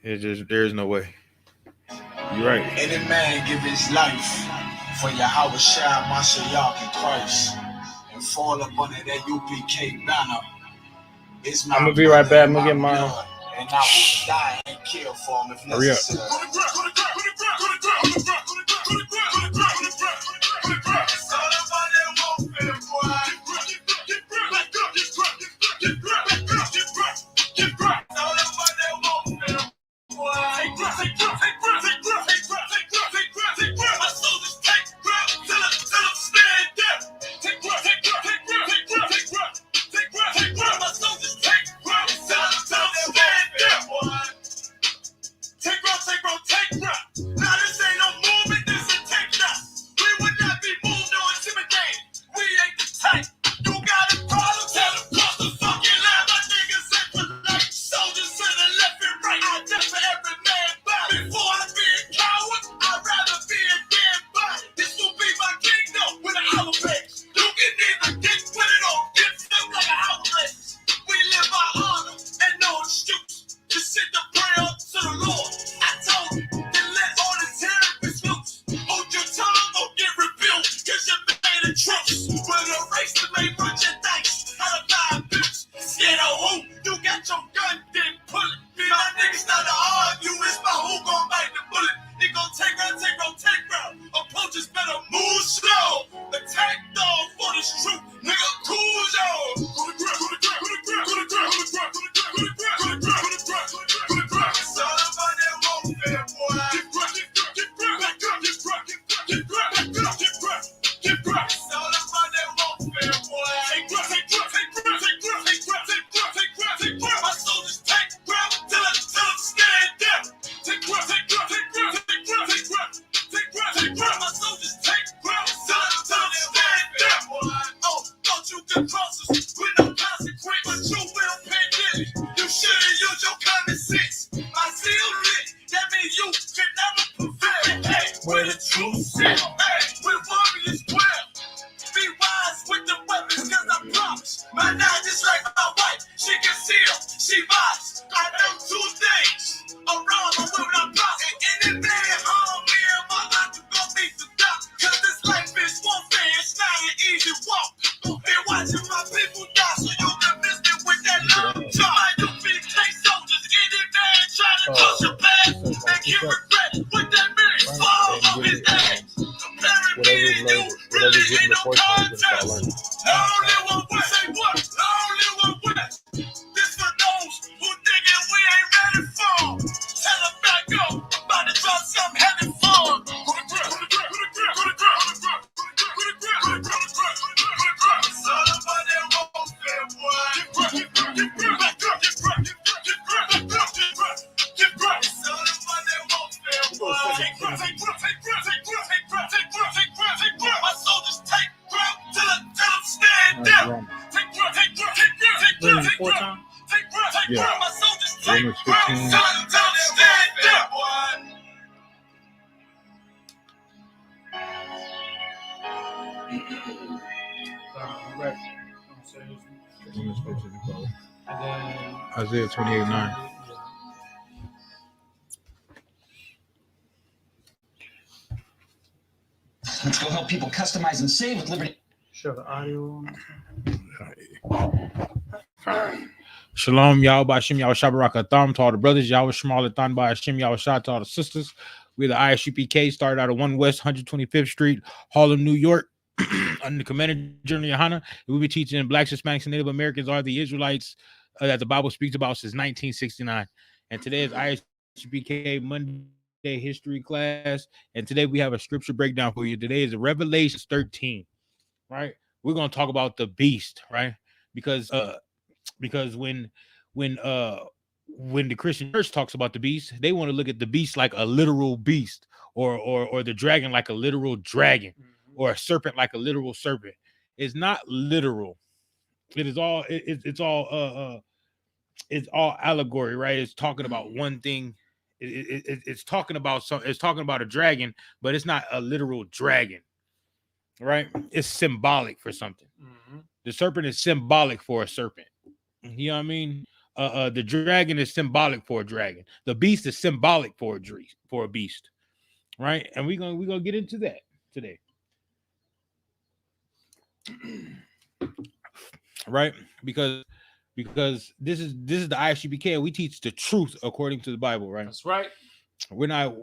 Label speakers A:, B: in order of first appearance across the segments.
A: It's just there's no way. You're right.
B: Any man give his life for Yahweh Shai Mashiach in Christ and fall up under that UPK banner. It's my
C: I'm gonna be right back. I'm
B: brother
C: gonna
B: and
C: get
B: my
C: mine.
B: blood, and I will die and kill for him if
A: Hurry up.
B: necessary.
A: Romans 15. Isaiah 28:9.
D: Let's go help people customize and save with Liberty.
C: Show the audio.
A: Shalom, Yahweh Hashem, Yahweh Shabbarakatham to all the brothers, Yahweh Shemal Athan by Hashem, Yahweh Shah to all the sisters. We're the ISUPK, started out of 1 West 125th Street, Harlem, New York, under the Commander General Yohana. We'll be teaching Blacks, Hispanics, and Native Americans are the Israelites that the Bible speaks about since 1969. And today is ISUPK Monday history class. And today we have a scripture breakdown for you. Today is Revelation 13, right? We're going to talk about the beast, right? Because when the Christian church talks about the beast, they want to look at the beast like a literal beast, or the dragon like a literal dragon, or a serpent like a literal serpent. It's not literal. It is all it's all allegory, right? It's talking about one thing. It's talking about it's talking about a dragon, but it's not a literal dragon, right? It's symbolic for something. The serpent is symbolic for a serpent. You know what I mean? the dragon is symbolic for a dragon. The beast is symbolic for a beast, right? And we're gonna get into that today, right? Because this is the ISUPK. We teach the truth according to the Bible, right?
C: That's right.
A: We don't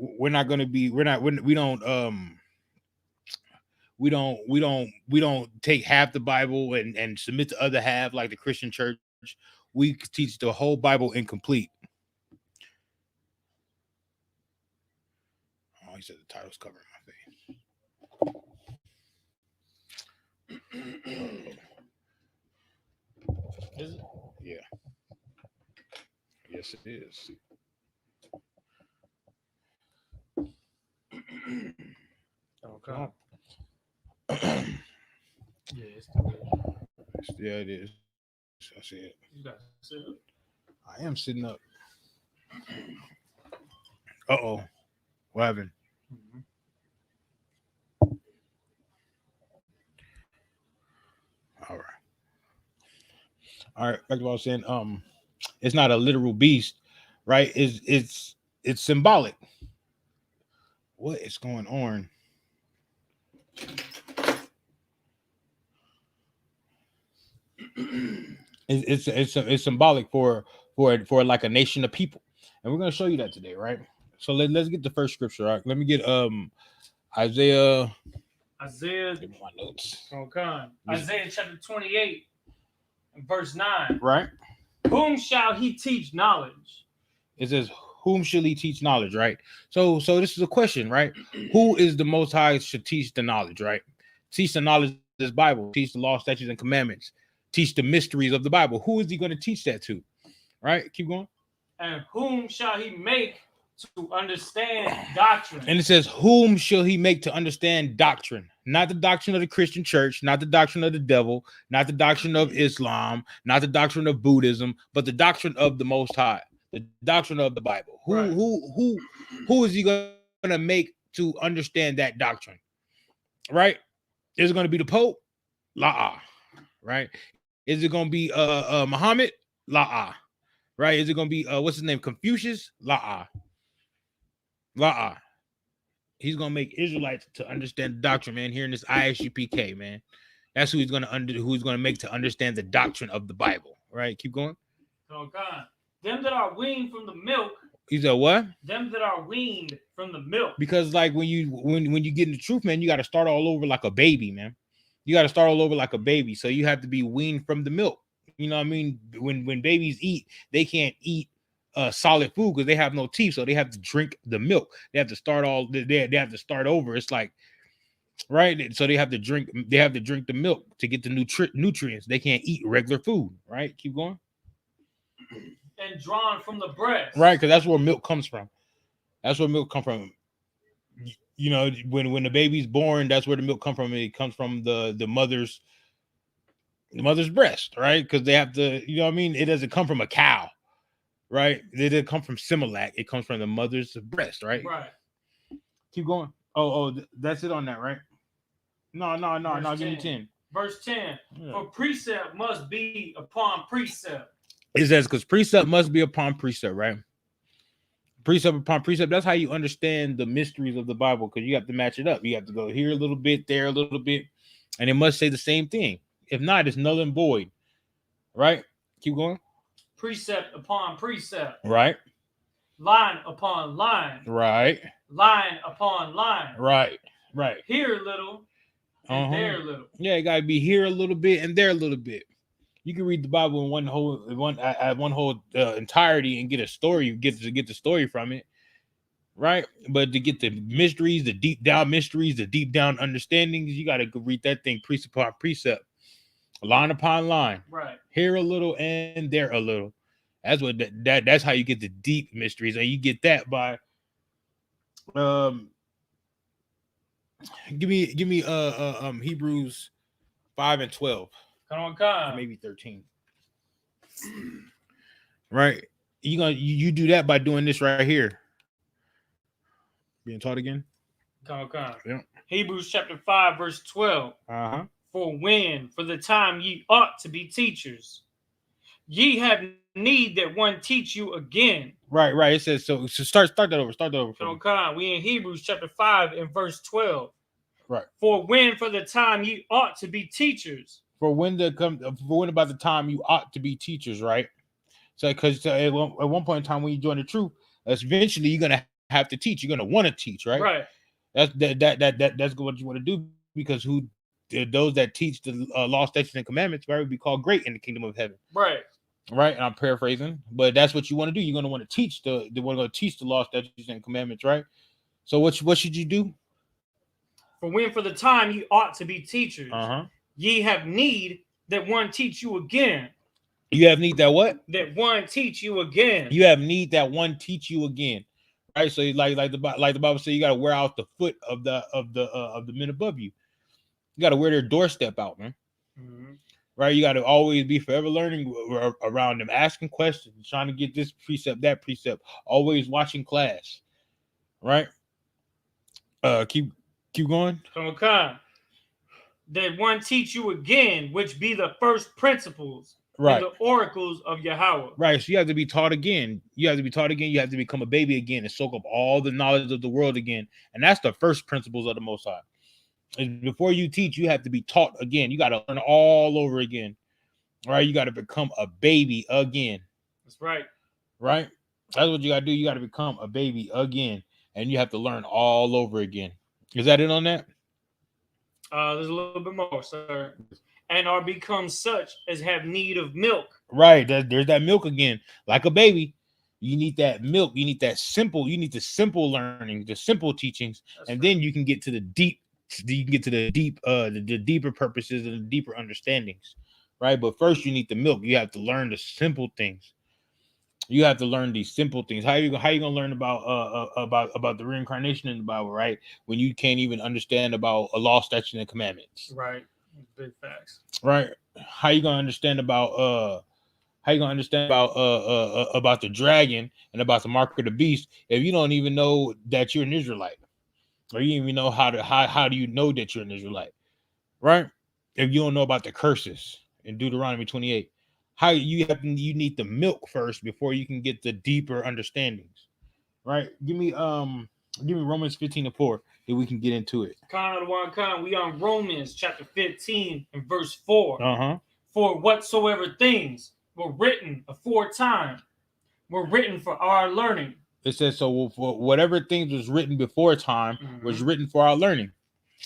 A: take half the Bible and submit the other half like the Christian church. We teach the whole Bible incomplete. Oh, he said the title's covering my face.
C: Is it?
A: Yeah. Yes, it is.
C: Okay. Yeah, it's
A: Yeah, it is. I see it.
C: you got to sit up.
A: I am sitting up. Uh-oh. What happened? All right. All right. Back to what I was saying. It's not a literal beast, right? It's symbolic. What is going on? It's symbolic for like a nation of people, and we're gonna show you that today, right? So let's get the first scripture. Right, let me get Isaiah. Give me my notes.
C: Okay. Isaiah chapter 28 and verse 9.
A: Right.
C: Whom shall he teach knowledge?
A: It says, "Whom shall he teach knowledge?" Right. So this is a question, right? Who is the Most High should teach the knowledge? Right. Teach the knowledge of this Bible. Teach the law, statutes, and commandments. Teach the mysteries of the Bible. Who is he going to teach that to? Right. Keep going.
C: And whom shall he make to understand doctrine?
A: And it says, whom shall he make to understand doctrine? Not the doctrine of the Christian church, not the doctrine of the devil, not the doctrine of Islam, not the doctrine of Buddhism, but the doctrine of the Most High, the doctrine of the Bible. Who is he going to make to understand that doctrine? Right? Is it going to be the Pope? La. Right? Is it going to be Muhammad? La. Right? Is it going to be what's his name? Confucius? La. He's gonna make Israelites to understand the doctrine, man. Here in this ISUPK, man. That's who he's gonna make to understand the doctrine of the Bible. Right? Keep going.
C: Oh God. Them that are weaned from the milk.
A: He said what?
C: Them that are weaned from the milk.
A: Because like when you get in the truth, man, you got to start all over like a baby, man. You got to start all over like a baby. So you have to be weaned from the milk. You know what I mean? When babies eat, they can't eat solid food because they have no teeth, so they have to drink the milk. They have to start over. It's like, right? So they have to drink the milk to get the nutrients. They can't eat regular food, right? Keep going.
C: And drawn from the breast,
A: right? Because that's where milk comes from. That's where milk comes from. You know, when the baby's born, that's where the milk comes from. It comes from the mother's breast, right? Because they have to, you know what I mean? It doesn't come from a cow. Right? It didn't come from Similac. It comes from the mother's breast, right?
C: Right.
A: Keep going. Oh, that's it on that, right? No. Give me 10.
C: Verse 10. Yeah. For precept must be upon precept.
A: It says because precept must be upon precept, right? Precept upon precept. That's how you understand the mysteries of the Bible, because you have to match it up. You have to go here a little bit, there a little bit, and it must say the same thing. If not, it's null and void. Right? Keep going.
C: Precept upon precept.
A: Right.
C: Line upon line.
A: Right.
C: Line upon line.
A: Right.
C: Here a little and there a little.
A: Yeah, it gotta be here a little bit and there a little bit. You can read the Bible in one whole entirety and get a story. Get the story from it, right? But to get the mysteries, the deep down mysteries, the deep down understandings, you gotta go read that thing precept upon precept. Line upon line,
C: right?
A: Here a little and there a little. That's what that's how you get the deep mysteries, and you get that by give me Hebrews 5 and 12.
C: Come on.
A: Maybe 13. Right? You do that by doing this right here. Being taught again.
C: Come on.
A: Yeah.
C: Hebrews chapter 5 verse 12.
A: Uh-huh.
C: For the time ye ought to be teachers, Ye have need that one teach you again.
A: Right, right. It says so. So start that over. Start that over. For me.
C: Okay, we in Hebrews chapter 5 and verse 12.
A: Right.
C: For when for the time ye ought to be teachers.
A: For when about the time you ought to be teachers, right? So because at one point in time when you join the truth, eventually you're gonna have to teach. You're gonna want to teach, right?
C: Right.
A: That's what you want to do, because those that teach the law, statutes, and commandments, right, will be called great in the kingdom of heaven.
C: Right.
A: Right. And I'm paraphrasing, but that's what you want to do. You're gonna want to teach the law, statutes, and commandments, right? So what should you do?
C: For when for the time ye ought to be teachers,
A: Uh-huh.
C: ye have need that one teach you again.
A: You have need that what?
C: That one teach you again.
A: You have need that one teach you again, right? So like the Bible says, you got to wear out the foot of the men above you. You got to wear their doorstep out, man.
C: Mm-hmm.
A: Right? You got to always be forever learning around them, asking questions, trying to get this precept, that precept, always watching class. Right? Keep going.
C: Okay. That one teach you again, which be the first principles,
A: right,
C: and the oracles of Yahweh.
A: Right. So you have to be taught again. You have to become a baby again and soak up all the knowledge of the world again. And that's the first principles of the Most High. And before you teach, you have to be taught again. You got to learn all over again. Right? You got to become a baby again.
C: That's right.
A: Right? That's what you got to do. You got to become a baby again. And you have to learn all over again. Is that it on that?
C: There's a little bit more, sir. And are become such as have need of milk.
A: Right. There's that milk again. Like a baby. You need that milk. You need that simple. You need the simple learning, the simple teachings. That's and right. Then you can get to the deep. You can get to the deeper purposes and the deeper understandings. Right. But first you need the milk. You have to learn the simple things. You have to learn these simple things. How you gonna learn about the reincarnation in the Bible, right? When you can't even understand about a law, statute, and commandments.
C: Right. Big facts.
A: Right. How you gonna understand about about the dragon and about the mark of the beast if you don't even know that you're an Israelite, or you don't even know how do you know that you're an Israelite, right? If you don't know about the curses in Deuteronomy 28. How you need the milk first before you can get the deeper understandings, right? Give me Romans 15:4 that we can get into it.
C: We on Romans chapter 15 and verse 4.
A: Uh-huh.
C: For whatsoever things were written aforetime were written for our learning.
A: It says so. For whatever things was written before time was written for our learning.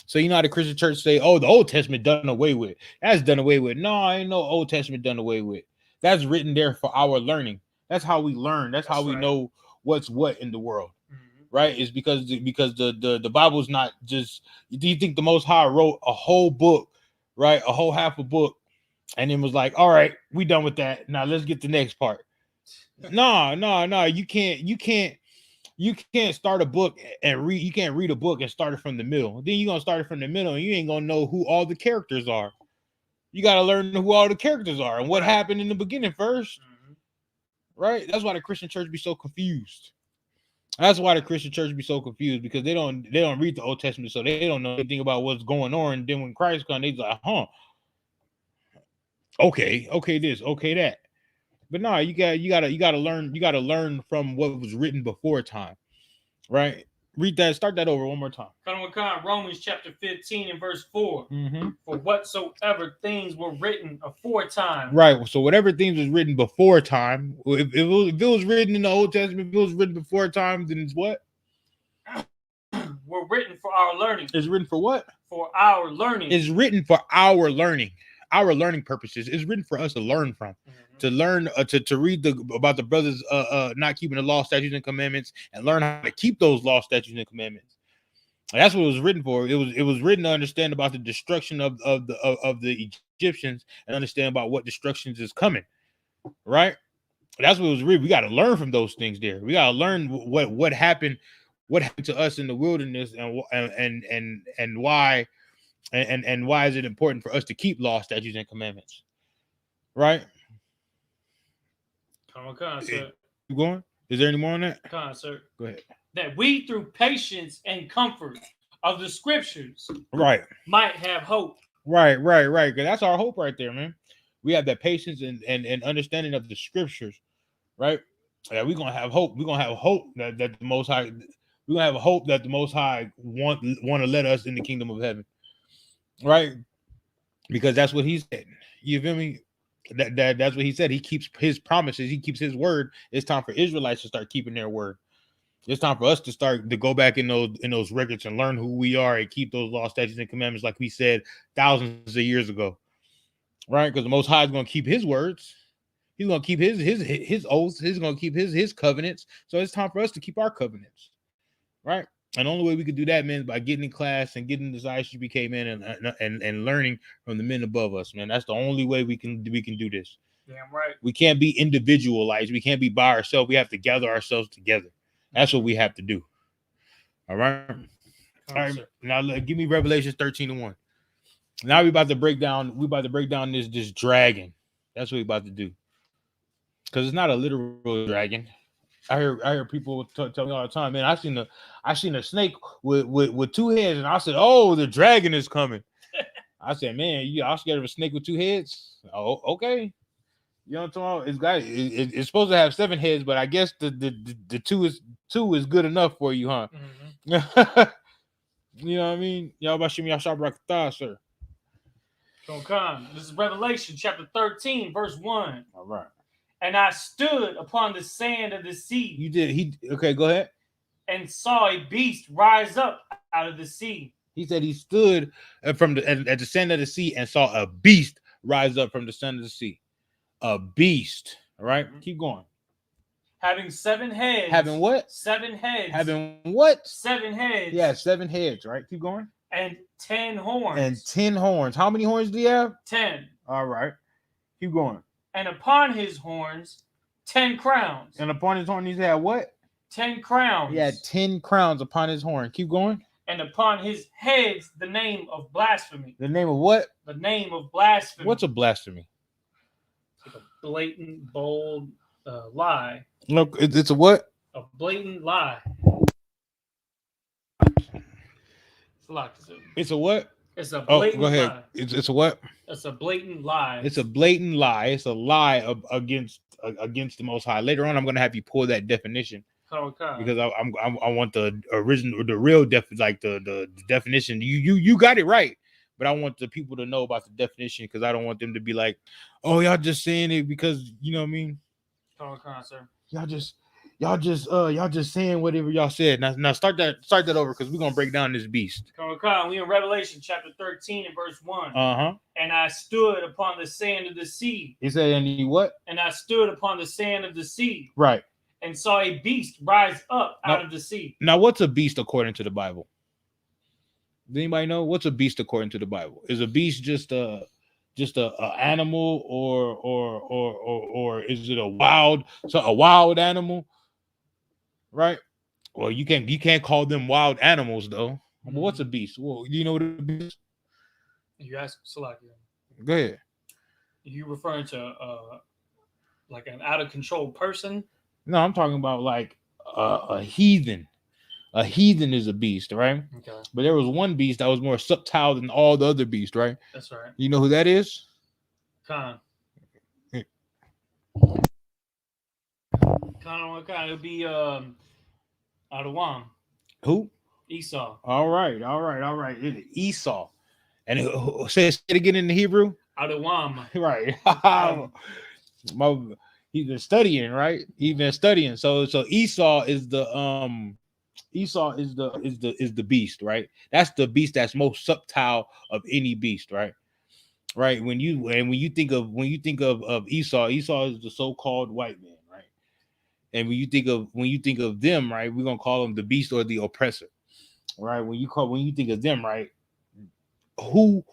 A: So you know how the Christian church say, "Oh, the Old Testament done away with." That's done away with. No, ain't no Old Testament done away with. That's written there for our learning. That's how we learn. That's how we know what's what in the world, right? It's because the Bible's not just. Do you think the Most High wrote a whole book, right? A whole half a book, and then was like, "All right, we done with that. Now let's get the next part." No. You can't start a book and read. You can't read a book and start it from the middle. Then you're gonna start it from the middle, and you ain't gonna know who all the characters are. You gotta learn who all the characters are and what happened in the beginning first, right? That's why the Christian church be so confused. That's why the Christian church be so confused, because they don't read the Old Testament, so they don't know anything about what's going on. And then when Christ comes, they're like, okay, this, okay, that. But no, you gotta learn from what was written before time, right? Read that, start that over one more time.
C: Romans chapter 15 and verse 4. For whatsoever things were written aforetime.
A: Right. So whatever things was written before time, if it was written in the Old Testament, if it was written before time, then it's what?
C: Were written for our learning.
A: It's written for what?
C: For our learning.
A: It's written for our learning. Our learning purposes. It's written for us to learn from. To learn to read about the brothers not keeping the law, statutes, and commandments, and learn how to keep those law, statutes, and commandments. That's what it was written for. It was written to understand about the destruction of the Egyptians and understand about what destructions is coming. Right? That's what it was written. We got to learn from those things there. We got to learn what happened to us in the wilderness, and why and why is it important for us to keep law, statutes, and commandments. Right?
C: Sir.
A: You going? Is there any more on that?
C: Sir.
A: Go ahead.
C: That we through patience and comfort of the scriptures
A: might have
C: hope.
A: Right. Because that's our hope right there, man. we have that patience and understanding of the scriptures, right? That we're gonna have hope. We're gonna have hope that the Most High. We're gonna have hope that the Most High want to let us in the kingdom of heaven, right? Because that's what He said. You feel me? That's what He said. He keeps His promises. He keeps His word. It's time for Israelites to start keeping their word. It's time for us to start to go back in those records and learn who we are and keep those laws, statutes, and commandments like we said thousands of years ago, right? Because the Most High is going to keep His words. He's going to keep his oaths. He's going to keep his covenants. So it's time for us to keep our covenants, right? And the only way we could do that, man, is by getting in class and getting this ISUPK, man, and learning from the men above us, man. That's the only way we can do this.
C: Damn right.
A: We can't be individualized. We can't be by ourselves. We have to gather ourselves together. That's what we have to do. All right. All right. Now give me Revelation 13:1. Now we're about to break down. We're about to break down this dragon. That's what we're about to do. Because it's not a literal dragon. I hear people tell me all the time, man. I seen a snake with two heads, and I said, "Oh, the dragon is coming." I said, "Man, you all scared of a snake with two heads?" Oh, okay. You know what I'm talking about? It's supposed to have 7 heads, but I guess the two is good enough for you, huh?
C: Mm-hmm.
A: You know what I mean? Y'all about Shimmy Yashab Rakatah, sir.
C: This is Revelation chapter 13, verse 1.
A: All right.
C: And I stood upon the sand of the sea.
A: You did. Okay, go ahead.
C: And saw a beast rise up out of the sea.
A: He said he stood at the sand of the sea and saw a beast rise up from the sand of the sea. A beast. All right. Mm-hmm. Keep going.
C: Having 7 heads.
A: Having what?
C: 7 heads.
A: Having what?
C: 7 heads.
A: Yeah, 7 heads, right? Keep going.
C: And 10 horns.
A: And 10 horns. How many horns do you have?
C: 10.
A: All right. Keep going.
C: And upon his horns, 10 crowns.
A: And upon his horn, he had what?
C: 10 crowns.
A: He had 10 crowns upon his horn. Keep going.
C: And upon his heads, the name of blasphemy.
A: The name of what?
C: The name of blasphemy.
A: What's a blasphemy?
C: It's like a blatant, bold lie.
A: Look, it's a what?
C: A blatant lie.
A: It's a what?
C: It's a blatant
A: go ahead.
C: lie.
A: It's a what?
C: It's a blatant lie.
A: It's a blatant lie. It's a lie against the Most High. Later on, I'm going to have you pull that definition because I want the original, the real the definition. You got it right, but I want the people to know about the definition because I don't want them to be like, oh, y'all just saying it because you know what I mean.
C: Sir.
A: Y'all just saying whatever y'all said. Now start that over because we're gonna break down this beast.
C: We in Revelation chapter 13 and verse 1. And I stood upon the sand of the sea.
A: He said, and you what?
C: And I stood upon the sand of the sea.
A: Right.
C: And saw a beast rise up out of the sea.
A: Now, what's a beast according to the Bible? Does anybody know what's a beast according to the Bible? Is a beast just a animal or is it a wild animal? Right. Well, you can't call them wild animals though. Well, what's a beast? Well, do you know what a beast is?
C: You ask Salakia.
A: Go ahead.
C: You referring to like an out of control person?
A: No, I'm talking about like a heathen. A heathen is a beast, right?
C: Okay.
A: But there was one beast that was more subtle than all the other beasts, right?
C: That's right.
A: You know who that is?
C: Khan. It would be Adawam.
A: Who?
C: Esau.
A: All right. It's Esau. And say it again in the Hebrew.
C: Adawam.
A: Right. He's been studying, right? He's been studying. So Esau is the beast, right? That's the beast that's most subtle of any beast, right? Right. When you think of Esau is the so-called white man, right? And when you think of them, right, we're gonna call them the beast or the oppressor, right? When you think of them, right, who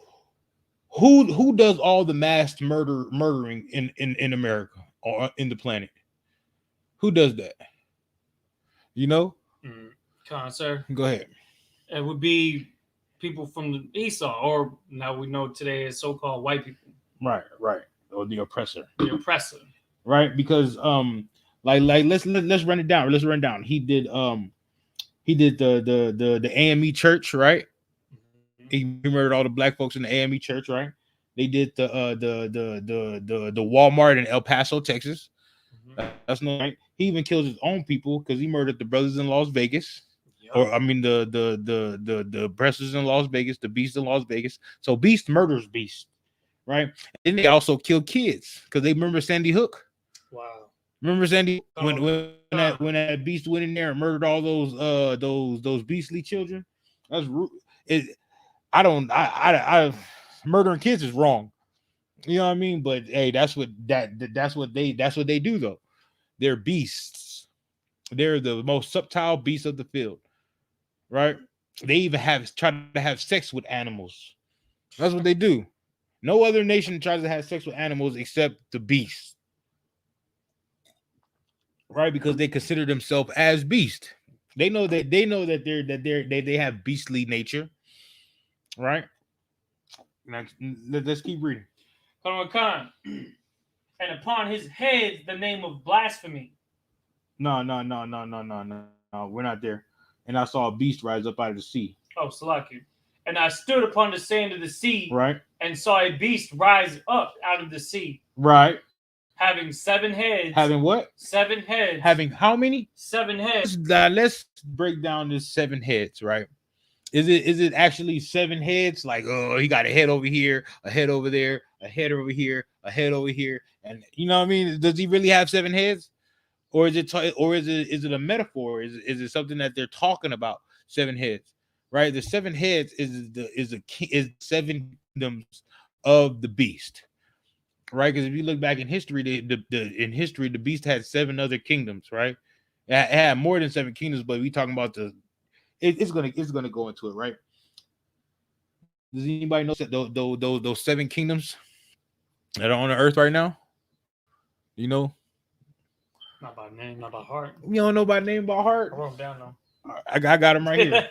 A: does all the mass murdering in America or in the planet? Who does that? You know?
C: Khan, sir.
A: Go ahead.
C: It would be people from Esau, or now we know today as so-called white people. Right.
A: Or the oppressor.
C: The oppressor.
A: Right, because like let's run it down. Let's run down. He did the AME church, right? He murdered all the black folks in the AME church, right? They did the Walmart in El Paso, Texas. That's no right. He even kills his own people because he murdered the brothers in Las Vegas.
C: Yup.
A: Or I mean the oppressors in Las Vegas, the beast in Las Vegas. So Beast murders Beast, right? And they also kill kids because they remember Sandy Hook.
C: Wow.
A: Remember Sandy when
C: Oh,
A: when that beast went in there and murdered all those beastly children. That's it. I murdering kids is wrong. You know what I mean? But hey, that's what they do though. They're beasts. They're the most subtle beasts of the field, right? They even try to have sex with animals. That's what they do. No other nation tries to have sex with animals except the beast, right? Because they consider themselves as beast. They know that they have beastly nature, right? Next, let's keep reading.
C: Khan. And upon his head the name of blasphemy.
A: No. We're not there. And I saw a beast rise up out of the sea.
C: Oh, Salaki. And I stood upon the sand of the sea,
A: right?
C: And saw a beast rise up out of the sea,
A: right?
C: Having 7 heads.
A: Having what?
C: 7 heads.
A: Having how many?
C: 7 heads.
A: Let's break down this 7 heads, right? Is it actually 7 heads? Like, oh, he got a head over here, a head over there, a head over here, a head over here, and you know what I mean? Does he really have 7 heads, or is it a metaphor? Is it something that they're talking about? 7 heads, right? The 7 heads is 7 kingdoms of the beast, right? Because if you look back in history, the beast had 7 other kingdoms, right? It had more than 7 kingdoms, but we talking about it's gonna go into it, right? Does anybody know that those 7 kingdoms that are on the earth right now? You know,
C: Not by name, not by heart.
A: you don't know by name, by heart.
C: I wrote them down though.
A: I got them right here.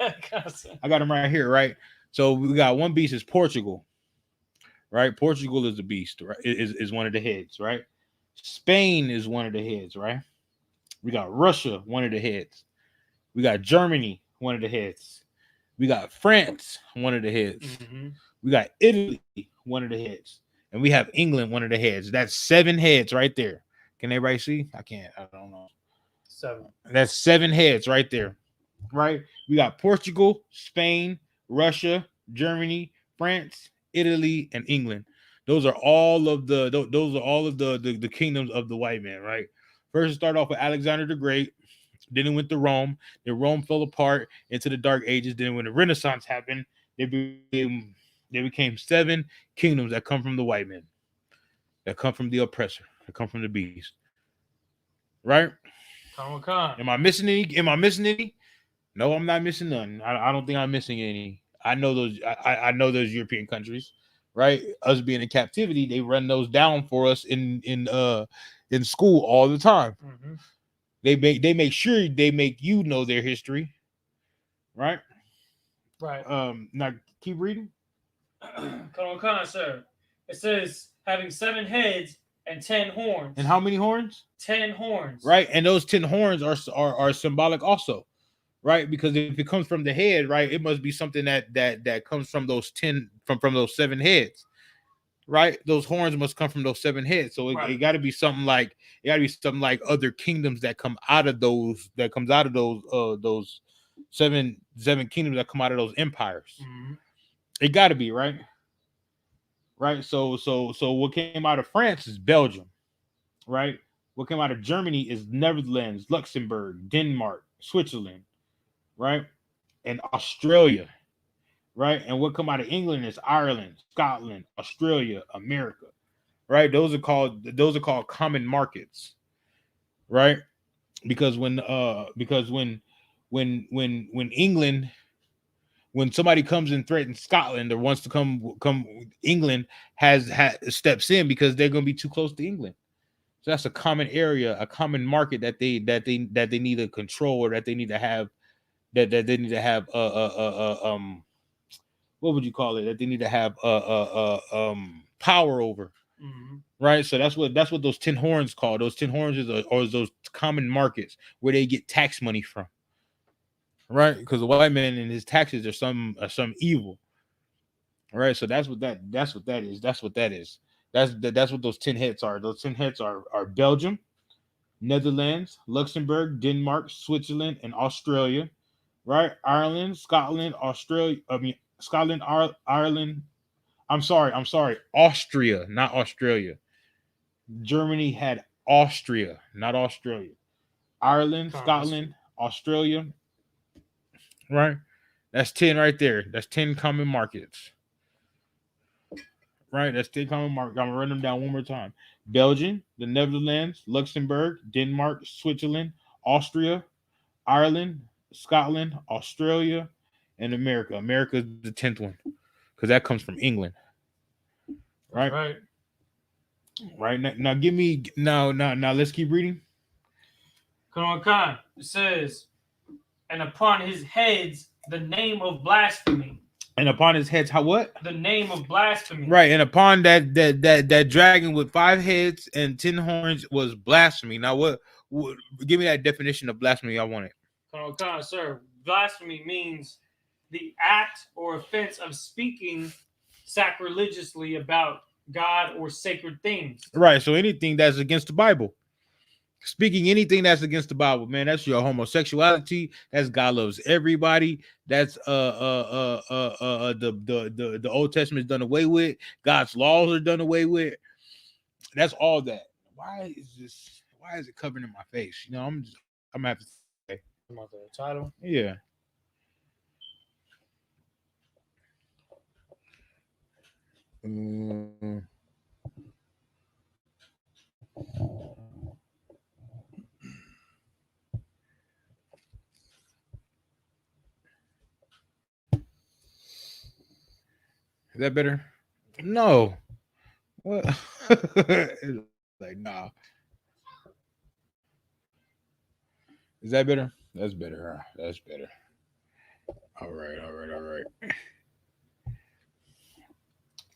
A: I got them right here, right? So we got one beast is Portugal, right? Portugal is the beast, right? Is one of the heads, right? Spain is one of the heads, right? We got Russia, one of the heads. We got Germany, one of the heads. We got France, one of the heads.
C: Mm-hmm.
A: We got Italy, one of the heads. And we have England, one of the heads. That's 7 heads right there. Can everybody see? I can't. I don't know.
C: 7.
A: That's 7 heads right there. Right? We got Portugal, Spain, Russia, Germany, France, Italy, and England. Those are all of the kingdoms of the white man, right? First, it started off with Alexander the Great. Then it went to Rome. Then Rome fell apart into the Dark Ages. Then when the Renaissance happened, they became 7 kingdoms that come from the white man, that come from the oppressor, that come from the beast. Right? Am I missing any? No, I'm not missing none. I don't think I'm missing any. I know those. I know those European countries, right? Us being in captivity, they run those down for us in school all the time.
C: Mm-hmm.
A: They make sure they make you know their history, right?
C: Right.
A: Now keep reading.
C: Khan, sir. It says having 7 heads and 10 horns.
A: And how many horns?
C: 10 horns.
A: Right, and those 10 horns are symbolic also, right? Because if it comes from the head, right, it must be something that comes from those 10 from those 7 heads. Right, those horns must come from those 7 heads. So it got to be something like other kingdoms that come out of those those seven kingdoms that come out of those empires.
C: Mm-hmm.
A: It got to be right. So what came out of France is Belgium, right? What came out of Germany is Netherlands, Luxembourg, Denmark, Switzerland, right, and Australia. Right, and what come out of England is Ireland, Scotland, Australia, America. Right, those are called common markets. Right, because when England, when somebody comes and threatens Scotland or wants to come, England has steps in because they're going to be too close to England. So that's a common area, a common market that they need to control, or that they need to have that they need to have what would you call it? That they need to have power over,
C: mm-hmm.
A: Right? So that's what those 10 horns call. Those 10 horns are those common markets where they get tax money from, right? Because the white man and his taxes are some evil, All right, so that's what that is. That's what that is. That's what those 10 heads are. Those 10 heads are Belgium, Netherlands, Luxembourg, Denmark, Switzerland, and Australia. Right? Ireland, Scotland, Australia. I mean Scotland, Ireland. I'm sorry. Austria, not Australia. Germany had Austria, not Australia. Ireland, Scotland, Australia. Right? That's 10 right there. That's 10 common markets. Right? That's 10 common markets. I'm gonna run them down one more time. Belgium, the Netherlands, Luxembourg, Denmark, Switzerland, Austria, Ireland, Scotland, Australia, and America. America is the 10th one because that comes from England. Right?
C: Right.
A: Right. Now give me now let's keep reading.
C: Come on, Khan. It says, and upon his heads the name of blasphemy.
A: And upon his heads, how what?
C: The name of blasphemy.
A: Right. And upon that dragon with 5 heads and 10 horns was blasphemy. Now what give me that definition of blasphemy. I want it.
C: Come on, Khan, sir. Blasphemy means the act or offense of speaking sacrilegiously about God or sacred things.
A: Right. So anything that's against the Bible. Speaking anything that's against the Bible, man, that's your homosexuality. That's God loves everybody. That's the Old Testament is done away with. God's laws are done away with. That's all that. Why is it covering in my face? You know, I'm gonna have to say
C: About the title.
A: yeah. Is that better? No. What? Like, nah. Is that better? That's better. That's better. All right.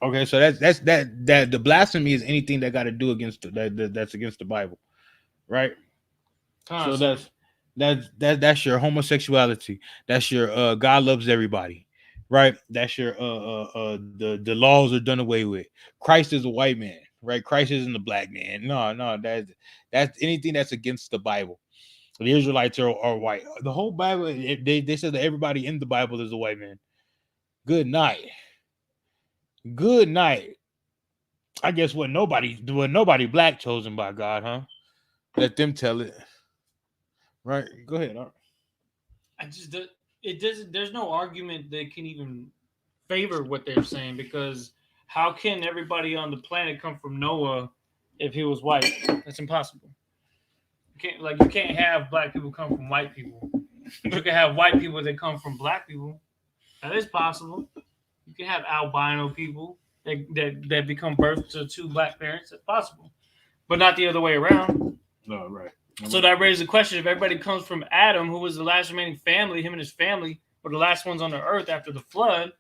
A: Okay, so that's the blasphemy is anything that got to do against that's against the Bible, right? So that's your homosexuality. That's your God loves everybody, right? That's your the laws are done away with. Christ is a white man, right? Christ isn't a black man. No, that's anything that's against the Bible. The Israelites are white. The whole Bible, they said that everybody in the Bible is a white man. Good night. Good night. I guess nobody black chosen by God, huh? Let them tell it. Right. Go ahead.
C: There's no argument that can even favor what they're saying, because how can everybody on the planet come from Noah if he was white? That's impossible. You can't have black people come from white people. You can have white people that come from black people. That is possible. You can have albino people that become birth to 2 black parents. That's possible, but not the other way around.
A: No, right.
C: So that raises the question: if everybody comes from Adam, who was the last remaining family, him and his family were the last ones on the earth after the flood.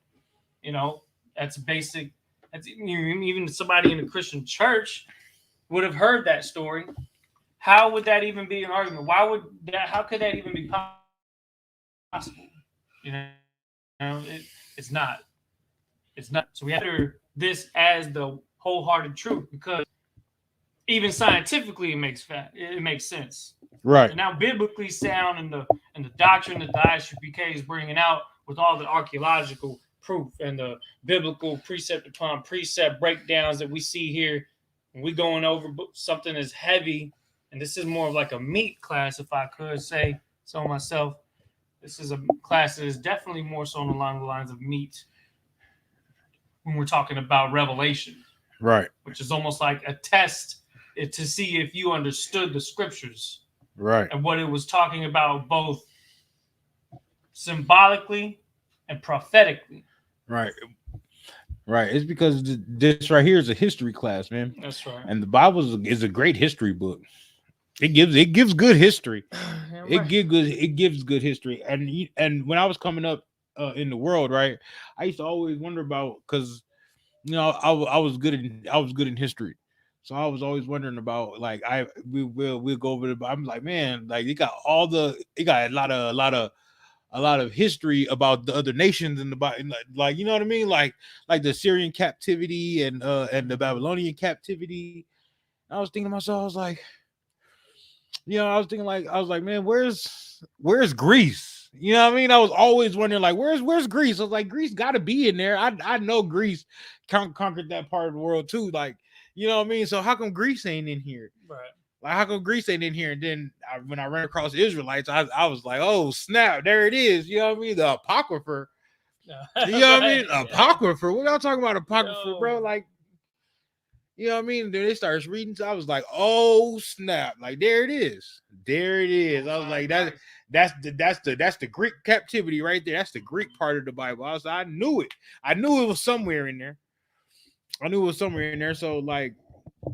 C: You know, that's basic. That's even somebody in the Christian church would have heard that story. How would that even be an argument? How could that even be possible? You know, it's not. It's not. So we have to consider this as the wholehearted truth, because even scientifically it makes sense.
A: Right.
C: And now biblically sound and the doctrine that the Isupk is bringing out with all the archaeological proof and the biblical precept upon precept breakdowns that we see here, when we going over something as heavy, and this is more of like a meat class, if I could say so myself. This is a class that is definitely more so along the lines of meat when we're talking about Revelation.
A: Right.
C: Which is almost like a test to see if you understood the scriptures.
A: Right.
C: And what it was talking about, both symbolically and prophetically.
A: Right. Right. It's because this right here is a history class, man.
C: That's right.
A: And the Bible is a great history book. It gives good history.
C: Yeah, right.
A: It gives good history. And when I was coming up in the world, right, I used to always wonder about, because I was good in history. So I was always wondering about, like, we'll go over I'm like, man, like it got a lot of history about the other nations in the Bible, like you know what I mean, like the Syrian captivity and the Babylonian captivity. I was thinking to myself, I was like, man, where's Greece? You know what I mean? I was always wondering, like, where's Greece? I was like, Greece got to be in there. I know Greece conquered that part of the world too, like, you know what I mean? So how come Greece ain't in here?
C: Right.
A: Like, how come Greece ain't in here? And then when I ran across Israelites, I was like, oh snap, there it is. You know what I mean? The Apocrypha. You know what I mean? Apocrypha. What y'all talking about Apocrypha, bro? Like, you know what I mean? Then they started reading. So I was like, oh snap! Like, there it is. There it is. I was like, that's the Greek captivity right there. That's the Greek part of the Bible. I knew it. I knew it was somewhere in there. So like,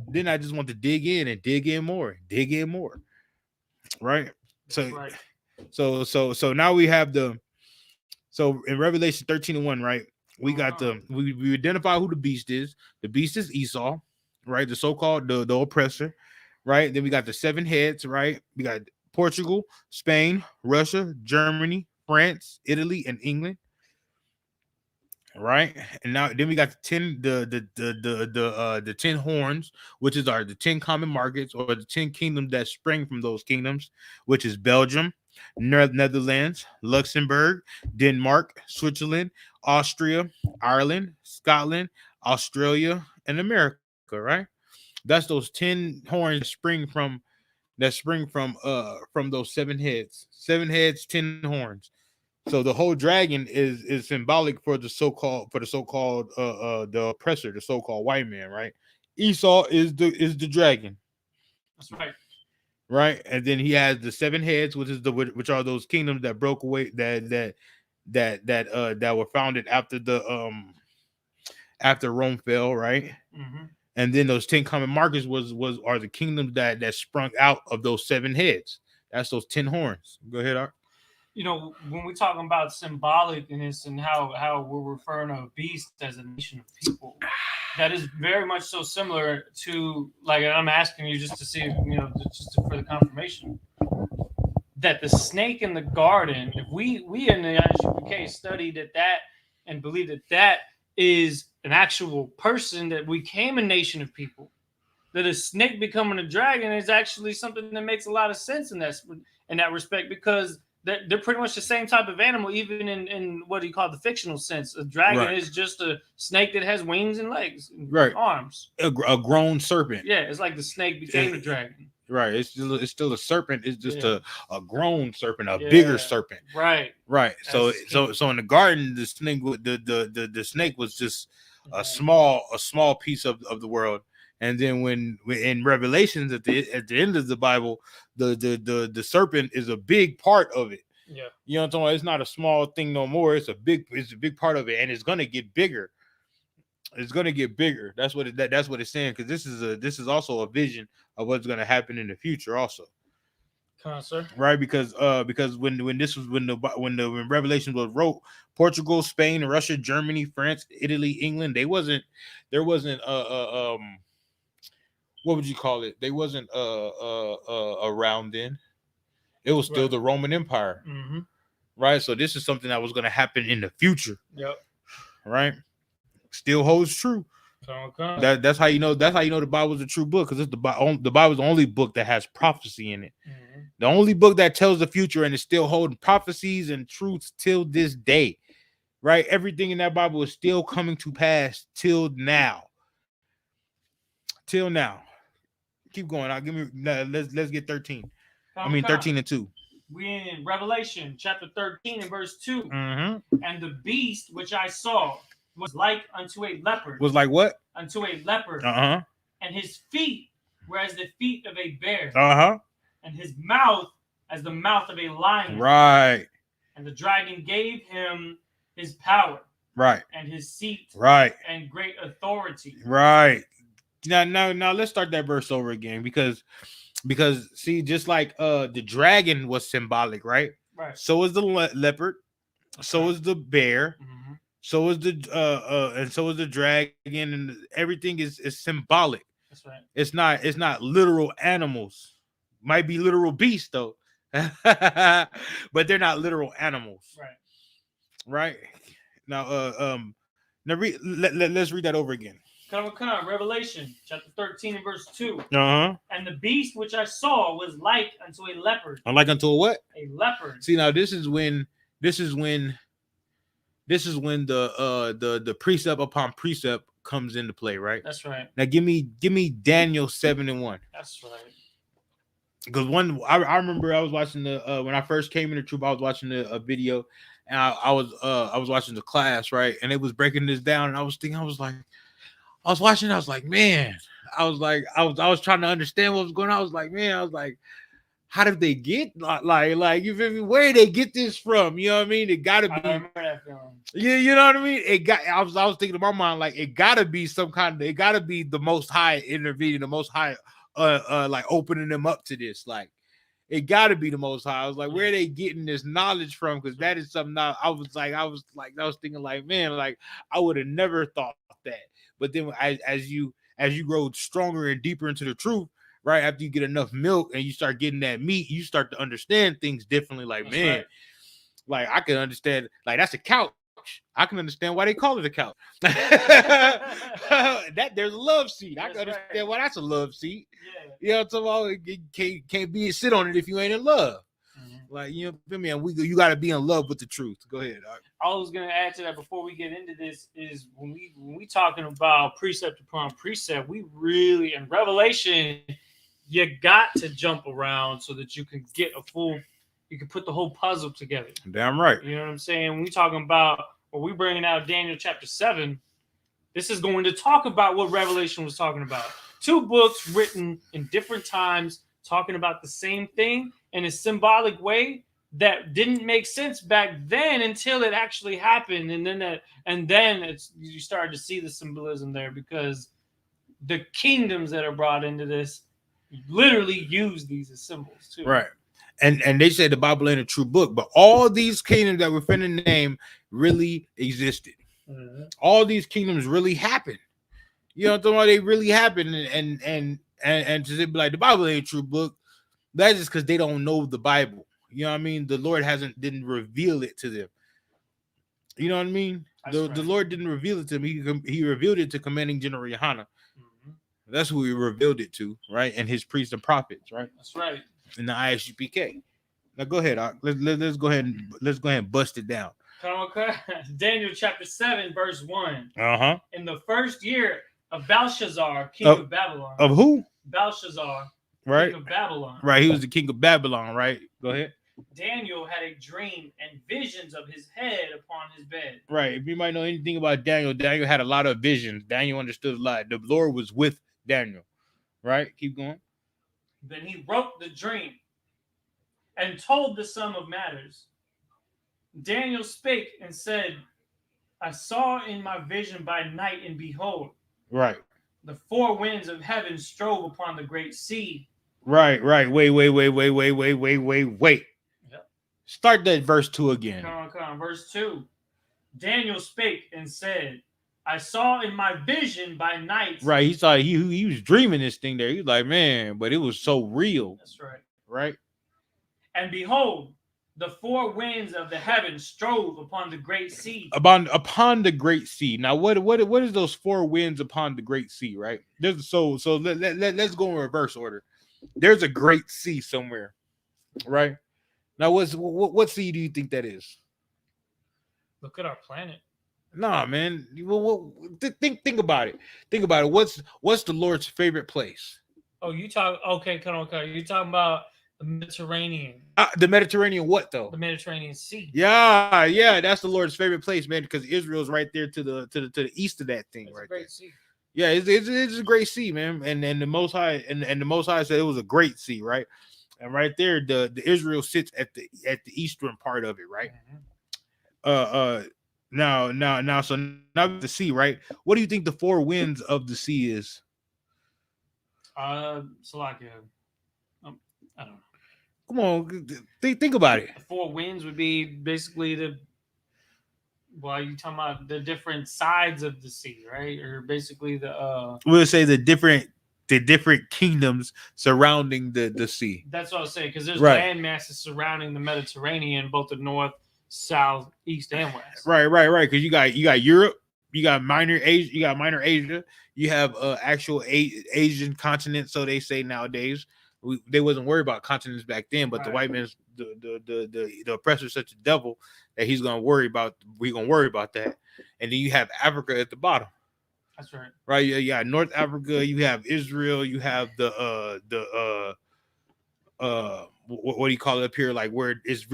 A: then I just want to dig in more. Right. So now we have so in Revelation 13:1, right? We got we identify who the beast is. The beast is Esau, right? The so-called the oppressor, right? Then we got the 7 heads, right? We got Portugal, Spain, Russia, Germany, France, Italy, and England, right? And now then we got the 10 horns, which is the 10 common markets or the 10 kingdoms that spring from those kingdoms, which is Belgium, Netherlands, Luxembourg, Denmark, Switzerland, Austria, Ireland, Scotland, Australia, and America, right? That's those 10 horns that spring from those 7 heads. 7 heads, 10 horns. So the whole dragon is symbolic for the so-called the oppressor, the so-called white man, right? Esau is the dragon.
C: That's right.
A: Right, and then he has the 7 heads, which are those kingdoms that broke away that were founded after Rome fell, right?
C: Mm-hmm.
A: And then those 10 common markets are the kingdoms that sprung out of those 7 heads. That's those 10 horns. Go ahead, Art.
C: You know, when we're talking about symbolic in this and how we're referring to a beast as a nation of people, that is very much so similar to, like, I'm asking you just to see, you know, for the confirmation that the snake in the garden, if we in the Isupk studied that and believe that is an actual person, that we became a nation of people, that a snake becoming a dragon is actually something that makes a lot of sense in that respect, because they're pretty much the same type of animal, even in what do you call the fictional sense. A dragon is just a snake that has wings and legs, and arms.
A: A grown serpent.
C: Yeah, it's like the snake became a dragon.
A: Right. It's still a serpent. It's just a grown serpent, a bigger serpent.
C: Right.
A: So in the garden, the snake the snake was just a small piece of the world. And then when in Revelations at the end of the Bible, the serpent is a big part of it.
C: Yeah.
A: You know what I'm talking about? It's not a small thing no more. It's a big part of it, and it's gonna get bigger. It's gonna get bigger. That's what it's saying, because this is also a vision of what's gonna happen in the future also. Right, because when Revelation was wrote, Portugal, Spain, Russia, Germany, France, Italy, England, there wasn't what would you call it? They wasn't around then. It was still the Roman Empire.
C: Mm-hmm.
A: Right? So this is something that was going to happen in the future.
C: Yep.
A: Right? Still holds true. That's how you know the Bible is a true book, because it's the Bible is the only book that has prophecy in it.
C: Mm-hmm.
A: The only book that tells the future and is still holding prophecies and truths till this day. Right? Everything in that Bible is still coming to pass till now. Till now. Keep going. Let's get 13. 13:2.
C: We in Revelation chapter 13 and verse 2.
A: Mm-hmm.
C: And the beast which I saw was like unto a leopard.
A: Was like what?
C: Unto a leopard.
A: Uh-huh.
C: And his feet were as the feet of a bear.
A: Uh-huh.
C: And his mouth as the mouth of a lion.
A: Right.
C: And the dragon gave him his power.
A: Right.
C: And his seat.
A: Right.
C: And great authority.
A: Right. Now let's start that verse over again, because see, just like the dragon was symbolic, right?
C: Right.
A: So is the leopard, so is the bear,
C: mm-hmm.
A: so is the and so is the dragon, and everything is symbolic.
C: That's right.
A: It's not literal animals. Might be literal beasts though. but they're not literal animals,
C: Right.
A: right? Now, now let's read that over again.
C: Come on, Revelation chapter 13 and verse 2.
A: Uh-huh.
C: And the beast which I saw was like unto a leopard.
A: Like unto a what?
C: A leopard.
A: See, now this is when the precept upon precept comes into play, right?
C: That's right.
A: Now give me Daniel 7:1.
C: That's right.
A: Because I remember I was watching the when I first came into troop, I was watching a video, and I was watching the class, right? And it was breaking this down, and I was watching, I was like, man, I was trying to understand what was going on. I was like, how did they get like you feel me? Where did they get this from? You know what I mean? It gotta be.
C: I remember that film.
A: Yeah, you know what I mean? I was thinking in my mind, like, it gotta be it gotta be the Most High intervening, the Most High like opening them up to this. Like, it gotta be the Most High. I was like, where are they getting this knowledge from? Because that is something I was thinking, like, man, like, I would have never thought that. But then as you grow stronger and deeper into the truth, right, after you get enough milk and you start getting that meat, you start to understand things differently. Like,
C: That's
A: man,
C: right.
A: like, I can understand, like, that's a couch. I can understand why they call it a couch. That there's a love seat. I can understand why that's a love seat.
C: Yeah.
A: You know what I'm talking about? Can't be sit on it if you ain't in love. Like, you know, feel me? And you got to be in love with the truth. Go ahead.
C: All I was gonna add to that before we get into this is when we talking about precept upon precept, we really, in Revelation, you got to jump around so that you can get you can put the whole puzzle together.
A: Damn right.
C: You know what I'm saying? When we talking about, when we bringing out Daniel chapter 7, this is going to talk about what Revelation was talking about. 2 books written in different times, talking about the same thing in a symbolic way that didn't make sense back then until it actually happened, and then you started to see the symbolism there, because the kingdoms that are brought into this literally use these as symbols too.
A: Right. And they say the Bible ain't a true book, but all these kingdoms that we're finna name really existed.
C: Mm-hmm.
A: All these kingdoms really happened. You know what I'm talking about? They really happened, and to be like the Bible ain't a true book, that's just because they don't know the Bible. You know what I mean? The Lord didn't reveal it to them. You know what I mean? The Lord didn't reveal it to them. He revealed it to Commanding General Yohana.
C: Mm-hmm.
A: That's who he revealed it to, right? And his priests and prophets, right?
C: That's right.
A: In the Isupk. Now go ahead. Let's go ahead and bust it down.
C: Okay. Daniel chapter 7, verse 1.
A: Uh-huh.
C: In the first year of Belshazzar, king of Babylon.
A: Of who?
C: Belshazzar,
A: right?
C: King of Babylon.
A: Right. He was the king of Babylon, right? Go ahead.
C: Daniel had a dream and visions of his head upon his bed.
A: Right. If you might know anything about Daniel, Daniel had a lot of visions. Daniel understood a lot. The Lord was with Daniel. Right? Keep going.
C: Then he wrote the dream and told the sum of matters. Daniel spake and said, I saw in my vision by night, and behold,
A: right,
C: the 4 winds of heaven strove upon the great sea.
A: Right. Wait.
C: Yep.
A: Start that verse 2 again.
C: Come on. Verse 2. Daniel spake and said, I saw in my vision by night.
A: Right. He saw he was dreaming this thing there. He was like, man, but it was so real.
C: That's right.
A: Right.
C: And behold, the 4 winds of the heaven strove upon the great sea.
A: Upon the great sea. Now, what is those 4 winds upon the great sea? Right. Let's go in reverse order. There's a great sea somewhere, right? Now, what sea do you think that is?
C: Look at our planet.
A: Nah, man. Think about it. Think about it. What's the Lord's favorite place?
C: Oh, you talk. Okay, come on. You're talking about the Mediterranean.
A: The Mediterranean, what though?
C: The Mediterranean Sea.
A: Yeah. That's the Lord's favorite place, man, because Israel's right there to the east of that thing,
C: it's
A: right
C: a great
A: there.
C: sea.
A: Yeah, it's a great sea, man. And the Most High and the Most High said it was a great sea, right? And right there, the Israel sits at the eastern part of it, right?
C: Mm-hmm.
A: Now the sea, right? What do you think the 4 winds of the sea is?
C: Salakia. I don't know.
A: Come on, think about it.
C: The 4 winds would be basically you talking about the different sides of the sea, right? Or basically
A: We'll say the different different kingdoms surrounding the sea.
C: That's what I was saying, because there's
A: Right.
C: land masses surrounding the Mediterranean, both the north, south, east, and west.
A: Right. Because you got Europe, you got minor Asia, you have actual Asian continent. So they say nowadays. They wasn't worried about continents back then, but the white man's the oppressor's such a devil that he's gonna worry about. We're gonna worry about that, and then you have Africa at the bottom.
C: That's right.
A: Right, you got North Africa, you have Israel, you have what do you call it up here? Like where it's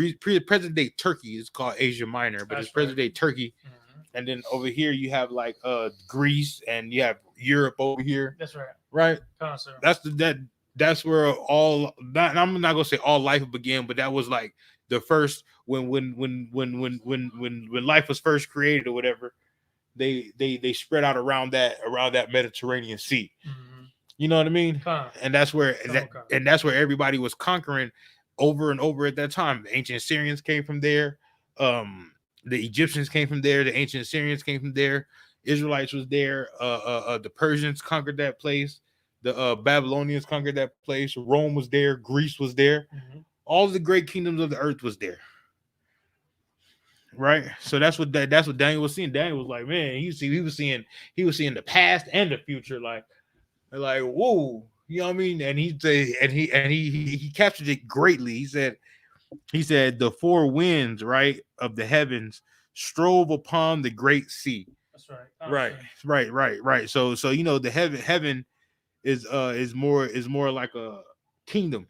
A: present day Turkey is called Asia Minor, but it's present day Turkey. And then over here you have like Greece, and you have Europe over here.
C: That's right.
A: Right.
C: Concept.
A: That's where all that, I'm not gonna say all life began, but that was like the first when life was first created or whatever. They spread out around that Mediterranean Sea. You know what I mean? And that's where that's where everybody was conquering over and over at that time. The ancient Assyrians came from there. The Egyptians came from there. The ancient Assyrians came from there. Israelites was there. The Persians conquered that place. The Babylonians conquered that place. Rome was there. Greece was there. All the great kingdoms of the earth was there. Right. So that's what Daniel was seeing. Daniel was like, man, he was seeing the past and the future. Like whoa, you know what I mean? And he captured it greatly. He said the four winds, right, of the heavens strove upon the great sea.
C: That's right.
A: Right. So you know the heaven is more like a kingdom.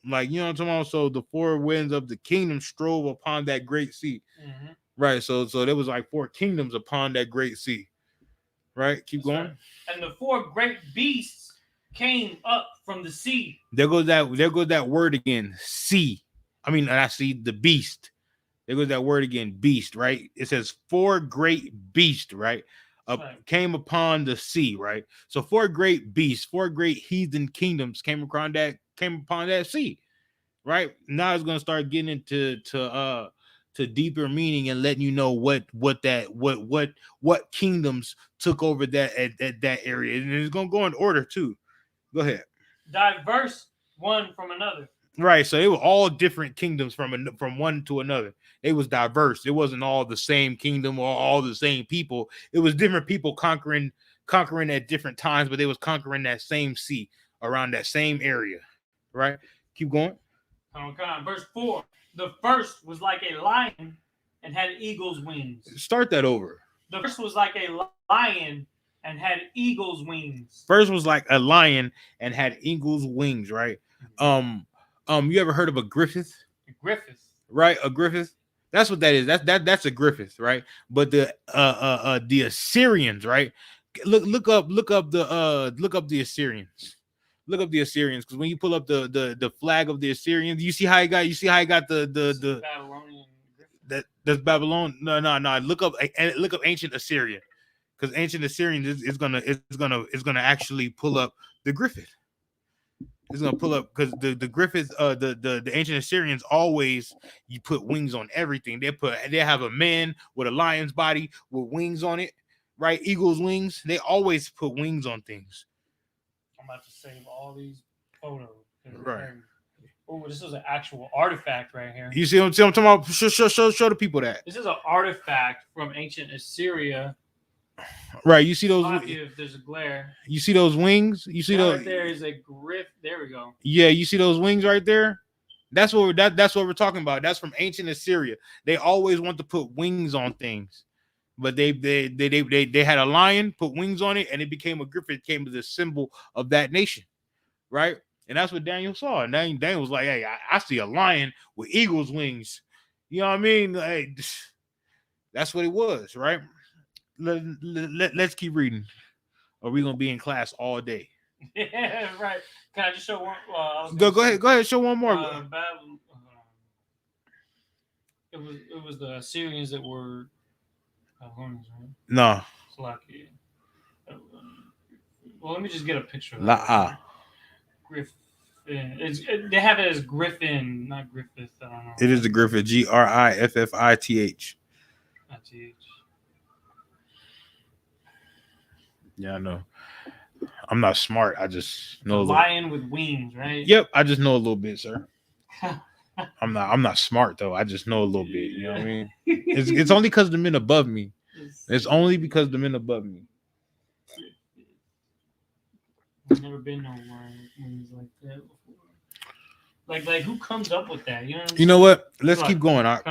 A: Like, you know what I'm talking about? So the four winds of the kingdom strove upon that great sea. Right. So there was like four kingdoms upon that great sea. Right. Keep going.
C: Right. And the four great beasts came up from the sea.
A: There goes that word again. Sea. I mean, I see the beast. There goes that word again, beast, right? It says four great beasts, right? Came upon the sea, right? So four great beasts, four great heathen kingdoms came upon that sea, right? Now it's gonna start getting into to deeper meaning and letting you know what kingdoms took over that at that area, and it's gonna go in order too. Go ahead.
C: Diverse one from another.
A: Right, so they were all different kingdoms from one to another. It was diverse. It wasn't all the same kingdom or all the same people. It was different people conquering at different times, but they was conquering that same sea around that same area. Right? Keep going.
C: Okay. Verse 4. The first was like a lion and had eagle's wings.
A: Start that over.
C: The first was like a lion and had eagle's wings.
A: First was like a lion and had eagle's wings, right? You ever heard of a griffith?
C: A griffith.
A: Right, a griffith. That's what that is. That's a griffith, right? But the Assyrians, right? Look up the Assyrians. Look up the Assyrians, because when you pull up the flag of the Assyrians, you see how he got the
C: Babylonian
A: that's Babylon. No. Look up ancient Assyria, because ancient Assyrians is gonna actually pull up the griffith. It's gonna pull up because the Griffiths, the ancient Assyrians always you put wings on everything. They have a man with a lion's body with wings on it, right? Eagle's wings. They always put wings on things.
C: I'm about to save all these photos.
A: Right.
C: Oh, this is an actual artifact right here.
A: You see what I'm talking about? Show the people that.
C: This is an artifact from ancient Assyria.
A: Right, you see those.
C: If there's a glare,
A: you see those wings. You see those.
C: Right there is a griff. There we go.
A: Yeah, you see those wings right there. That's what we're talking about. That's from ancient Assyria. They always want to put wings on things, but they had a lion, put wings on it, and it became a griffin. It became the symbol of that nation, right? And that's what Daniel saw. And Daniel was like, "Hey, I see a lion with eagle's wings." You know what I mean? Like, that's what it was, right? Let's keep reading, or we're gonna be in class all day.
C: Yeah, right. Can I just show one?
A: Go ahead. Show one more.
C: It was the Assyrians that were Babylonians, right?
A: No.
C: Slovakia. Well, let me just get a picture of
A: that.
C: Griffin. They have it as Griffin, not Griffith. I don't know.
A: It is the Griffith. Griffith. Yeah, I know. I'm not smart. I just know
C: A
A: a little.
C: lion with wings, right?
A: Yep, I just know a little bit, sir. I'm not smart though. I just know a little bit. You know what I mean? It's only because the men above me. It's only because the men above me.
C: I've never been no lion with wings like that before. Like who comes up with that? You know what I'm saying?
A: You know what? Let's
C: Come
A: keep
C: on.
A: going. Let's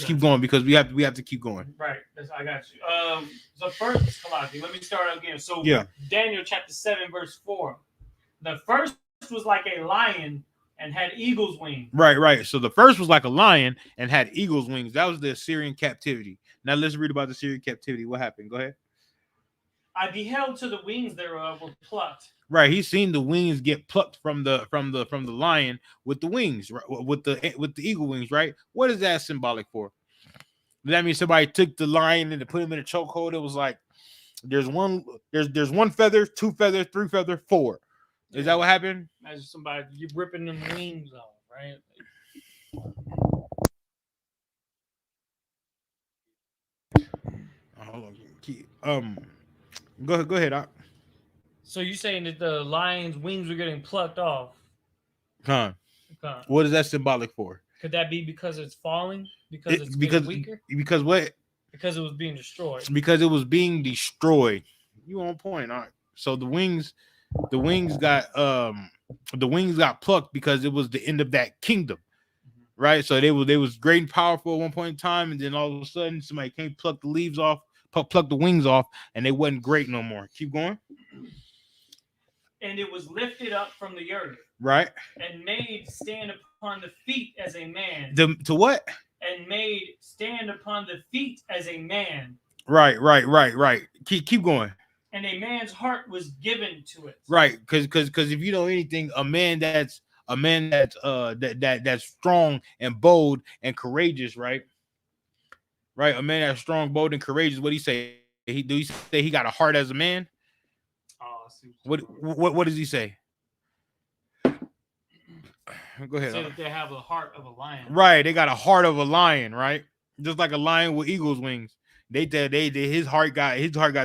C: Okay.
A: keep going because we have to keep going.
C: Right. I got you. So first, Colossians, let me start again. So
A: Yeah.
C: Daniel chapter 7, verse 4. The first was like a lion and had eagle's wings.
A: Right. So the first was like a lion and had eagle's wings. That was the Assyrian captivity. Now let's read about the Assyrian captivity. What happened? Go ahead.
C: I beheld till the wings thereof were plucked.
A: Right, he's seen the wings get plucked from the lion with the wings, right? With the eagle wings, right? What is that symbolic for? Does that mean somebody took the lion and put him in a chokehold? It was like there's one feather, two feathers, three feather, four. Is that what happened?
C: Imagine somebody you ripping them wings off, right?
A: Hold on. Go ahead. Doc.
C: So you're saying that the lion's wings were getting plucked off?
A: Huh. What is that symbolic for?
C: Could that be because it's falling? Because it's
A: because
C: weaker?
A: Because what?
C: Because it was being destroyed.
A: Because it was being destroyed. You on point, all right. So the wings got plucked because it was the end of that kingdom. Right? So they was great and powerful at one point in time, and then all of a sudden somebody came pluck the leaves off, pluck the wings off, and they wasn't great no more. Keep going.
C: And it was lifted up from the earth. Right. And made stand upon the feet as a man.
A: To what?
C: And made stand upon the feet as a man.
A: Right. Keep going.
C: And a man's heart was given to it.
A: Right, because if you know anything, a man that's strong and bold and courageous, right? Right, a man that's strong, bold, and courageous. What do you say? He say he got a heart as a man?
C: Oh,
A: what does he say? Go ahead.
C: Say that they have the heart of a lion.
A: Right, they got a heart of a lion, right? Just like a lion with eagle's wings. His heart got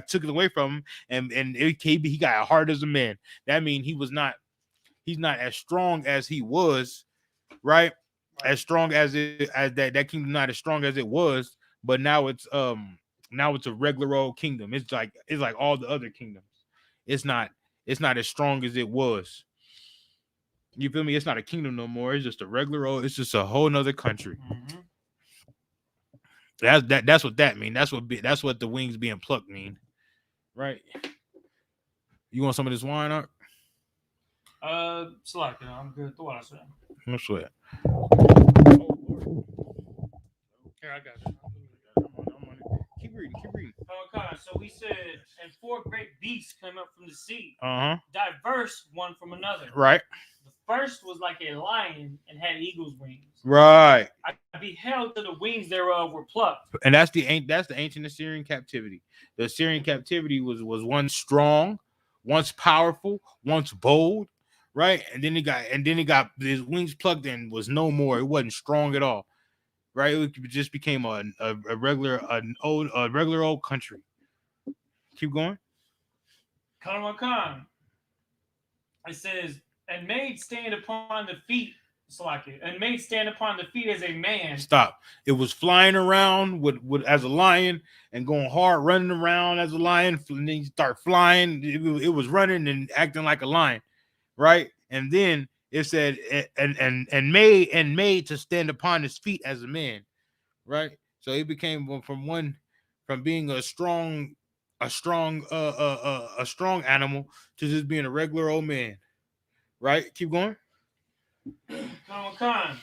A: taken away from him, and he got a heart as a man. That means he's not as strong as he was, right? As strong as that kingdom, not as strong as it was, but now it's a regular old kingdom. It's like all the other kingdoms. It's not as strong as it was. You feel me? It's not a kingdom no more. It's just a regular old. It's just a whole nother country.
C: Mm-hmm.
A: That's what that mean. That's what the wings being plucked mean, right? You want some of this wine, Art?
C: Select. I'm good. What I said.
A: No sweat.
C: Here, I got you.
A: Keep reading.
C: Okay, so we said, and four great beasts came up from the sea. Diverse one from another.
A: Right.
C: The first was like a lion and had eagle's wings.
A: Right.
C: I beheld till the wings thereof were plucked.
A: And that's the ancient Assyrian captivity. The Assyrian captivity was once strong, once powerful, once bold, right? And then it got his wings plucked and was no more. It wasn't strong at all. Right? It just became a regular old country. Keep going.
C: Khan. It says, and made stand upon the feet. And made stand upon the feet as a man.
A: Stop. It was flying around with as a lion and going hard, running around as a lion. And then you start flying. It was running and acting like a lion, right? And then it said and made to stand upon his feet as a man, right? So it became from being a strong animal to just being a regular old man, right? Keep going.
C: Khan.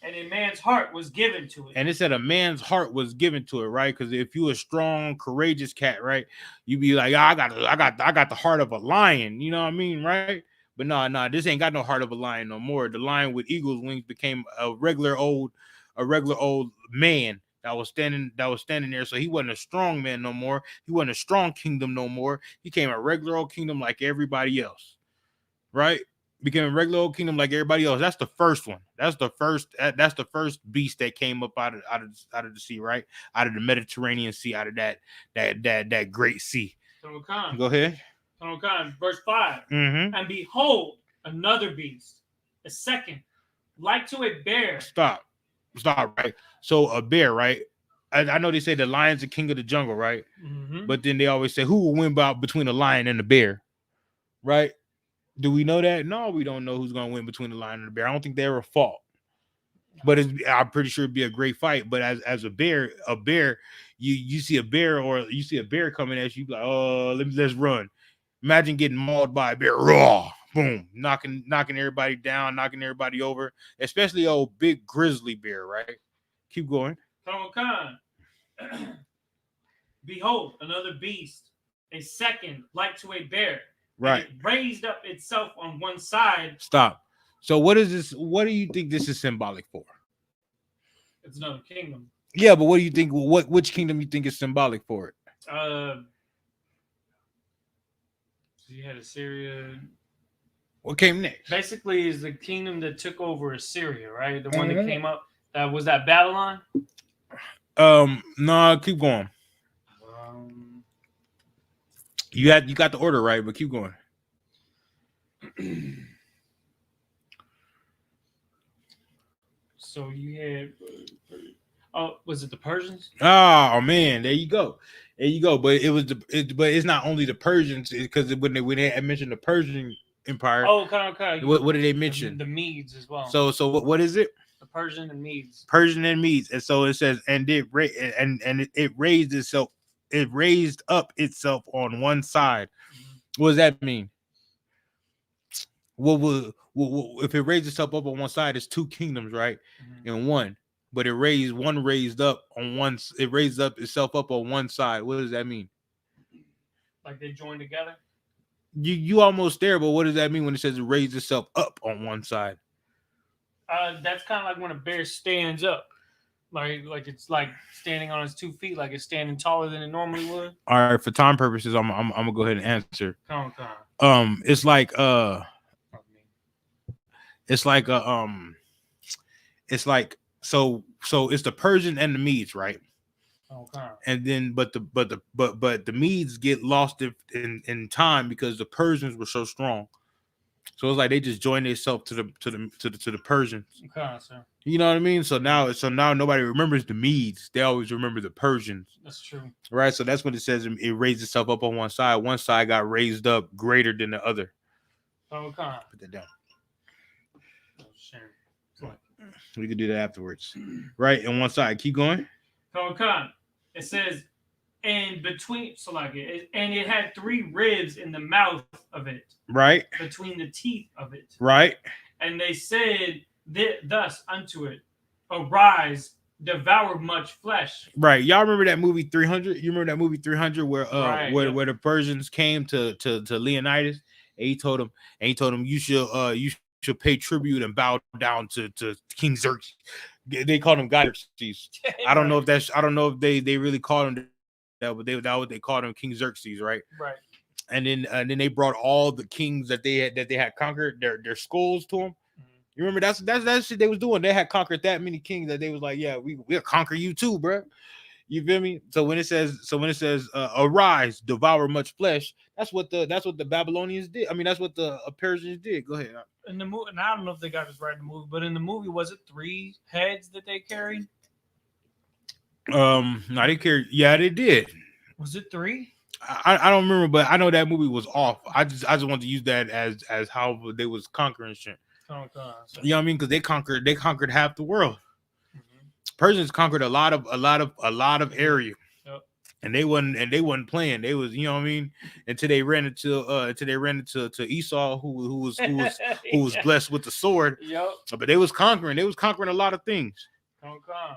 C: And a man's heart was given to it.
A: And it said a man's heart was given to it, right? Because if you a strong, courageous cat, right, you be like, I got the heart of a lion, you know what I mean, right? But no, this ain't got no heart of a lion no more. The lion with eagle's wings became a regular old man that was standing there. So he wasn't a strong man no more. He wasn't a strong kingdom no more. He became a regular old kingdom like everybody else, right? Became a regular old kingdom like everybody else. That's the first one. That's the first beast that came up out of the sea, right? Out of the Mediterranean Sea, out of that great sea.
C: Go
A: ahead.
C: Okay, verse 5.
A: Mm-hmm.
C: And behold, another beast, a second, like to a bear.
A: Stop, right? So a bear, right? I know they say the lion's the king of the jungle, right?
C: Mm-hmm.
A: But then they always say who will win between the lion and the bear, right? Do we know that? No, we don't know who's gonna win between the lion and the bear. I don't think they ever fought. But I'm pretty sure it'd be a great fight. But as a bear, you see a bear or you see a bear coming at you, like, oh, let's run. Imagine getting mauled by a bear, raw, boom, knocking everybody down, knocking everybody over, especially old big grizzly bear, right? Keep going.
C: Behold, another beast, a second, like to a bear.
A: Right.
C: And it raised up itself on one side.
A: Stop. So what is this? What do you think this is symbolic for?
C: It's another kingdom.
A: Yeah, but what do you think? Which kingdom you think is symbolic for it?
C: So you had Assyria.
A: What came next?
C: Basically, is the kingdom that took over Assyria, right? The one that came up. That was that Babylon.
A: No, keep going. You got the order right, but keep going.
C: So you had, was it the Persians?
A: Oh man, there you go. But but it's not only the Persians, because when they mentioned the Persian Empire.
C: Oh, okay.
A: What did they mention?
C: The Medes as well.
A: So what is it?
C: The Persian and Medes.
A: Persian and Medes, and so it says, and it raised itself. It raised up itself on one side. Mm-hmm. What does that mean? If it raised itself up on one side, it's two kingdoms, right? Mm-hmm. In one, but it raised up on one. It raised up itself up on one side. What does that mean?
C: Like they joined together.
A: You almost there, but what does that mean when it says it raised itself up on one side?
C: That's kind of like when a bear stands up, like it's like standing on its 2 feet, like it's standing taller than it normally would. All
A: right, for time purposes, I'm gonna go ahead and answer.
C: Okay.
A: It's like so it's the Persian and the Medes, right?
C: Okay.
A: And then but the Medes get lost in time because the Persians were so strong. So it's like they just joined themselves to the Persians.
C: Okay, sir.
A: You know what I mean? So now nobody remembers the Medes. They always remember the Persians.
C: That's true.
A: Right. So that's when it says it raised itself up on one side. One side got raised up greater than the other.
C: Okay.
A: Put that down.
C: Oh, sure.
A: We could do that afterwards. Right. And one side. Keep going.
C: Okay. It says, and between, so like and it had 3 ribs in the mouth of it.
A: Right.
C: Between the teeth of it.
A: Right.
C: And they said thus unto it, arise, devour much flesh.
A: Right. Y'all remember that movie 300? You remember that movie 300 where the Persians came to Leonidas and he told him you should pay tribute and bow down to King Xerxes. They called him God Xerxes. I don't know if they really called him that, but that what they called him, King Xerxes, right?
C: Right.
A: And then they brought all the kings that they had conquered their skulls to them. You remember that's shit they was doing. They had conquered that many kings that they was like, yeah, we'll conquer you too, bro. You feel me? So when it says arise, devour much flesh, that's what the Babylonians did. I mean, that's what the Persians did. Go ahead.
C: In the movie, and I don't know if they got this right in the movie, but in the movie, was it 3 heads that they carried?
A: No, they carried. Yeah, they did.
C: Was it 3?
A: I don't remember, but I know that movie was off. I just want to use that as how they was conquering shit.
C: Oh God.
A: You know what I mean? Because they conquered half the world. Mm-hmm. Persians conquered a lot of area. Yep. And they wasn't playing. They was, you know what I mean, until they ran into Esau, who was blessed with the sword.
C: Yep.
A: But they was conquering a lot of things.
C: Okay.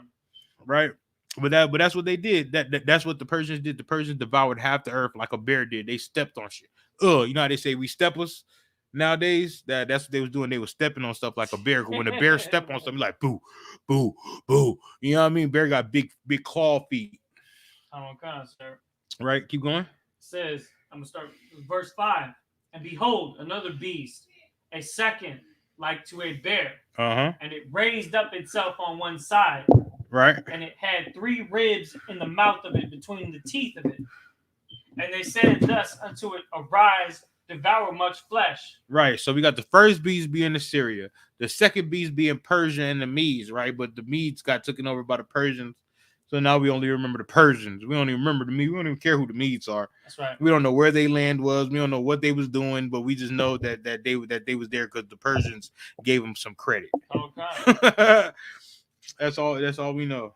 A: Right. But that's what they did. That's what the Persians did. The Persians devoured half the earth like a bear did. They stepped on shit. You know how they say we steppers nowadays? That's what they was doing. They was stepping on stuff like a bear. When a bear step on something, like boo, boo, boo. You know what I mean? Bear got big claw feet.
C: Okay, sir.
A: Right. Keep going.
C: It says, I'm gonna start with verse 5. And behold, another beast, a second, like to a bear. And it raised up itself on one side.
A: Right.
C: And it had 3 ribs in the mouth of it, between the teeth of it. And they said thus unto it, arise, devour much flesh.
A: Right. So we got the first beast being Assyria, the second beast being Persia and the Medes, right? But the Medes got taken over by the Persians. So now we only remember the Persians. We don't even remember the Medes. We don't even care who the Medes are.
C: That's right.
A: We don't know where they land was. We don't know what they was doing, but we just know that they was there because the Persians gave them some credit.
C: Okay.
A: That's all we know.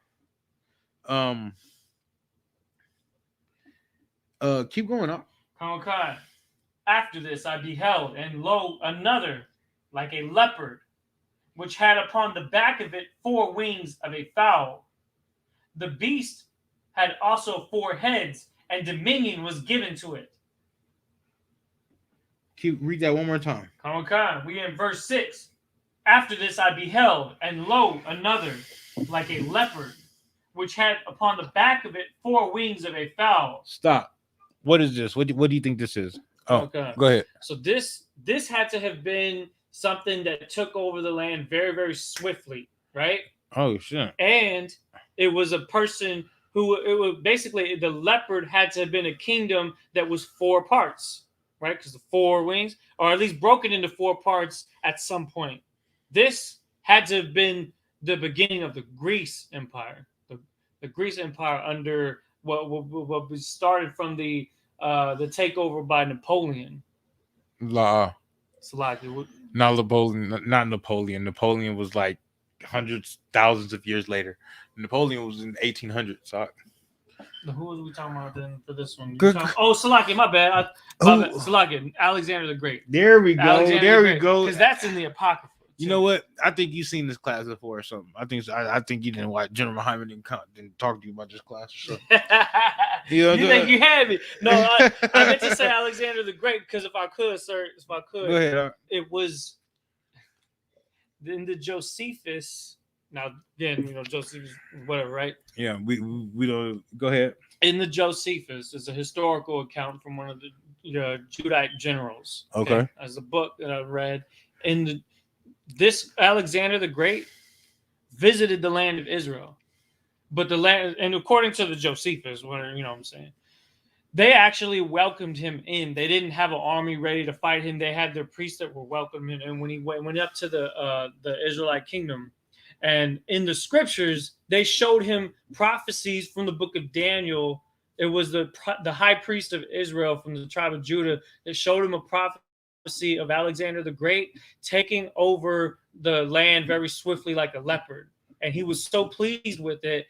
A: Keep going up.
C: Okay. After this I beheld, and lo, another, like a leopard, which had upon the back of it 4 wings of a fowl. The beast had also 4 heads, and dominion was given to it.
A: Read that one more time.
C: Okay. We in verse 6. After this I beheld, and lo, another, like a leopard, which had upon the back of it 4 wings of a fowl.
A: Stop. What is this? What do you think this is? Oh,
C: Okay.
A: Go ahead.
C: So this had to have been something that took over the land very, very swiftly, right?
A: Oh shit.
C: And it was a person who, it was basically, the leopard had to have been a kingdom that was 4 parts, right? Because the 4 wings, or at least broken into 4 parts at some point. This had to have been the beginning of the Greece Empire, the Greece Empire under what was started from the takeover by Napoleon. Not
A: Napoleon. Napoleon was like hundreds, thousands of years later. Napoleon was in 1800. So
C: who was we talking about then for this one?
A: Good.
C: Salaki, my bad. Salaki, Alexander the Great.
A: There we go.
C: Alexander
A: There
C: the
A: we
C: Great.
A: go.
C: Because that's in the Apocrypha.
A: You know what? I think you've seen this class before or something. I think you didn't watch General Hyman didn't talk to you about this class or something.
C: You think you had me? No, I meant to say Alexander the Great because if I could,
A: Go ahead.
C: It was in the Josephus. Now, then, Josephus, whatever, right?
A: Yeah, we don't. Go ahead.
C: In the Josephus is a historical account from one of the Judite generals.
A: Okay.
C: As a book that I read. This Alexander the Great visited the land of Israel. But the land, and according to the Josephus, what I'm saying, they actually welcomed him in. They didn't have an army ready to fight him. They had their priests that were welcoming him. And when he went up to the Israelite kingdom, and in the scriptures, they showed him prophecies from the book of Daniel. It was the high priest of Israel from the tribe of Judah that showed him a prophecy of Alexander the Great taking over the land very swiftly like a leopard. And he was so pleased with it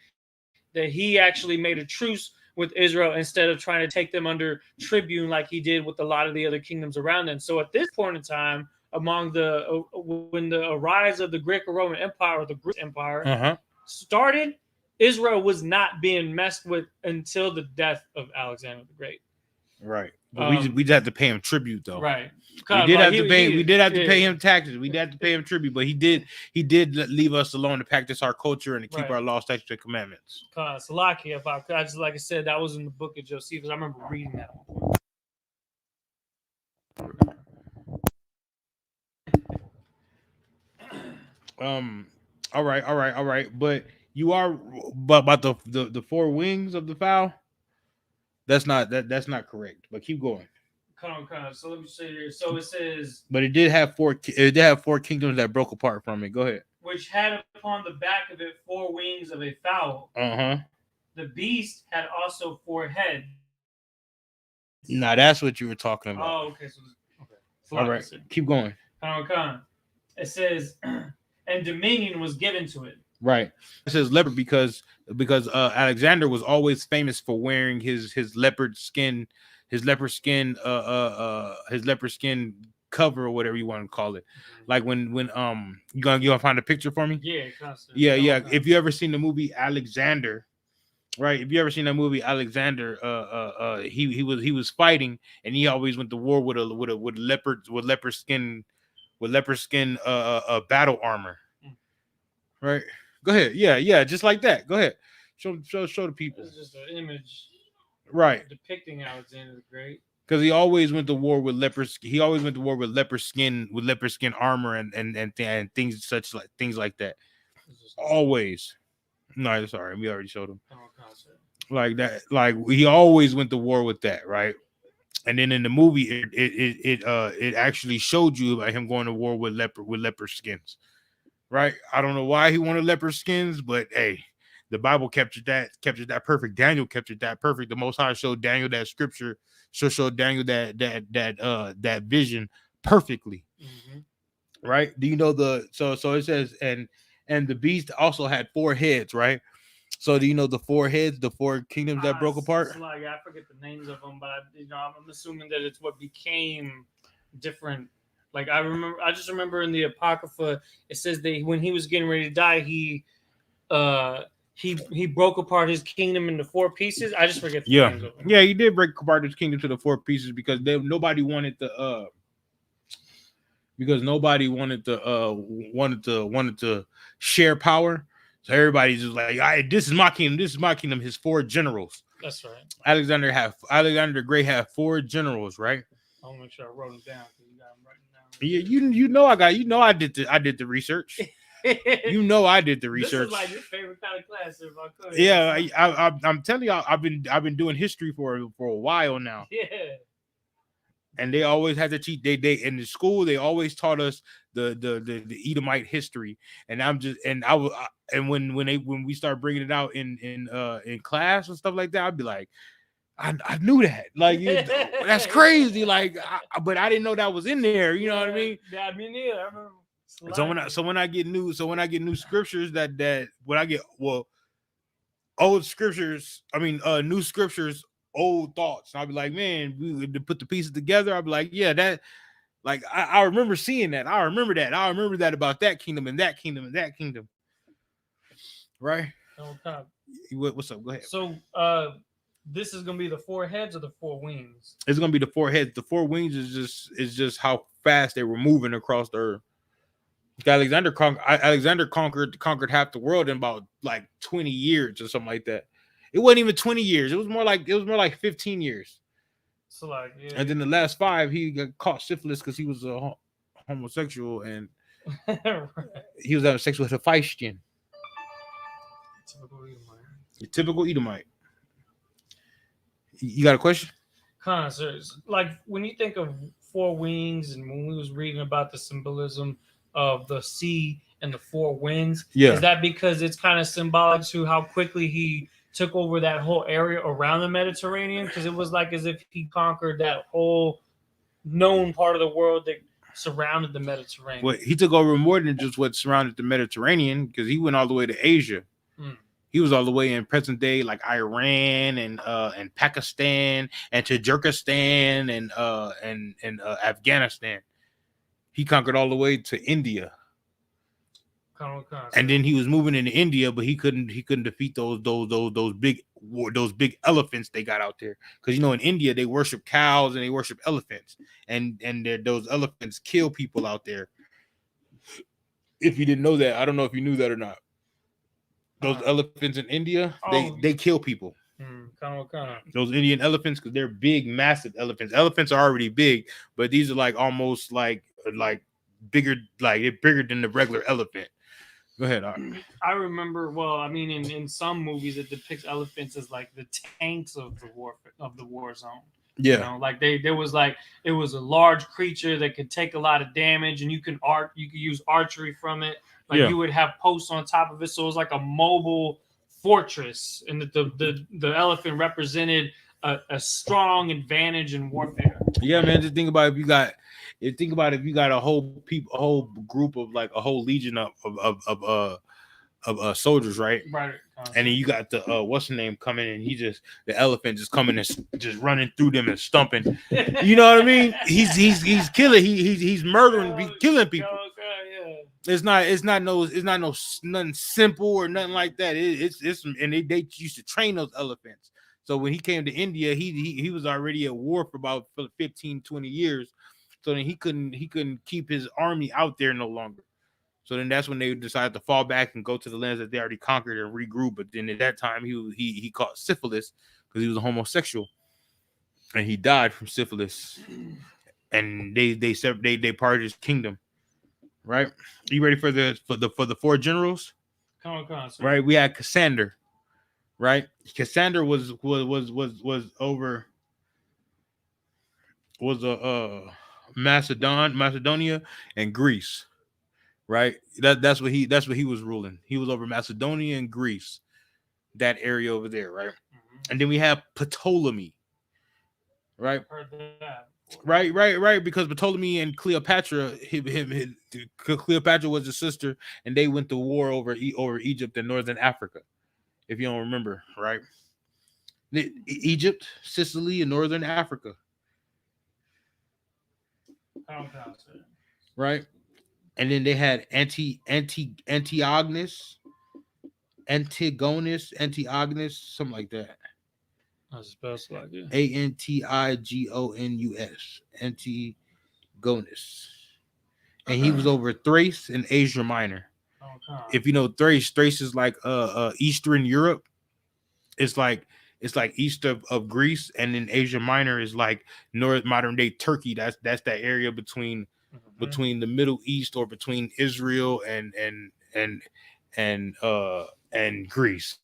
C: that he actually made a truce with Israel instead of trying to take them under tribune like he did with a lot of the other kingdoms around them. So at this point in time, when the rise of the Greco-Roman Empire or the Greek Empire started, Israel was not being messed with until the death of Alexander the Great.
A: Right. But we just had to pay him tribute though.
C: Right.
A: We did have to pay him taxes. We did have to pay him tribute, but he did leave us alone to practice our culture and to keep our law, statutes, and commandments.
C: Salaki, if I could, just like I said, that was in the book of Josephus. I remember reading that one.
A: All right. But about the 4 wings of the fowl. That's not correct. But keep going.
C: Come on. So let me see here. So it says,
A: but it did have 4 kingdoms that broke apart from it. Go ahead.
C: Which had upon the back of it 4 wings of a fowl. The beast had also 4 heads.
A: Now that's what you were talking about.
C: Oh, okay. So
A: all right, keep going.
C: Come on. It says, and dominion was given to it.
A: Right. It says leopard because Alexander was always famous for wearing his leopard skin cover or whatever you want to call it. Like when you gonna find a picture for me?
C: Yeah, constantly.
A: Yeah. If you ever seen the movie Alexander, right? If you ever seen that movie Alexander, he was fighting and he always went to war with leopard skin battle armor. Right. Go ahead. Yeah, just like that. Go ahead. Show the people.
C: It's just an image,
A: right,
C: depicting Alexander the Great.
A: Because he always went to war with leopard. He always went to war with leopard skin armor and things like that. Always. No, sorry, we already showed him. like that. Like he always went to war with that, right? And then in the movie, it actually showed you like him going to war with leopard skins, right? I don't know why he wanted leopard skins, but hey, the Bible captured that perfect. Daniel captured that perfect. The Most High showed Daniel that scripture, showed Daniel that vision perfectly, right? Do you know so it says and the beast also had 4 heads, right? So do you know the 4 heads, the 4 kingdoms that broke apart?
C: Like, I forget the names of them, but I'm assuming that it's what became different. Like I just remember in the Apocrypha, it says that when he was getting ready to die, he broke apart his kingdom into 4 pieces. I just forget the names of them.
A: Yeah, he did break apart his kingdom to the 4 pieces because nobody wanted to wanted to share power. So everybody's just like, this is my kingdom. This is my kingdom. His 4 generals.
C: That's right.
A: Alexander the Great had 4 generals, right?
C: I want to make sure I wrote them down. You got them written down.
A: Yeah, I did the research. I did the research.
C: This is like your favorite kind of class, if I could.
A: Yeah, I'm telling you, I've been doing history for a while now.
C: Yeah.
A: And they always had to teach. They in the school they always taught us the Edomite history. And when we start bringing it out in class and stuff like that, I'd be like, I knew that. Like that's crazy. Like, but I didn't know that was in there. You know what I mean?
C: Yeah, me neither. I remember.
A: When I get new scriptures old scriptures. I mean, new scriptures. Old thoughts. And I'll be like, man, we would put the pieces together. I'll be like, yeah, that, like, I remember seeing that. I remember that about that kingdom and that kingdom and that kingdom. Right?
C: Okay.
A: What's up? Go ahead.
C: So, this is gonna be the 4 heads or the 4 wings?
A: It's gonna be the 4 heads. The 4 wings is just how fast they were moving across the earth. Alexander conquered half the world in about like 20 years or something like that. It wasn't even 20 years. It was more like 15 years.
C: So like, yeah.
A: And then the last 5, he got caught syphilis because he was a homosexual and he was having sex with a Hephaestion. Typical Edomite. You got a question?
C: Concerts. Like when you think of 4 wings, and when we was reading about the symbolism of the sea and the 4 winds, is that because it's kind of symbolic to how quickly he took over that whole area around the Mediterranean? Because it was like as if he conquered that whole known part of the world that surrounded the Mediterranean.
A: Well, he took over more than just what surrounded the Mediterranean, because he went all the way to Asia. He was all the way in present day, like Iran and Pakistan and Tajikistan and Afghanistan. He conquered all the way to India. And then he was moving into India, but he couldn't defeat those big elephants they got out there. Because in India they worship cows and they worship elephants, and those elephants kill people out there. If you didn't know that, I don't know if you knew that or not. Those elephants in India, they kill people. Those Indian elephants, because they're big, massive elephants. Elephants are already big, but these are like almost like bigger, like they're bigger than the regular elephant. Go ahead.
C: I remember. Well, I mean, in some movies, it depicts elephants as like the tanks of the war zone.
A: Yeah,
C: like it was a large creature that could take a lot of damage, and you could use archery from it. Like you would have posts on top of it, so it was like a mobile fortress, and the elephant represented a strong advantage in warfare.
A: Yeah, man. Just think about if you got a whole group of like a whole legion of soldiers, right?
C: Right.
A: And then you got the what's the name coming in? The elephant just coming and just running through them and stumping. You know what I mean? He's killing. He's murdering. He's killing people. It's not nothing simple or nothing like that. And they used to train those elephants. So when he came to India, he was already at war for about 15, 20 years. So then he couldn't keep his army out there no longer. So then that's when they decided to fall back and go to the lands that they already conquered and regroup. But then at that time he caught syphilis because he was a homosexual, and he died from syphilis. And they parted his kingdom. Right? Are you ready for the 4 generals?
C: Come on,
A: right? We had Cassander. right? Cassander was over was a Macedonia and Greece, right? That's what he was ruling. He was over Macedonia and Greece, that area over there, right? And then we have Ptolemy, right?
C: Heard that.
A: Right. Because Ptolemy and Cleopatra, Cleopatra was his sister, and they went to war over Egypt and Northern Africa. If you don't remember, right? Egypt, Sicily, and Northern Africa, right? And then they had Antigonus, something like that.
C: That's supposed like it.
A: Antigonus, Antigonus, and he was over Thrace and Asia Minor.
C: Okay.
A: If you know Thrace is like Eastern Europe. It's like east of Greece, and then Asia Minor is like modern day Turkey. That's that area between the Middle East, or between Israel and Greece.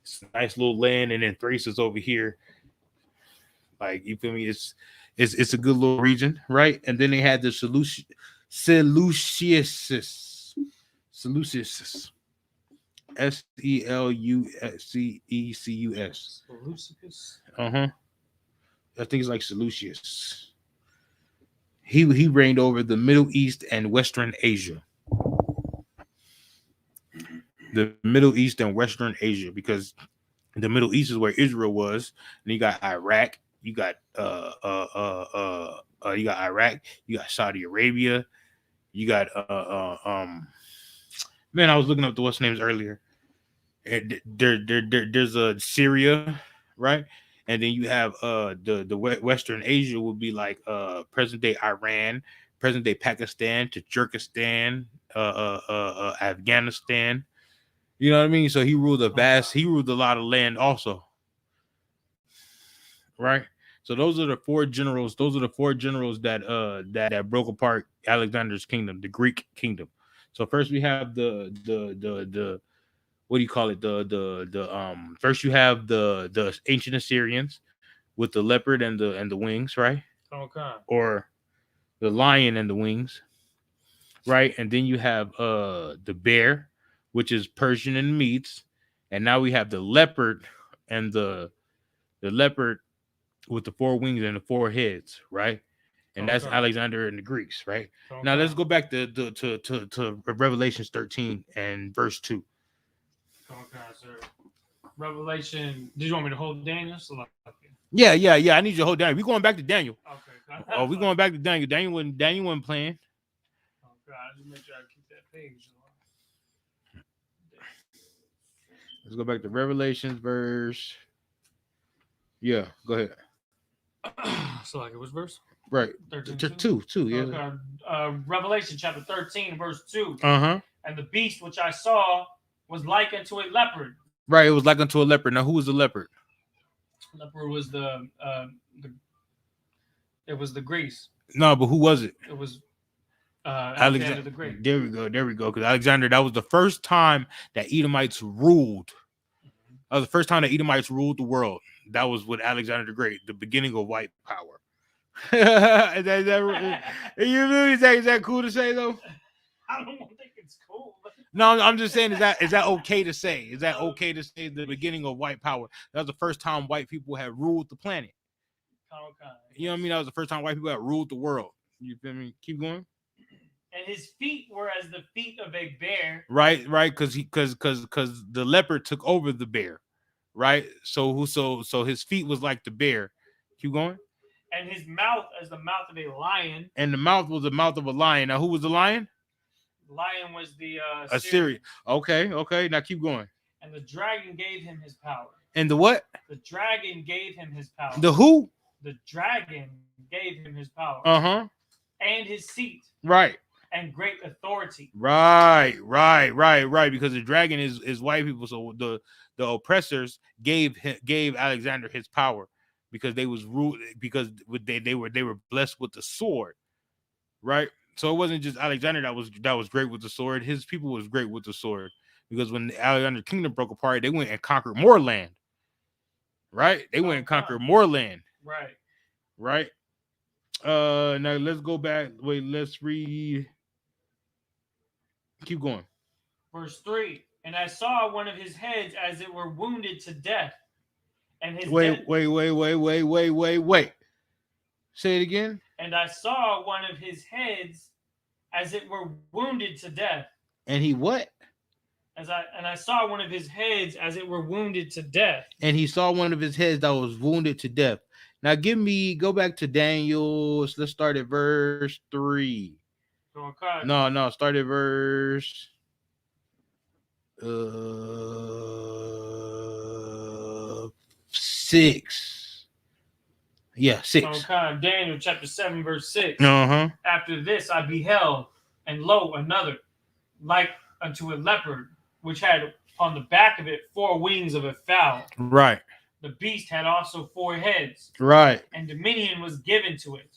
A: It's a nice little land, and then Thrace is over here. Like, you feel me? It's a good little region, right? And then they had the Seleucius. Seleucus. Selucus.
C: Seleucus.
A: I think it's like Seleucus. He reigned over the Middle East and Western Asia. The Middle East and Western Asia, because the Middle East is where Israel was, and you got Iraq, you got Iraq, you got Saudi Arabia, you got man, I was looking up the what's names earlier. There's a Syria, right? And then you have the Western Asia would be like present day Iran, present day Pakistan, Tajikistan, Afghanistan. You know what I mean? So he ruled a lot of land also, right? So those are the four generals. That broke apart Alexander's kingdom, the Greek kingdom. So first we have the what do you call it? First you have the ancient Assyrians with the leopard and the wings, right?
C: Okay.
A: Or the lion and the wings, right? And then you have the bear, which is Persian and Medes, and now we have the leopard and the leopard with the four wings and the four heads, right? And that's Alexander and the Greeks, right? Now let's go back to Revelations 13 and verse 2.
C: Okay, sir. Revelation. Did you want me to hold Daniel?
A: Yeah. I need you to hold Daniel. We going back to Daniel.
C: Okay.
A: Oh, we going back to Daniel. Daniel wasn't playing.
C: Okay, I just make sure I keep that page.
A: Let's go back to Revelations verse. Yeah, go ahead.
C: So like it was verse?
A: Right.
C: 13,
A: 2, yeah.
C: Okay. Revelation chapter 13, verse 2.
A: Uh-huh.
C: And the beast which I saw was like unto a leopard.
A: Right, it was like unto a leopard. Now, who was the leopard?
C: Leopard was it was the Greece.
A: No, but who was it?
C: It was Alexander the Great.
A: There we go. Because Alexander, that was the first time that Edomites ruled. That was the first time that Edomites ruled the world. That was with Alexander the Great, the beginning of white power. is that cool to say though?
C: I don't think it's cool.
A: No, I'm just saying, is that okay to say? Is that okay to say the beginning of white power? That was the first time white people had ruled the planet.
C: Okay.
A: You know what I mean? That was the first time white people had ruled the world. You feel me? Keep going.
C: And his feet were as the feet of a bear.
A: Right, because the leopard took over the bear, right? So his feet was like the bear. Keep going.
C: And his mouth as the mouth of a lion.
A: And the mouth was the mouth of a lion. Now, who was the lion?
C: The lion was the
A: Assyrian. Okay. Now keep going.
C: And the dragon gave him his power.
A: And the what?
C: The dragon gave him his power.
A: The who?
C: The dragon gave him his power.
A: Uh-huh.
C: And his seat.
A: Right.
C: And great authority.
A: Right. Because the dragon is white people. So the oppressors gave Alexander his power because they was ruled, because they were blessed with the sword. Right. So it wasn't just Alexander that was great with the sword. His people was great with the sword because when the Alexander Kingdom broke apart, they went and conquered more land. Right? They went and conquered more land.
C: Right.
A: Right? Now let's go back. Wait, let's read. Keep going.
C: Verse 3. And I saw one of his heads as it were wounded to death. And his
A: Wait. Say it again.
C: And I saw one of his heads as it were wounded to death.
A: And he what?
C: And I saw one of his heads as it were wounded to death.
A: And he saw one of his heads that was wounded to death. Now go back to Daniel. Let's start at verse 3.
C: Okay.
A: No, start at verse 6. Yeah, 6.
C: Okay. Daniel chapter 7, verse 6.
A: Uh-huh.
C: After this I beheld, and lo, another, like unto a leopard, which had on the back of it 4 wings of a fowl.
A: Right.
C: The beast had also 4 heads.
A: Right.
C: And dominion was given to it.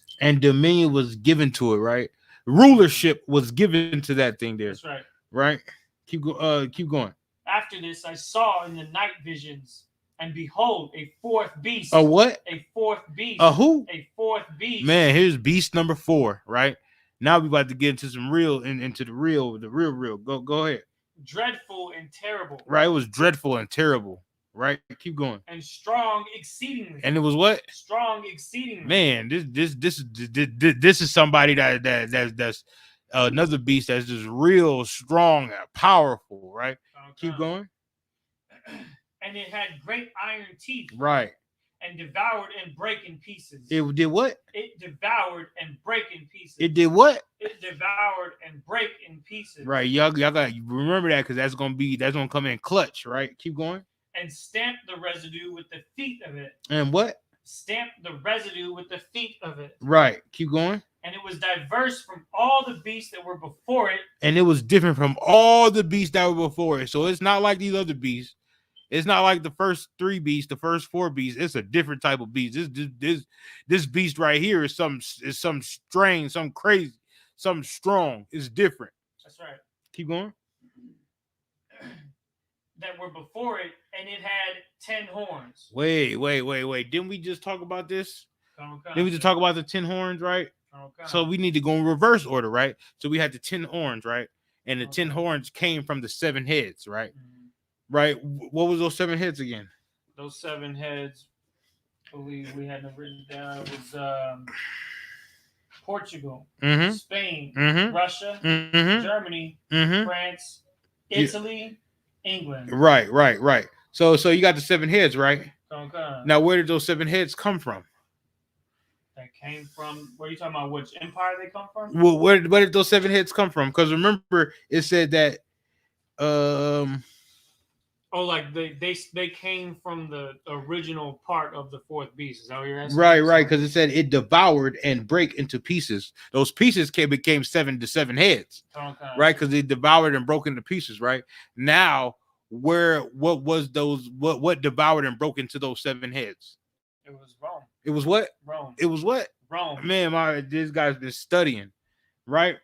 A: Right? Rulership was given to that thing there.
C: That's right.
A: Right? Keep going.
C: After this I saw in the night visions, and behold, a 4th beast.
A: A what?
C: A 4th beast.
A: A who?
C: A 4th beast.
A: Man, here's beast number 4, right? Now we about to get into some real, into the real. Go ahead.
C: Dreadful and terrible.
A: Right, it was dreadful and terrible. Right, keep going.
C: And strong exceedingly.
A: And it was what?
C: Strong exceedingly. Man,
A: this is somebody that's another beast that's just real strong and powerful. Right, keep going.
C: And it had great iron teeth.
A: Right.
C: And devoured and break in pieces.
A: It did what?
C: It devoured and break in pieces.
A: It did what?
C: It devoured and break in pieces.
A: Right, y'all gotta remember that, because that's gonna come in clutch. Right, keep going.
C: And stamped the residue with the feet of it.
A: And what?
C: Stamped the residue with the feet of it.
A: Right, keep going.
C: And it was diverse from all the beasts that were before it.
A: And it was different from all the beasts that were before it. So it's not like these other beasts. It's not like the first 3 beasts, the first 4 beasts. It's a different type of beast. This beast right here is some strange, some crazy, some strong. It's different.
C: That's right.
A: Keep going.
C: That were before it, and it had 10 horns.
A: Wait. Didn't we just talk about this?
C: Okay.
A: Didn't we just talk about the 10 horns, right?
C: Okay.
A: So we need to go in reverse order, right? So we had the 10 horns, right? And the 10 horns came from the 7 heads, right?
C: Mm-hmm.
A: Right. What was those 7 heads again?
C: Those 7 heads, we had them written down. It was Portugal, Spain, Russia, Germany, France, Italy, England.
A: Right. So you got the 7 heads, right?
C: Okay.
A: Now, where did those 7 heads come from?
C: That came from, what are you talking about? Which empire they come from?
A: Well, where did those 7 heads come from? Because remember, it said that
C: like they came from the original part of the 4th beast. Is that what you're asking?
A: Right. Because it said it devoured and break into pieces. Those pieces became 7 heads. Okay. Right, because they devoured and broke into pieces. Right now, what devoured and broke into those 7 heads?
C: It was Rome.
A: It was what?
C: Rome.
A: It was what?
C: Rome.
A: Man, this guy's been studying. Right.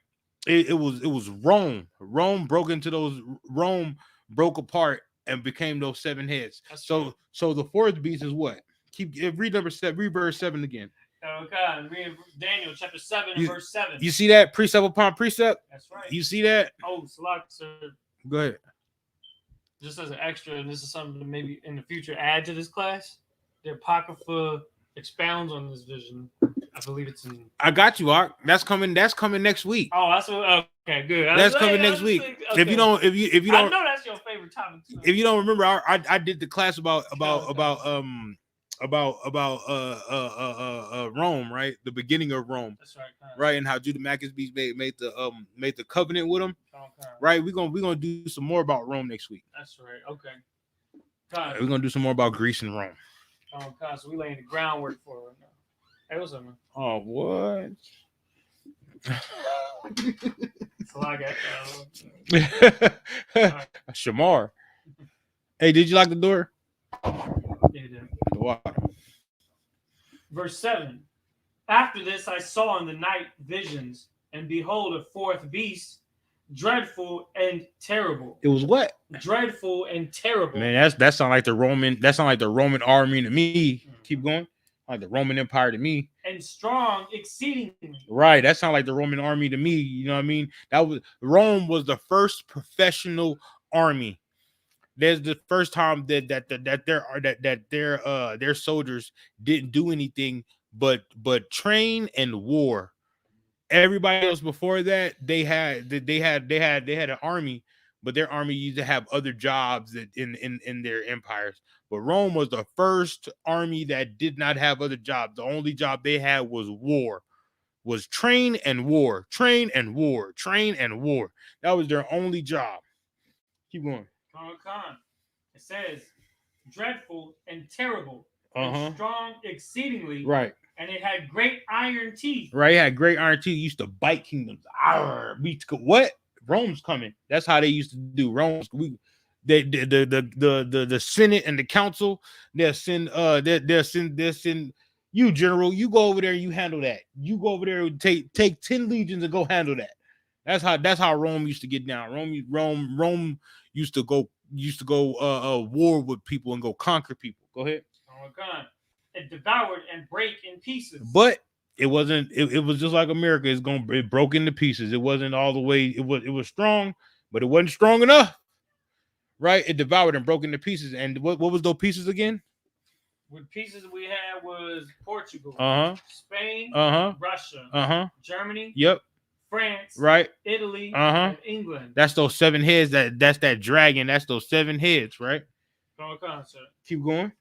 A: It was Rome. Rome broke apart and became those 7 heads. That's so the 4th beast is what? Read verse 7 again.
C: Okay, read Daniel chapter 7 and verse 7.
A: You see that? Precept upon precept?
C: That's right.
A: You see that?
C: Oh, Salak, sir.
A: Go ahead.
C: Just as an extra, and this is something to maybe in the future add to this class, the Apocrypha expounds on this vision. I believe it's in.
A: I got you, Ark. That's coming next week.
C: Oh, that's what. Okay, good.
A: That's coming next week. Okay. If you don't,
C: I know that's your favorite topic too.
A: If you don't remember, I did the class about Rome, right? The beginning of Rome. That's right. Right, and how Judah Maccabees made the covenant with them. Okay. Right, we're gonna do some more about Rome next week.
C: That's right. Okay.
A: We're gonna do some more about Greece and Rome.
C: Okay, so we laying the groundwork for it right now. Hey, what's up, man?
A: Oh, what?
C: So I got
A: Shamar. Hey, did you lock the door?
C: Yeah, you did.
A: The water.
C: Verse 7. After this I saw in the night visions, and behold, a 4th beast, dreadful and terrible.
A: It was what?
C: Dreadful and terrible.
A: Man, that sound like the Roman army to me. Keep going. Like the Roman Empire to me.
C: And strong exceedingly.
A: Right. That sound like the Roman army to me. You know what I mean? Rome was the first professional army. There's the first time that their soldiers didn't do anything but train and war. Everybody else before that, they had an army, but their army used to have other jobs that in their empires. But Rome was the first army that did not have other jobs. The only job they had was war, was train and war, train and war, train and war. That was their only job. Keep going.
C: It says dreadful and terrible,
A: and
C: strong exceedingly.
A: Right.
C: And it had great iron teeth.
A: Right, it had great iron teeth. It used to bite kingdoms. What? Rome's coming. That's how they used to do. The Senate and the council. They'll send you, general. You go over there. You handle that. You go over there and take 10 legions and go handle that. That's how Rome used to get down. Rome used to go war with people and go conquer people. Go ahead.
C: Oh God. It devoured and break in pieces.
A: But it wasn't. It was just like America. It broke into pieces. It wasn't all the way. It was strong, but it wasn't strong enough. Right? It devoured and broke into pieces. And what was those pieces again?
C: What pieces we had was Portugal, Spain, Russia, Germany, France,
A: right,
C: Italy, and England.
A: That's those 7 heads. That's that dragon. That's those 7 heads, right?
C: Sir.
A: Keep going.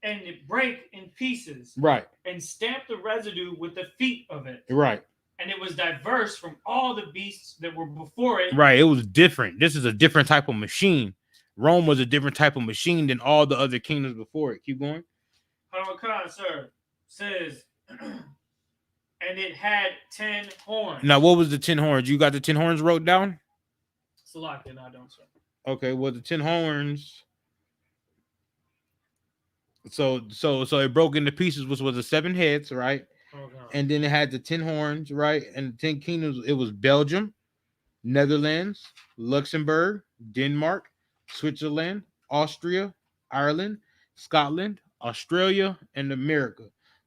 C: And it break in pieces,
A: right,
C: and stamp the residue with the feet of it,
A: right.
C: And it was diverse from all the beasts that were before it.
A: Right, it was different. This is a different type of machine. Rome was a different type of machine than all the other kingdoms before it. Keep going.
C: Sir, says, and it had 10 horns.
A: Now, what was the 10 horns? You got the 10 horns wrote down?
C: Select it, I don't, sir.
A: Okay, well, the 10 horns. So it broke into pieces, which was the 7 heads, right? And then it had the 10 horns, right? And the 10 kingdoms. It was Belgium, Netherlands, Luxembourg, Denmark, Switzerland, Austria, Ireland, Scotland, Australia, and America.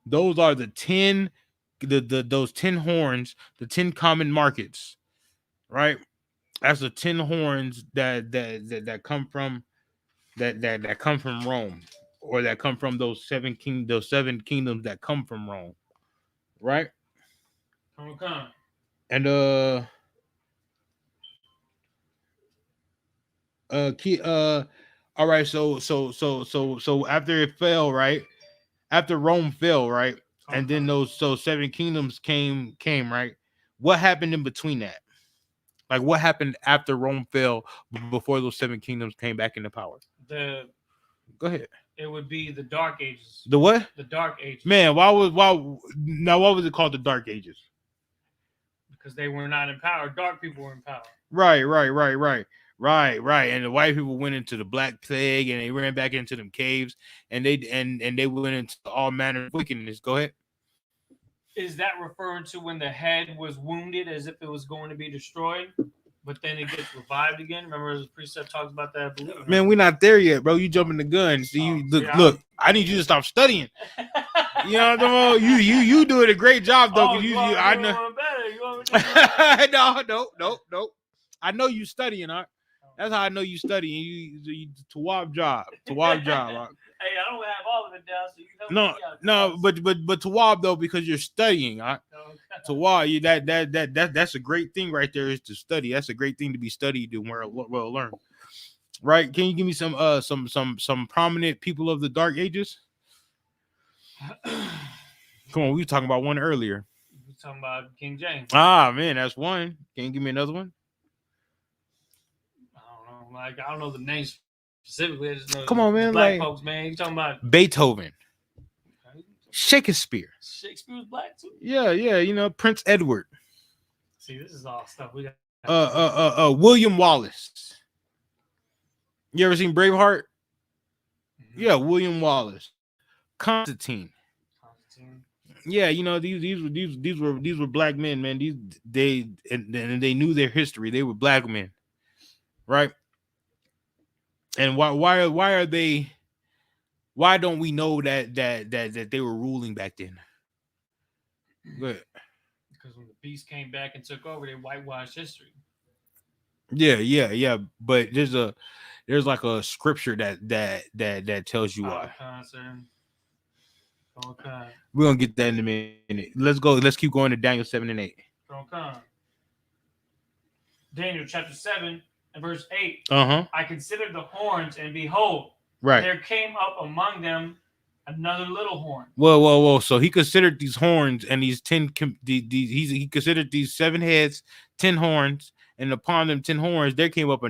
A: Those are the 10, those 10 horns, the 10 common markets, right? That's the 10 horns that come from that come from Rome, or that come from those 7 kingdoms that come from Rome, right?
C: Okay.
A: And all right, so after it fell, right? After Rome fell, right? And then those 7 kingdoms came, right? What happened in between that? Like, what happened after Rome fell before those 7 kingdoms came back into power?
C: Go
A: ahead.
C: It would be the Dark Ages.
A: The what?
C: The Dark Ages.
A: Man, why was it called the Dark Ages?
C: Because they were not in power. Dark people were in power.
A: Right. And the white people went into the Black Plague, and they ran back into them caves, and they went into all manner of wickedness. Go ahead.
C: Is that referring to when the head was wounded as if it was going to be destroyed, but then it gets revived again? Remember, the precept talks about that.
A: Man, we're not there yet, bro. You jumping the gun. See, look. I need you to stop studying. You know what I'm saying? You doing a great job though. I know. No. I know you studying, huh? That's how I know you studying. You Tawab job. Huh?
C: Hey, I don't have all of it down, so you know.
A: No, but Tawab though, because you're studying, huh? Tawab, that's a great thing right there, is to study. That's a great thing to be studied and well learned. Right? Can you give me some prominent people of the Dark Ages? Come on, we were talking about one earlier.
C: We're talking about King James.
A: Ah, man, that's one. Can you give me another one?
C: I don't know the names specifically. I just know.
A: Come on, man.
C: Black folks, man. You talking about
A: Beethoven, Shakespeare.
C: Shakespeare was black too.
A: Yeah. You know, Prince Edward.
C: See, this is all stuff we got.
A: William Wallace. You ever seen Braveheart? Mm-hmm. Yeah, William Wallace. Constantine. Yeah, you know, these were black men, man. They they knew their history. They were black men, right? And why are they? Why don't we know that they were ruling back then? Good.
C: Because when the beast came back and took over, they whitewashed history.
A: Yeah. But there's like a scripture that tells you why.
C: Okay.
A: We're gonna get that in a minute. Let's go. Let's keep going to Daniel 7 and 8.
C: Okay. Daniel chapter 7 and verse 8. I considered the horns, and behold, there came up among them another little horn.
A: Whoa. So he considered these horns and these 10. He considered these 7 heads, 10 horns, and upon them 10 horns, there came up a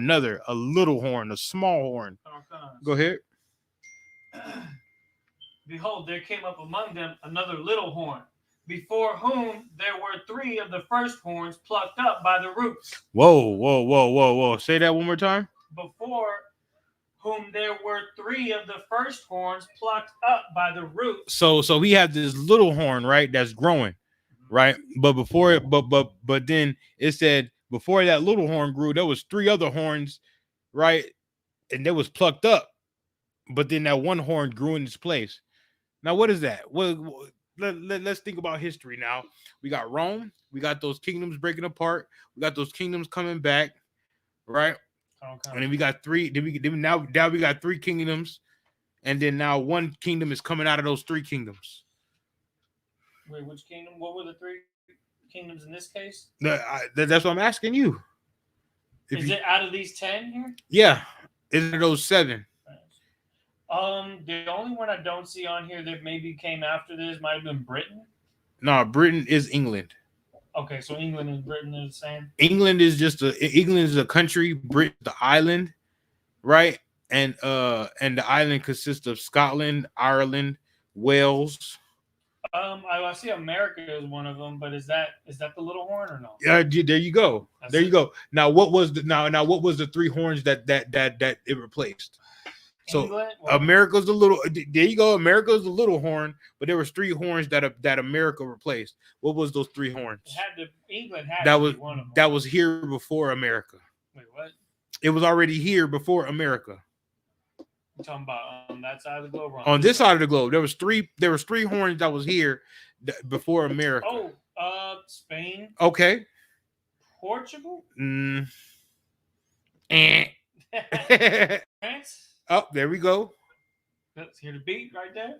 A: little horn, a small horn.
C: Okay.
A: Go ahead.
C: Behold, there came up among them another little horn, before whom there were 3 of the first horns plucked up by the roots.
A: Whoa. Say that one more time.
C: Before whom there were 3 of the first horns plucked up by the roots.
A: So we have this little horn, right? That's growing, right? But before it, but then it said before that little horn grew, there was 3 other horns, right? And they was plucked up, but then that one horn grew in its place. Now, what is that? Well, let's think about history now. We got Rome. We got those kingdoms breaking apart. We got those kingdoms coming back, right? Okay. And then we got 3. Now we got 3 kingdoms, and then now 1 kingdom is coming out of those 3 kingdoms.
C: Wait, which kingdom? What were the 3 kingdoms in this case?
A: That's what I'm asking you.
C: Is it out of these 10 here?
A: Yeah, is it those 7?
C: The only one I don't see on here that maybe came after this might have been Britain.
A: No, Britain is England.
C: Okay, so England and Britain are the same.
A: England is a country. Britain, the island, right? And the island consists of Scotland, Ireland, Wales.
C: I see America as one of them, but is that the little horn or no?
A: Yeah, there you go. You go. Now, what was the 3 horns that it replaced? So
C: England,
A: America's the little. There you go. America's the little horn, but there was 3 horns that America replaced. What was those 3 horns?
C: England had
A: that
C: to
A: was
C: be one of them.
A: That was here before America.
C: Wait, what?
A: It was already here before America.
C: You're talking about on that side of the globe.
A: On this side of the globe, there was 3 horns that was here before America.
C: Spain.
A: Okay.
C: Portugal. France.
A: Oh, there we go.
C: Let's hear the beat right there.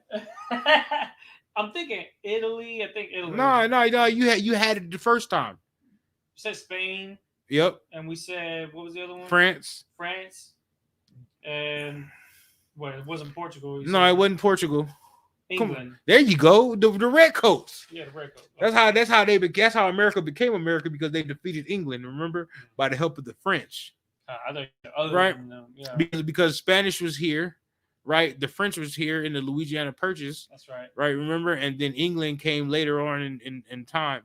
C: I'm thinking Italy. I think Italy.
A: No. You had it the first time.
C: You said Spain.
A: Yep.
C: And we said, what was the other one?
A: France.
C: And what? It wasn't Portugal.
A: No, it wasn't Portugal.
C: England.
A: There you go. The redcoats.
C: Yeah, the redcoats.
A: Okay. That's how America became America, because they defeated England. Remember, by the help of the French.
C: Right.
A: Yeah. Because Spanish was here, right? The French was here in the Louisiana Purchase.
C: That's right.
A: Right. Remember, and then England came later on in time,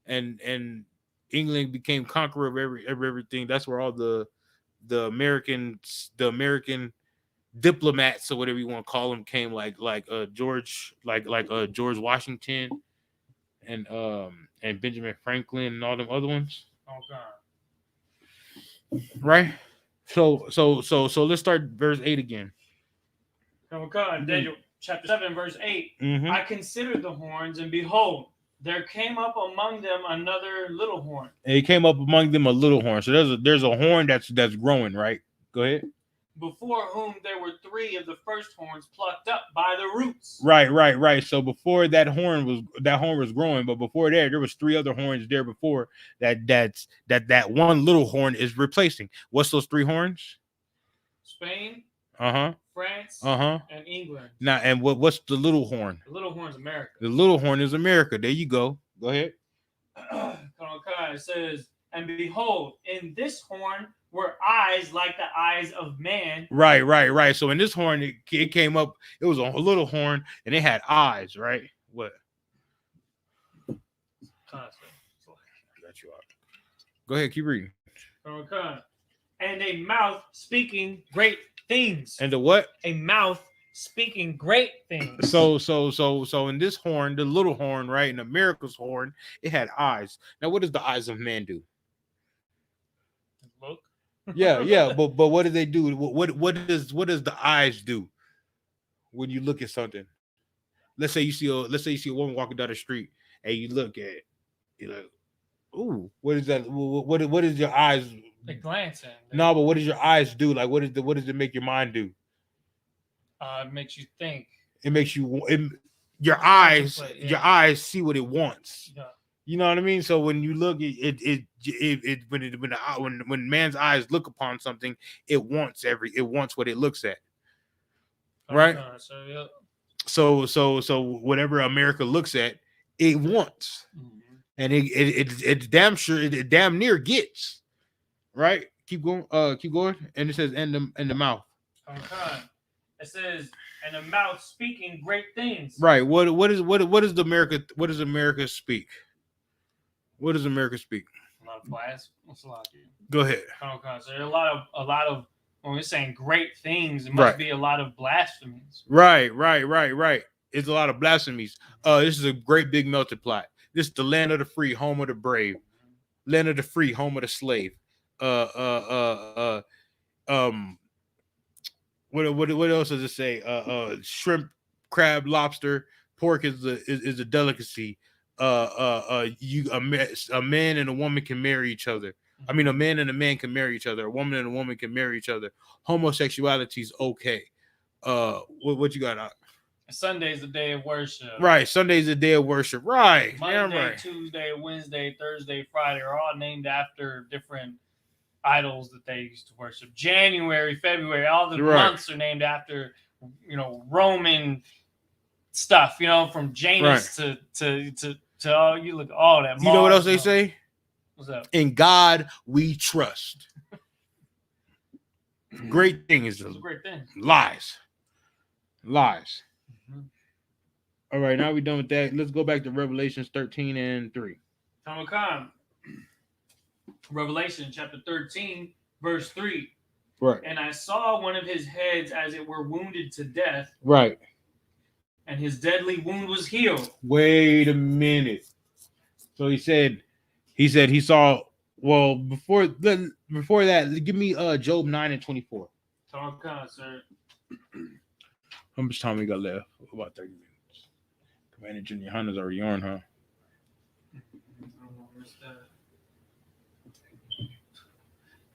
A: and England became conqueror of everything. That's where all the American diplomats, or whatever you want to call them, came, like George Washington and Benjamin Franklin and all them other ones.
C: Okay.
A: Right. So let's start verse 8 again.
C: Okay. Daniel chapter 7 verse 8. I considered the horns, and behold, there came up among them another little horn.
A: And it came up among them a little horn. So there's a horn that's growing, right? Go ahead.
C: Before whom there were 3 of the first horns plucked up by the roots.
A: Right. So before that horn was growing, but before there was 3 other horns there before that one little horn is replacing. What's those 3 horns?
C: Spain. France. And England.
A: Now, and what's the little horn?
C: The little horn is America.
A: The little horn is America. There you go. Go ahead.
C: Okay. It says, and behold, in this horn were eyes like the eyes of man.
A: Right. So in this horn, it came up. It was a little horn, and it had eyes. Right. What? Got you out. Go ahead. Keep reading.
C: Okay. And a mouth speaking great things.
A: And the what?
C: A mouth speaking great things.
A: So in this horn, the little horn, right, in America's horn, it had eyes. Now, what does the eyes of man do?
C: Look.
A: Yeah, but what do they do? What does the eyes do when you look at something? Let's say you see a woman walking down the street and you look at it, you're like, ooh, what is that? What is your eyes?
C: They glancing.
A: No, but what does your eyes do? Like, what does it make your mind do?
C: It makes you think.
A: It makes you your eyes see what it wants.
C: Yeah.
A: You know what I mean? So when you look at it when man's eyes look upon something, it wants what it looks at. Right? So whatever America looks at, it wants. Mm-hmm. And it's damn sure it damn near gets. Right? Keep going. And it says in the mouth.
C: Okay. It says, and the mouth speaking great things.
A: Right. What does America speak? What does America speak?
C: A lot of class. What's a lot?
A: Go ahead.
C: Okay. So there are a lot of when we're saying great things, it must be a lot of blasphemies.
A: Right. It's a lot of blasphemies. This is a great big melted pot. This is the land of the free, home of the brave. Land of the free, home of the slave. What else does it say? Shrimp, crab, lobster, pork is a delicacy. A man and a woman can marry each other. I mean, a man and a man can marry each other. A woman and a woman can marry each other. Homosexuality is okay. What you got?
C: Sunday's the day of worship.
A: Right. Sunday's the day of worship. Right.
C: Monday,
A: right.
C: Tuesday, Wednesday, Thursday, Friday are all named after different idols that they used to worship. January, February, all the months are named after, Roman stuff, from Janus to all you look all that.
A: You know what else they say?
C: What's up?
A: In God we trust. Great thing is
C: a great thing.
A: Lies. Mm-hmm. All right, now we're done with that. Let's go back to Revelations 13 and 3.
C: Come. Revelation chapter 13, verse 3.
A: Right.
C: And I saw one of his heads as it were wounded to death.
A: Right.
C: And his deadly wound was healed.
A: Wait a minute. So he said he saw. Well, before that, give me Job 9 and 24.
C: Talk on, sir.
A: How much time we got left? About 30 minutes. Commander Junior Hunter's already on, huh?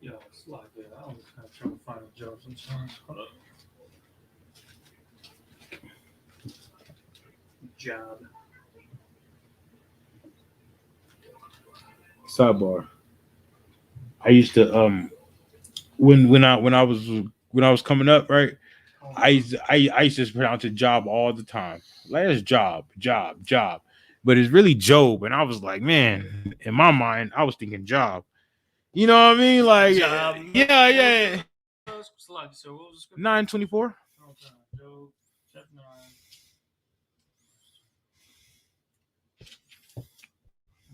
C: Yo, it's like that. I was kind of trying to find a joke sometimes. Hold up. Job.
A: Sidebar. I used to when I was coming up, right? I used to pronounce it job all the time. Like it's job. But it's really Job. And I was like, man, in my mind, I was thinking job. You know what I mean? Like
C: job.
A: Yeah.
C: So what was
A: 9:24?
C: Job chapter 9.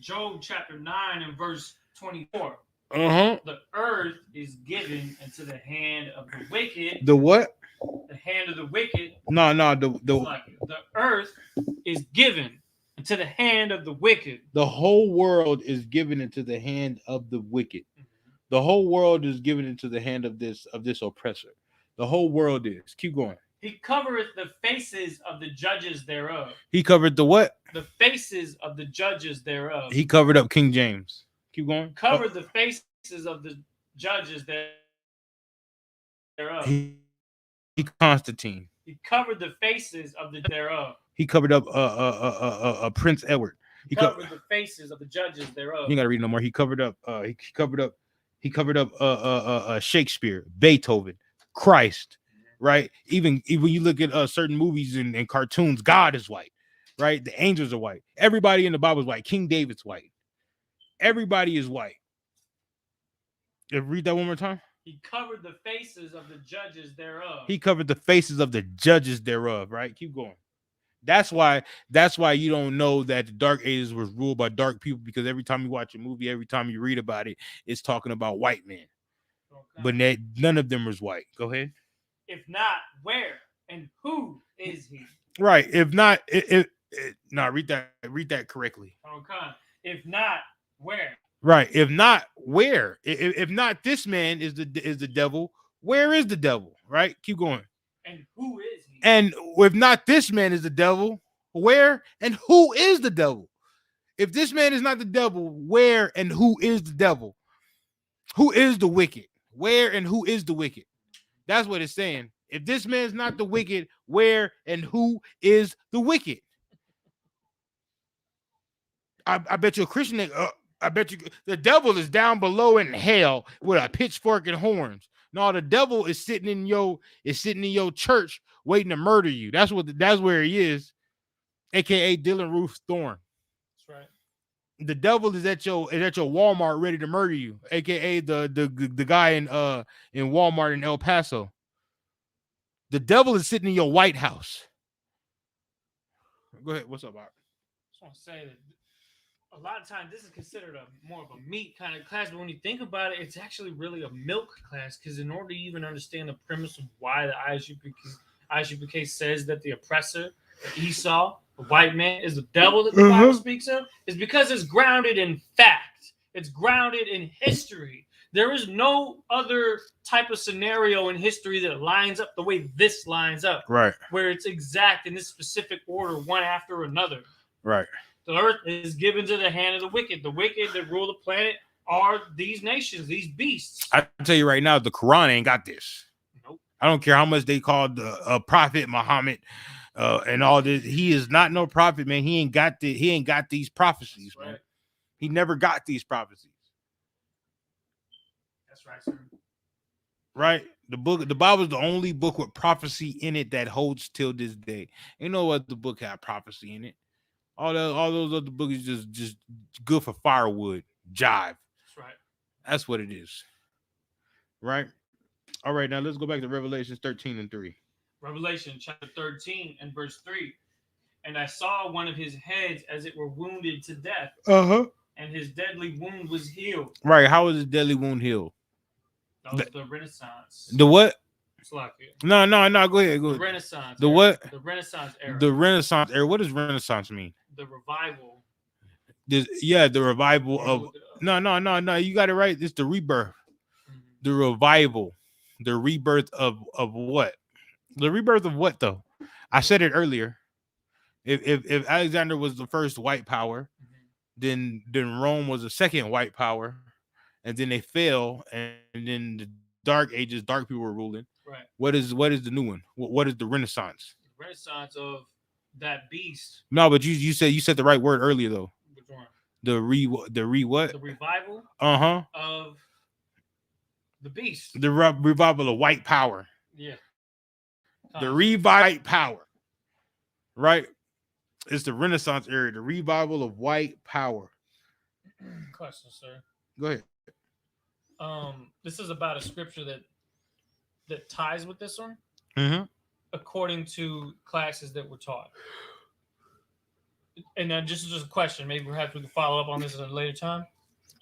C: Job chapter 9 and verse 24. The earth is given into the hand of the wicked.
A: The what?
C: The hand of the wicked.
A: No. The
C: earth is given into the hand of the wicked.
A: The whole world is given into the hand of the wicked. Mm-hmm. The whole world is given into the hand of this oppressor. The whole world is. Keep going.
C: He covereth the faces of the judges thereof.
A: He covered the what?
C: The faces of the judges thereof.
A: He covered up King James. Keep going.
C: Covered the faces of the judges thereof.
A: He Constantine.
C: He covered the faces of the thereof.
A: He covered up Prince Edward.
C: He covered the faces of the judges thereof.
A: You gotta read no more. He covered up Shakespeare, Beethoven, Christ. Right? Even you look at certain movies and cartoons, God is white, right? The angels are white. Everybody in the Bible is white. King David's white. Everybody is white. Read that one more time.
C: He covered the faces of the judges thereof.
A: He covered the faces of the judges thereof, right? Keep going. That's why you don't know that the Dark Ages was ruled by dark people, because every time you watch a movie, every time you read about it, it's talking about white men. Okay. But none of them was white. Go ahead.
C: If not, where? And who is he?
A: Right. If not, no, read that correctly.
C: Okay. If not, where?
A: Right. If not, where? If not, this man is the devil. Where is the devil? Right. Keep going.
C: And who is he?
A: And if not, this man is the devil. Where and who is the devil? If this man is not the devil, where and who is the devil? Who is the wicked? Where and who is the wicked? That's what it's saying. If this man is not the wicked, where and who is the wicked? I bet you a Christian. I bet you the devil is down below in hell with a pitchfork and horns. No, the devil is sitting in your church waiting to murder you. That's where he is, aka Dylan Ruth Thorne.
C: That's right.
A: The devil is at your Walmart ready to murder you, aka the guy in Walmart in El Paso. The devil is sitting in your White House. Go ahead. What's up, Bob?
C: I just want to say that a lot of times this is considered more of a meat kind of class, but when you think about it, it's actually really a milk class, because in order to even understand the premise of why the ISUPK says that the oppressor, Esau, the white man, is the devil that the Bible speaks of, is because it's grounded in fact. It's grounded in history. There is no other type of scenario in history that lines up the way this lines up.
A: Right.
C: Where it's exact in this specific order, one after another.
A: Right.
C: The earth is given to the hand of the wicked. The wicked that rule the planet are these nations, these beasts.
A: I tell you right now, the Quran ain't got this.
C: Nope.
A: I don't care how much they called the prophet Muhammad and all this. He is not no prophet, man. He ain't got these prophecies,
C: That's right.
A: man. He never got these prophecies.
C: That's right, sir.
A: Right? The Bible is the only book with prophecy in it that holds till this day. Ain't no other book had prophecy in it. All those other books is just good for firewood, jive.
C: That's right.
A: That's what it is. Right? All right, now let's go back to Revelations 13:3.
C: Revelation chapter 13 and verse 3. And I saw one of his heads as it were wounded to death.
A: Uh-huh.
C: And his deadly wound was healed.
A: Right. How was his deadly wound healed?
C: That was the Renaissance.
A: The what?
C: No.
A: Go ahead.
C: The Renaissance.
A: The
C: era.
A: what?
C: The Renaissance era.
A: The Renaissance era. What does Renaissance mean?
C: The revival.
A: The revival of no. You got it right. It's the rebirth. Mm-hmm. The revival. The rebirth of what? The rebirth of what though? I said it earlier. If Alexander was the first white power, then Rome was the second white power, and then they fell, and then the Dark Ages, dark people were ruling.
C: Right.
A: What is the new one? What is the Renaissance?
C: The Renaissance of that beast.
A: No, but you said the right word earlier though.
C: Which one?
A: The what?
C: The revival. Of the beast.
A: The revival of white power.
C: Yeah.
A: The revived power. Right. It's the Renaissance era. The revival of white power.
C: Question, sir.
A: Go ahead.
C: This is about a scripture that ties with this one, according to classes that were taught. And then just a question. Maybe perhaps we can follow up on this at a later time.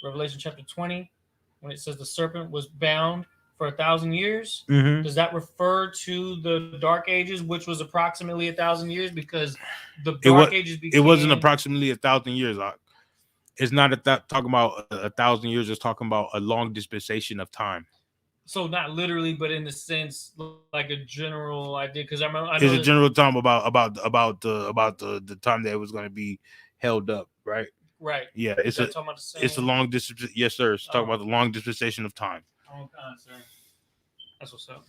C: Revelation chapter 20, when it says the serpent was bound for 1,000 years, does that refer to the Dark Ages, which was approximately 1,000 years? Because the Dark Ages
A: it wasn't approximately 1,000 years. It's not talking about 1,000 years. It's talking about a long dispensation of time.
C: So not literally, but in the sense like a general idea. Because I know
A: it's a general time about the time that it was going to be held up, right?
C: Right.
A: Yeah, it's a long dispensation. Yes, sir. It's talking about the long dispensation of time.
C: Oh, God, sir. That's what's up.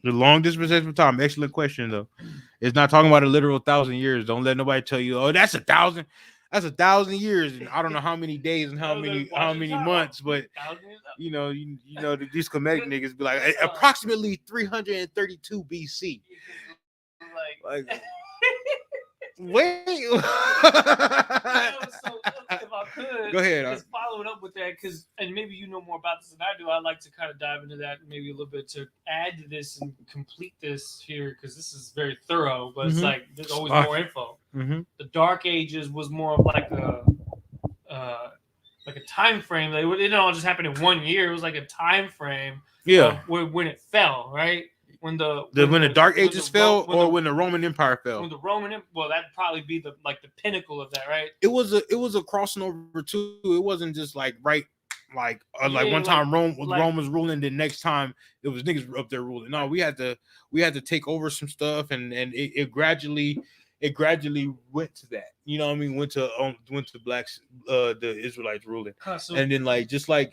A: The long dispensation of time. Excellent question, though. It's not talking about a literal 1,000 years. Don't let nobody tell you, oh, that's 1,000. That's 1,000 years, and I don't know how many days and how many months, but you know these comedic niggas be like approximately 332 BC. Like wait.
C: So if I could,
A: go ahead.
C: Just following up with that, because and maybe you know more about this than I do. I'd like to kind of dive into that maybe a little bit to add to this and complete this here, because this is very thorough. But it's like there's always more info. The Dark Ages was more of like a time frame. Like, it didn't all just happen in 1 year. It was like a time frame.
A: Yeah.
C: When it fell, right? when
A: the Dark Ages fell, or when the Roman Empire fell?
C: When the well, that'd probably be the pinnacle of that, right?
A: It was a crossing over too. It wasn't just like right. Like one time Rome was ruling, the next time it was niggas up there ruling. No, we had to take over some stuff, and it gradually went to that. You know what I mean? Went to blacks, the Israelites ruling, and then just like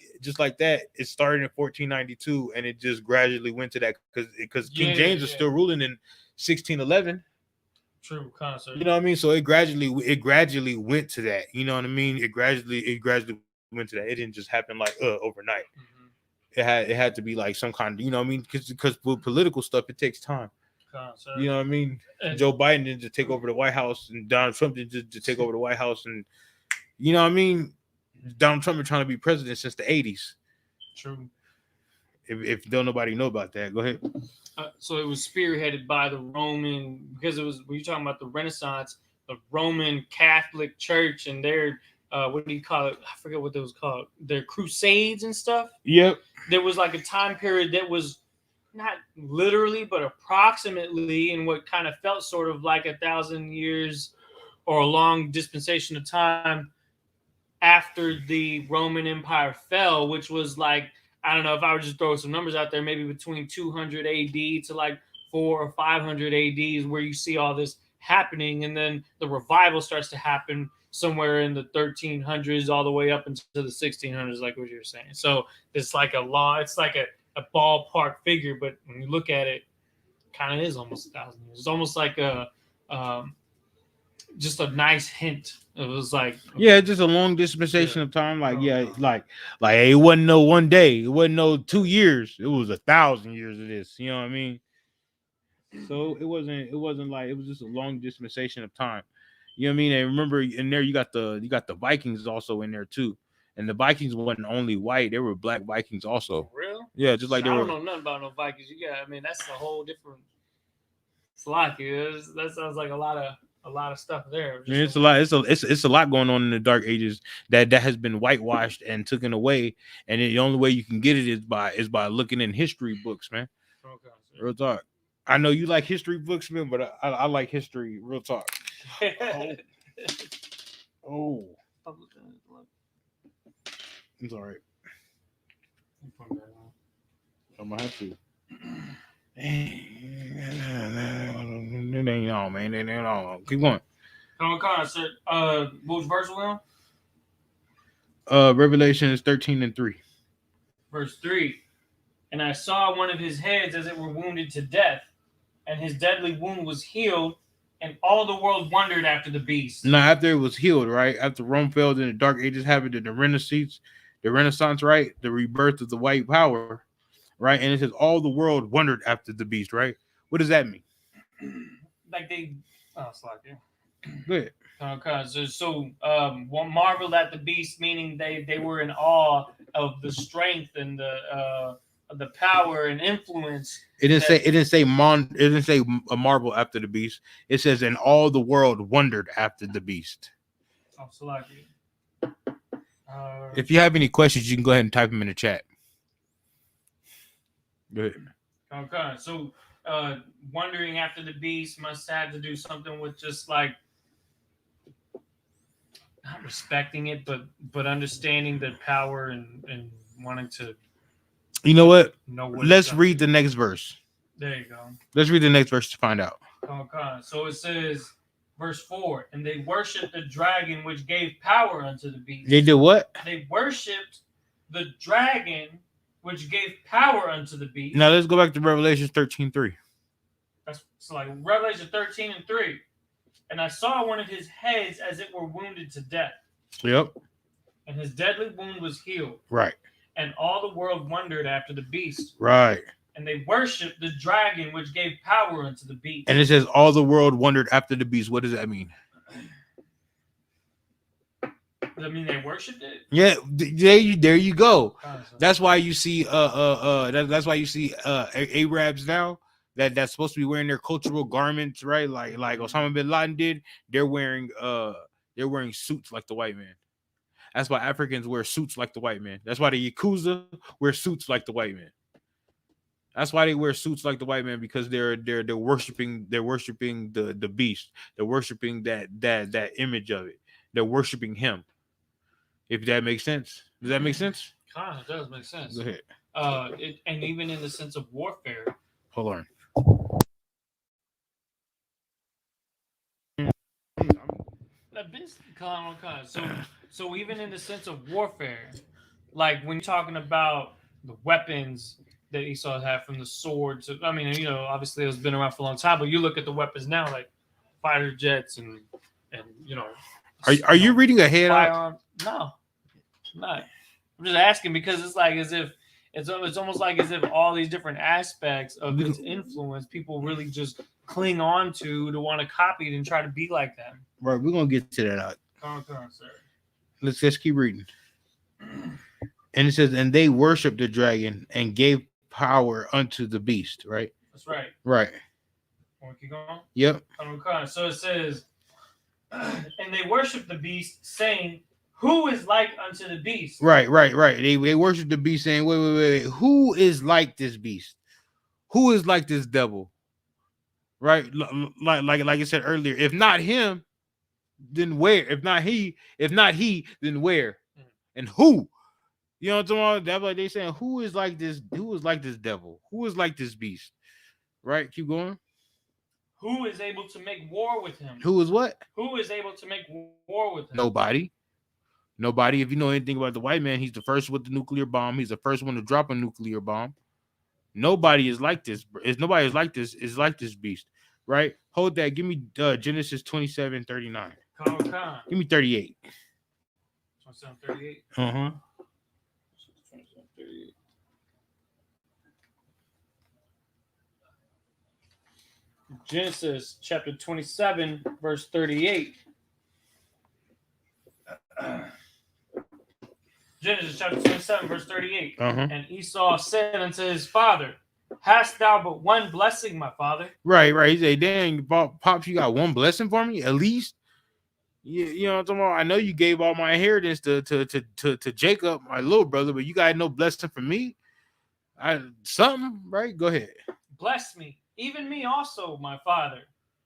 A: that, it started in 1492, and it just gradually went to that because King James is still ruling in 1611.
C: True, concert.
A: You know what I mean? So it gradually went to that. You know what I mean? It gradually went to that. It didn't just happen like overnight. Mm-hmm. It had to be like some kind of, you know what I mean? Because with political stuff, it takes time. Concert. You know what I mean? And Joe Biden didn't just take over the White House, and Donald Trump didn't just take over the White House, and you know what I mean? Donald Trump been trying to be president since the 80s.
C: True.
A: If don't nobody know about that, go ahead.
C: So it was spearheaded by the Roman, because it was, when you're talking about the Renaissance, the Roman Catholic Church and their what do you call it? I forget what that was called. Their crusades and stuff.
A: Yep.
C: There was like a time period that was not literally, but approximately in what kind of felt sort of like 1,000 years or a long dispensation of time after the Roman Empire fell, which was like, I don't know, if I were just throw some numbers out there, maybe between 200 AD to like 400 or 500 AD is where you see all this happening. And then the revival starts to happen somewhere in the 1300s all the way up into the 1600s, like what you're saying. So it's like it's like a ballpark figure, but when you look at it, kind of is almost 1,000 years. It's almost like just a nice hint. It was like,
A: yeah, just a long dispensation of time. Like, like it wasn't no one day, it wasn't no 2 years, it was 1,000 years of this. You know what I mean? So it wasn't like, it was just a long dispensation of time. You know what I mean? And remember, in there you got the Vikings also in there too. And the Vikings wasn't only white; they were black Vikings also.
C: For real?
A: Yeah, just like
C: I don't know nothing about no Vikings. I mean, that's a whole different. It's like that sounds like a lot of stuff there.
A: Yeah, it's a lot. It's a lot going on in the Dark Ages that has been whitewashed and taken away. And the only way you can get it is by looking in history books, man. Okay, real talk. I know you like history books, man, but I like history. Real talk. Oh. It's all right. I'm gonna have to. It ain't on, man. It ain't on. Keep going.
C: Which verse we
A: on? Revelations 13:3.
C: Verse 3. And I saw one of his heads as it were wounded to death, and his deadly wound was healed, and all the world wondered after the beast.
A: Now, after it was healed, right? After Rome fell, then the Dark Ages happened, in the Renaissance, right? The rebirth of the white power, right? And it says all the world wondered after the beast, right? What does that mean?
C: Like it's like
A: good.
C: Okay, so marveled at the beast, meaning they were in awe of the strength and the power and influence.
A: It didn't say a marvel after the beast. It says, and all the world wondered after the beast.
C: Oh, so like
A: if you have any questions, you can go ahead and type them in the chat. Go ahead.
C: Okay, so wondering after the beast must have to do something with just like not respecting it, but understanding the power and wanting to.
A: You know what? Let's read the next verse.
C: There you go.
A: Let's read the next verse to find out.
C: Okay, so it says, verse 4, and they worshipped the dragon which gave power unto the beast.
A: They did what?
C: They worshipped the dragon which gave power unto the beast.
A: Now let's go back to Revelation 13:3.
C: That's so like Revelation 13:3. And I saw one of his heads as it were wounded to death.
A: Yep.
C: And his deadly wound was healed.
A: Right.
C: And all the world wondered after the beast.
A: Right.
C: And they worshipped the dragon which gave power unto the beast.
A: And it says all the world wondered after the beast. What does that mean?
C: Does that mean they worshipped it?
A: Yeah, there you go. That's why you see that's why you see Arabs now that's supposed to be wearing their cultural garments, right? Like Osama bin Laden did. They're wearing suits like the white man. That's why Africans wear suits like the white man. That's why the Yakuza wear suits like the white man. That's why they wear suits like the white man, because they're worshiping the beast. They're worshiping that image of it. They're worshiping him. If that makes sense. Does that make sense?
C: Kind of does make sense.
A: Go ahead.
C: And even in the sense of warfare.
A: Hold on.
C: So even in the sense of warfare, like when you're talking about the weapons that Esau had, from the swords, I mean, you know, obviously it's been around for a long time, but you look at the weapons now, like fighter jets and you know.
A: Are you reading ahead?
C: Firearms? No, I'm not. I'm just asking because it's like as if it's almost like as if all these different aspects of its influence, people really just cling on to want to copy it and try to be like them.
A: Right, we're gonna get to that out.
C: Sir.
A: Let's keep reading. And it says, and they worshiped the dragon and gave power unto the beast. Right.
C: That's right.
A: Right.
C: Want to keep going?
A: Yep.
C: So it says, and they worshiped the beast, saying, "Who is like unto the beast?"
A: Right. They worship the beast, saying, wait. Who is like this beast? Who is like this devil? Right. Like I said earlier, if not him, then where? If not he, then where? And who? You know what I'm talking about? That's like they saying, who is like this? Who is like this devil? Who is like this beast? Right. Keep going.
C: Who is able to make war with him?
A: Who is what?
C: Who is able to make war with him?
A: Nobody. If you know anything about the white man, he's the first with the nuclear bomb. He's the first one to drop a nuclear bomb. Nobody is like this. Nobody is like this. Is like this beast. Right. Hold that. Give me Genesis 27:39. Give me 38.
C: 27:38.
A: Uh-huh.
C: Genesis chapter 27, verse 38. Genesis chapter 27, verse 38.
A: Uh-huh.
C: And Esau said unto his father, "Hast thou but one blessing, my father?"
A: Right. He said, "Dang, Pops, you got one blessing for me, at least." You know what I'm talking about? I know you gave all my inheritance to Jacob, my little brother, but you got no blessing for me. Something, right? Go ahead.
C: Bless me, even me also, my father.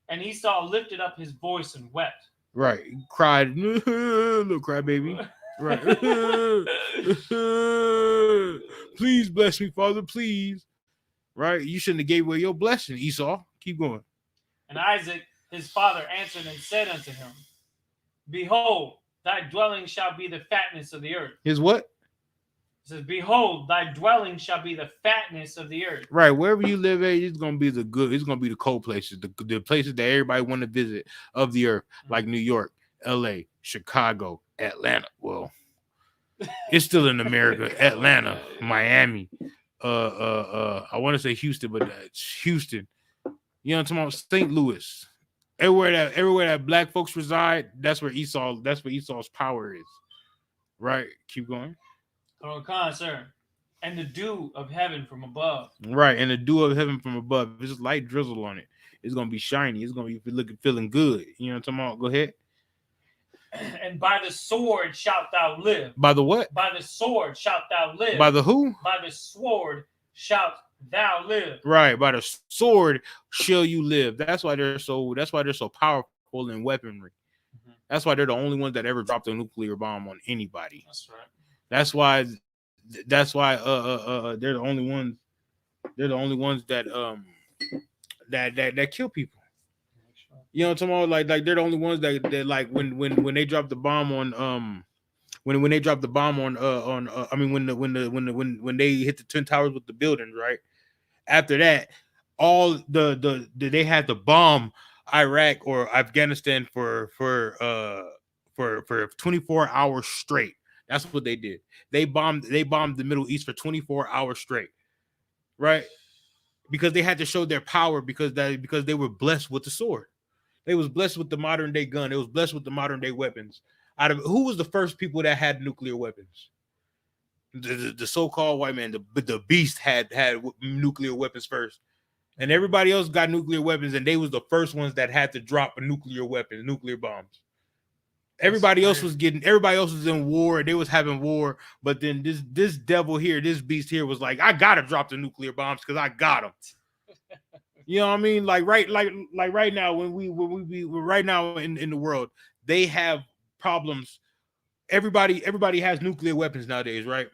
C: And Esau lifted up his voice and wept.
A: Right. He cried, little crybaby. Right. Please bless me, Father, please. Right. You shouldn't have gave away your blessing, Esau. Keep going.
C: And Isaac, his father, answered and said unto him, "Behold, thy dwelling shall be the fatness of the earth."
A: His what?
C: It says, "Behold, thy dwelling shall be the fatness of the earth."
A: Right. Wherever you live at, it's gonna be the good. It's gonna be the cold places, the places that everybody want to visit of the earth, like New York, LA, Chicago, Atlanta. Well, it's still in America. Atlanta, Miami. I want to say Houston, but it's Houston. You know what I'm talking about? St. Louis. Everywhere that black folks reside, that's where Esau's power is. Right. Keep going.
C: Sir. And the dew of heaven from above.
A: Right, and the dew of heaven from above. There's just light drizzle on it. It's gonna be shiny. It's gonna be feeling good. You know what I'm talking about? Go ahead.
C: And by the sword shalt thou live.
A: By the what?
C: By the sword shalt thou live.
A: By the who?
C: By the sword shalt thou live.
A: Right, by the sword shall you live. That's why they're so powerful in weaponry. Mm-hmm. That's why they're the only ones that ever dropped a nuclear bomb on anybody.
C: That's right.
A: That's why they're the only ones. They're the only ones that kill people. You know what I'm talking about? Like they're the only ones that like when they drop the bomb on when they drop the bomb on I mean when they hit the Twin Towers with the buildings, right? After that, all they had to bomb Iraq or Afghanistan for 24 hours straight. That's what they did. They bombed the Middle East for 24 hours straight, right? Because they had to show their power because they were blessed with the sword. They was blessed with the modern day gun. They was blessed with the modern day weapons. Who was the first people that had nuclear weapons? The so-called white man. The beast had nuclear weapons first, and everybody else got nuclear weapons, and they was the first ones that had to drop a nuclear weapon, nuclear bombs. Everybody else was in war. They was having war, but then this devil here, this beast here, was like, I gotta drop the nuclear bombs because I got them. You know what I mean? Like right now, when we right now in the world, they have problems. Everybody has nuclear weapons nowadays, right?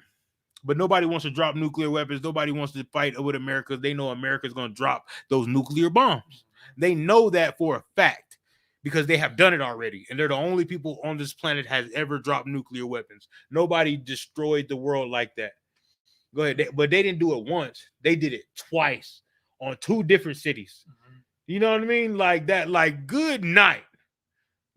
A: But nobody wants to drop nuclear weapons. Nobody wants to fight with America. They know America's going to drop those nuclear bombs. They know that for a fact because they have done it already. And they're the only people on this planet has ever dropped nuclear weapons. Nobody destroyed the world like that. Go ahead. But they didn't do it once. They did it twice on 2 different cities. You know what I mean? Like that, like good night.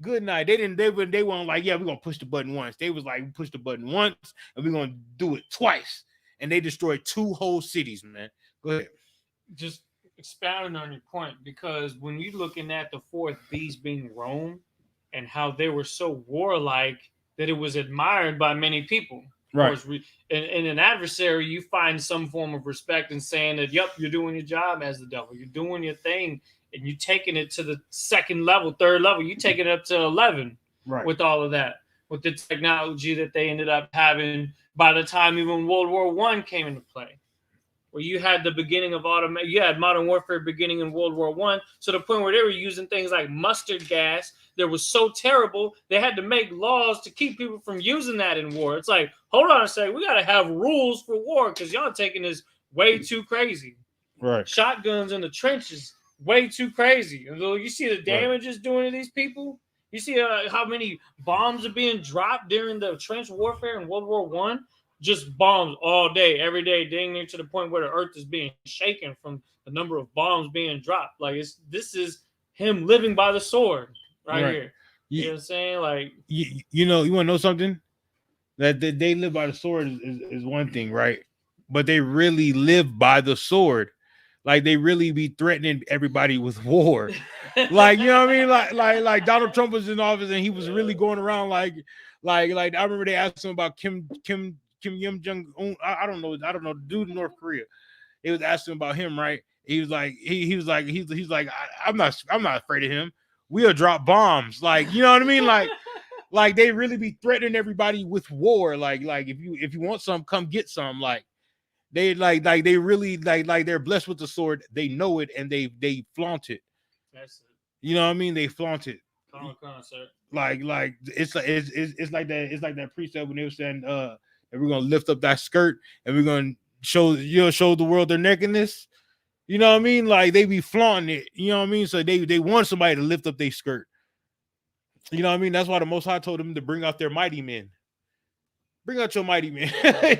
A: Good night. They weren't like, yeah, we're gonna push the button once. They was like, push the button once and we're gonna do it twice. And they destroyed 2 whole cities, man. Go ahead.
C: Just expounding on your point, because when you're looking at the 4th beast being Rome and how they were so warlike that it was admired by many people.
A: Right.
C: Of course, in an adversary, you find some form of respect in saying that, yep, you're doing your job as the devil. You're doing your thing. And you're taking it to the 2nd level, 3rd level. You're taking it up to 11 with all of that, with the technology that they ended up having by the time even World War I came into play, where you had the beginning of you had modern warfare beginning in World War I, to the point where they were using things like mustard gas that was so terrible, they had to make laws to keep people from using that in war. It's like, hold on a second, we got to have rules for war because y'all taking this way too crazy.
A: Right.
C: Shotguns in the trenches. Way too crazy. You see the damage it's doing to these people. You see how many bombs are being dropped during the trench warfare in World War One. Just bombs all day, every day, dang near to the point where the earth is being shaken from the number of bombs being dropped. Like this is him living by the sword right here. You know what I'm saying? Like
A: you want to know something? That they live by the sword is one thing, right? But they really live by the sword. Like they really be threatening everybody with war. Like, you know what I mean? Like Donald Trump was in office and he was really going around like I remember they asked him about Kim Yim Jong Un. I don't know, the dude in North Korea. They was asking about him, right? He was like, he's like, I'm not afraid of him. We'll drop bombs. Like, you know what I mean? Like they really be threatening everybody with war. Like if you want some, come get some. Like they they really like they're blessed with the sword. They know it and they flaunt it.
C: That's it.
A: You know what I mean? They flaunt it.
C: Come on, sir.
A: Like it's like that precept when they were saying that we're gonna lift up that skirt and we're gonna show the world their nakedness. You know what I mean? Like they be flaunting it. You know what I mean? So they want somebody to lift up their skirt. You know what I mean? That's why the Most High told them to bring out their mighty men. Bring out your mighty men.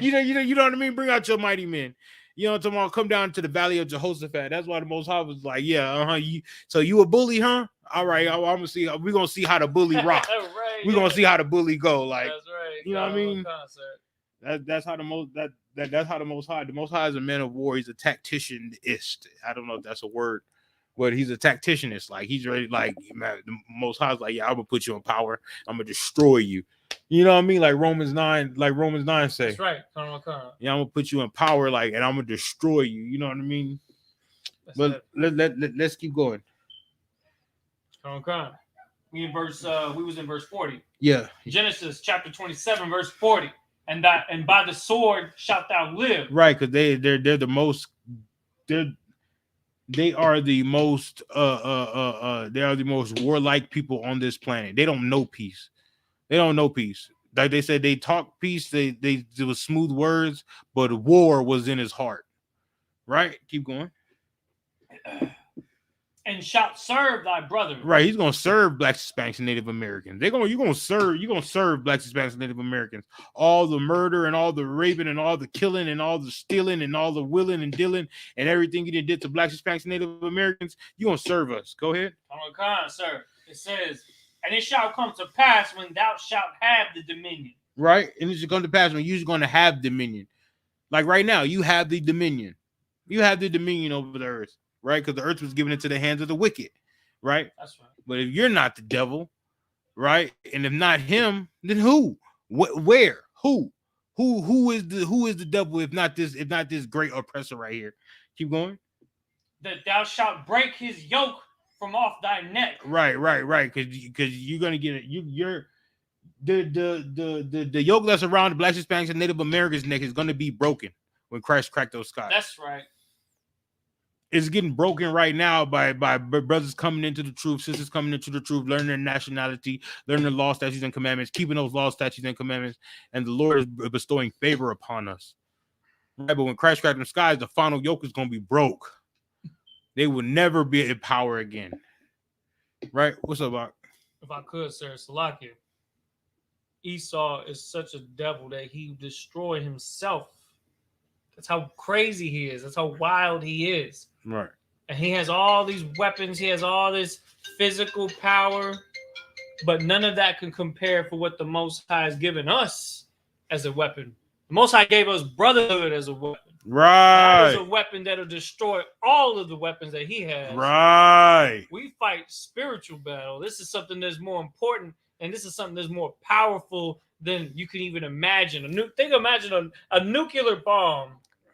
A: you know what I mean? Bring out your mighty men. You know what I'm talking about? Come down to the valley of Jehoshaphat. That's why the Most High was like, yeah, so you a bully, huh? All right, I'm gonna see. We're gonna see how the bully rock.
C: Right,
A: we're gonna see how the bully go. Like,
C: that's right.
A: You know what I mean? That's how the Most High. The Most High is a man of war. He's a tacticianist. I don't know if that's a word, but he's a tacticianist. Like he's ready. Like man, the Most High is like, yeah, I'm gonna put you in power. I'm gonna destroy you. You know what I mean? Like Romans 9 say.
C: That's right.
A: Yeah, I'm gonna put you in power, like, and I'm gonna destroy you. You know what I mean? But let's keep going.
C: We was in verse 40.
A: Yeah.
C: Genesis chapter 27, verse 40. And by the sword shalt thou live.
A: Right, because they are the most warlike people on this planet. They don't know peace. Like they said, they talk peace. They it was smooth words, but war was in his heart. Right? Keep going.
C: And shalt serve thy brother.
A: Right, he's gonna serve Blacks, Hispanics, and Native Americans. You're gonna serve Blacks, Hispanics, and Native Americans. All the murder and all the raping and all the killing and all the stealing and all the willing and dealing and everything you did to Blacks, Hispanics, and Native Americans. You're gonna serve us. Go ahead.
C: Sir. It says, and it shall come to pass when thou shalt have the dominion.
A: Right, and it's going to pass when you're going to have dominion. Like right now, you have the dominion. You have the dominion over the earth. Right, because the earth was given into the hands of the wicked, right?
C: That's right.
A: But if you're not the devil, right, and if not him, then who? Where? Who is the devil? If not this great oppressor right here. Keep going.
C: That thou shalt break his yoke from off thy neck.
A: Right. Because you're gonna get it. the yoke that's around the Blacks, Hispanics, and Native Americans' neck is going to be broken when Christ cracked those skies.
C: That's right.
A: It's getting broken right now by brothers coming into the truth, sisters coming into the truth, learning their nationality, learning the law, statutes, and commandments, keeping those laws, statutes, and commandments, and the Lord is bestowing favor upon us. Right, but when Christ cracked the skies, the final yoke is going to be broke. They will never be in power again. Right? What's up, Bach?
C: If I could, sir, Salakia. Esau is such a devil that he destroyed himself. That's how crazy he is. That's how wild he is.
A: Right.
C: And he has all these weapons. He has all this physical power. But none of that can compare for what the Most High has given us as a weapon. The Most High gave us brotherhood as a weapon.
A: Right.
C: That is a weapon that'll destroy all of the weapons that he has.
A: Right.
C: We fight spiritual battle. This is something that's more important, and this is something that's more powerful than you can even imagine. Imagine a nuclear bomb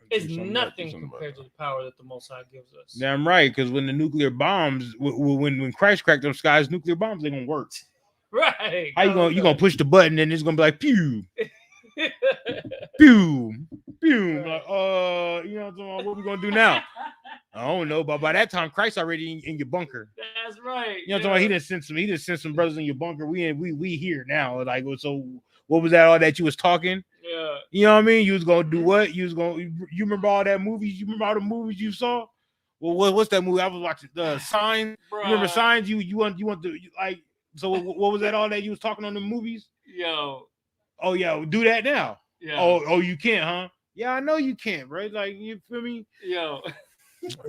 C: is nothing compared to the power that the Most High gives us.
A: Damn right, because when the nuclear bombs, when Christ cracked them skies, nuclear bombs, they're gonna work.
C: Right.
A: How you gonna push the button and it's gonna be like pew, pew, pew. Like, you know what we gonna do now? I don't know, but by that time, Christ already in your bunker.
C: That's right.
A: You know what I'm talking about? He just sent some brothers in your bunker. We here now. Like, so what was that? All that you was talking?
C: Yeah.
A: You know what I mean? You was gonna do what? You remember all that movies? You remember all the movies you saw? Well, what's that movie? I was watching the Signs. You remember Signs? You want to like? So what was that? All that you was talking on the movies?
C: Yo.
A: Oh yeah, do that now.
C: Yeah.
A: Oh, you can't, huh? Yeah, I know you can't, right? Like, you feel me?
C: Yo.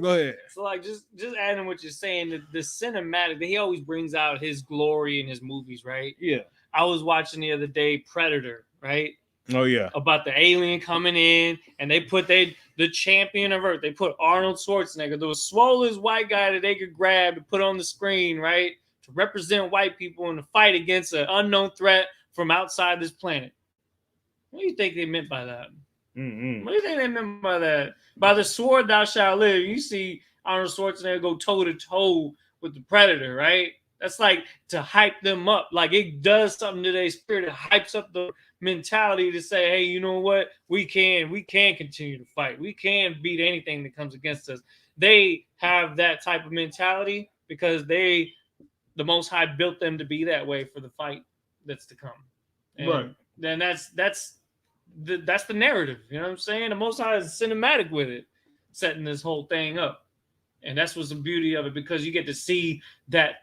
A: Go ahead.
C: So like just adding what you're saying, the cinematic, he always brings out his glory in his movies, right?
A: Yeah.
C: I was watching the other day Predator, right?
A: Oh yeah.
C: About the alien coming in, and they put the champion of Earth. They put Arnold Schwarzenegger, the swollest white guy that they could grab to put on the screen, right, to represent white people in the fight against an unknown threat from outside this planet. What do you think they meant by that?
A: Mm-hmm.
C: What do you think they meant by that? By the sword thou shalt live. You see Arnold Schwarzenegger go toe to toe with the Predator, right? That's like to hype them up. Like it does something to their spirit. It hypes up the mentality to say, hey, you know what? We can continue to fight. We can beat anything that comes against us. They have that type of mentality because the Most High built them to be that way for the fight that's to come. And
A: right.
C: Then that's the narrative. You know what I'm saying? The Most High is cinematic with it, setting this whole thing up. And that's what's the beauty of it, because you get to see that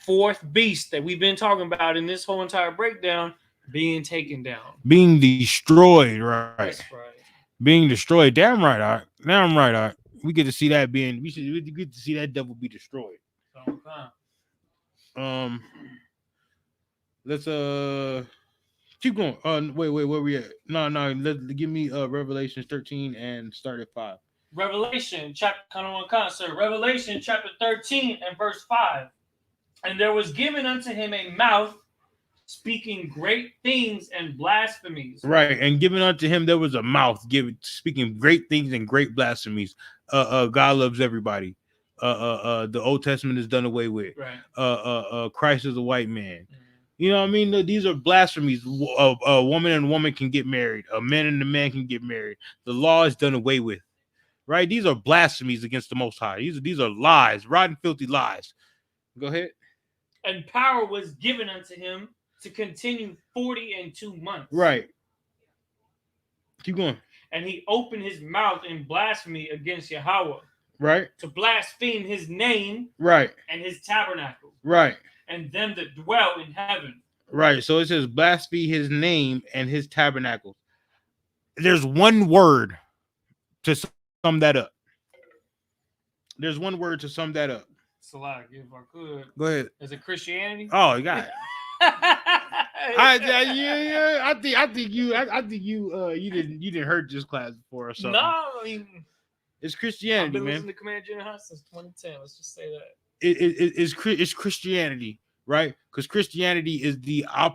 C: fourth beast that we've been talking about in this whole entire breakdown being taken down, being destroyed. Right. That's right. Being destroyed. Damn right. All right. Damn right. All right. We get to see that we get to see that devil be destroyed. Let's keep going. Wait, where we at? No. Give me Revelation 13 and start at 5. Revelation chapter 13 and verse 5. And there was given unto him a mouth speaking great things and blasphemies. Right, and given unto him there was a mouth speaking great things and great blasphemies. God loves everybody. The Old Testament is done away with. Right. Christ is a white man. Mm-hmm. You know what I mean? These are blasphemies. A woman and a woman can get married. A man and a man can get married. The law is done away with. Right? These are blasphemies against the Most High. These are lies, rotten, filthy lies. Go ahead. And power was given unto him to continue 42 months. Right. Keep going. And he opened his mouth in blasphemy against Yahweh. Right. To blaspheme his name. Right. And his tabernacle. Right. And them that dwell in heaven. Right. So it says blaspheme his name and his tabernacle. There's one word to sum that up. Salah, if I could. Go ahead. Is it Christianity? Oh, you got it. I think you didn't heard this class before or something. No, I mean it's Christianity, I've been listening to Command General House since 2010. Let's just say that. It's Christianity, right? Because Christianity is I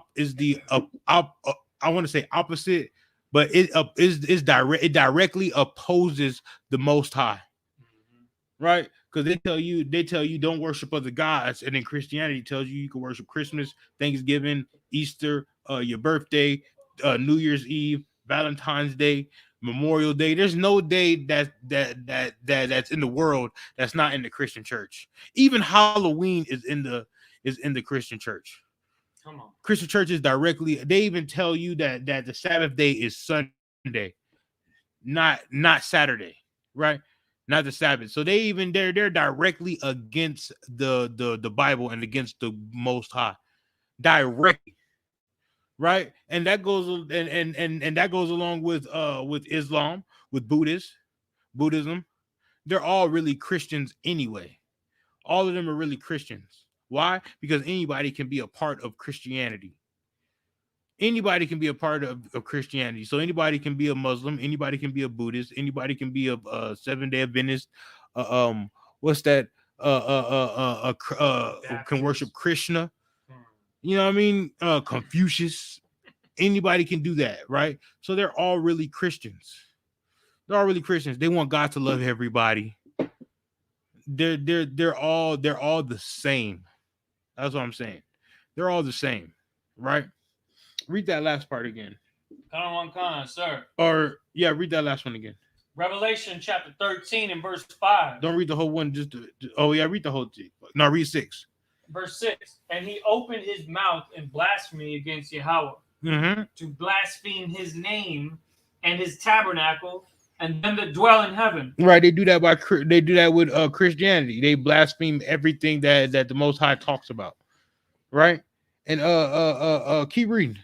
C: want to say opposite, but it directly opposes the Most High. Right?
A: Because they tell you don't worship other gods, and then Christianity tells you can worship Christmas, Thanksgiving, Easter, your birthday, New Year's Eve, Valentine's Day, Memorial Day. There's no day that's in the world that's not in the Christian church. Even Halloween is in the Christian church.
C: Come on.
A: Christian churches directly, they even tell you that the Sabbath day is Sunday, not Saturday, right? Not the Sabbath. So they're directly against the Bible and against the Most High, directly, right? And that goes and that goes along with Islam, with Buddhism. They're all really Christians anyway. All of them are really Christians. Why? Because anybody can be a part of Christianity. Anybody can be a part of Christianity. So anybody can be a Muslim, anybody can be a Buddhist, anybody can be a Seventh-day Adventist. What's that? Can worship Krishna. You know what I mean? Confucius. Anybody can do that, right? So they're all really Christians. They're all really Christians. They want God to love everybody. They're all the same. That's what I'm saying. They're all the same, right? Read that last part again.
C: Sir.
A: Or yeah, read that last one again.
C: Revelation chapter 13 and verse 5.
A: Don't read the whole one. Read the whole thing. No, read 6.
C: Verse 6. And he opened his mouth in blasphemy against Yahweh, to blaspheme his name and his tabernacle and them that dwell in heaven. Right.
A: They do that with Christianity. They blaspheme everything that the Most High talks about. Right. And keep reading.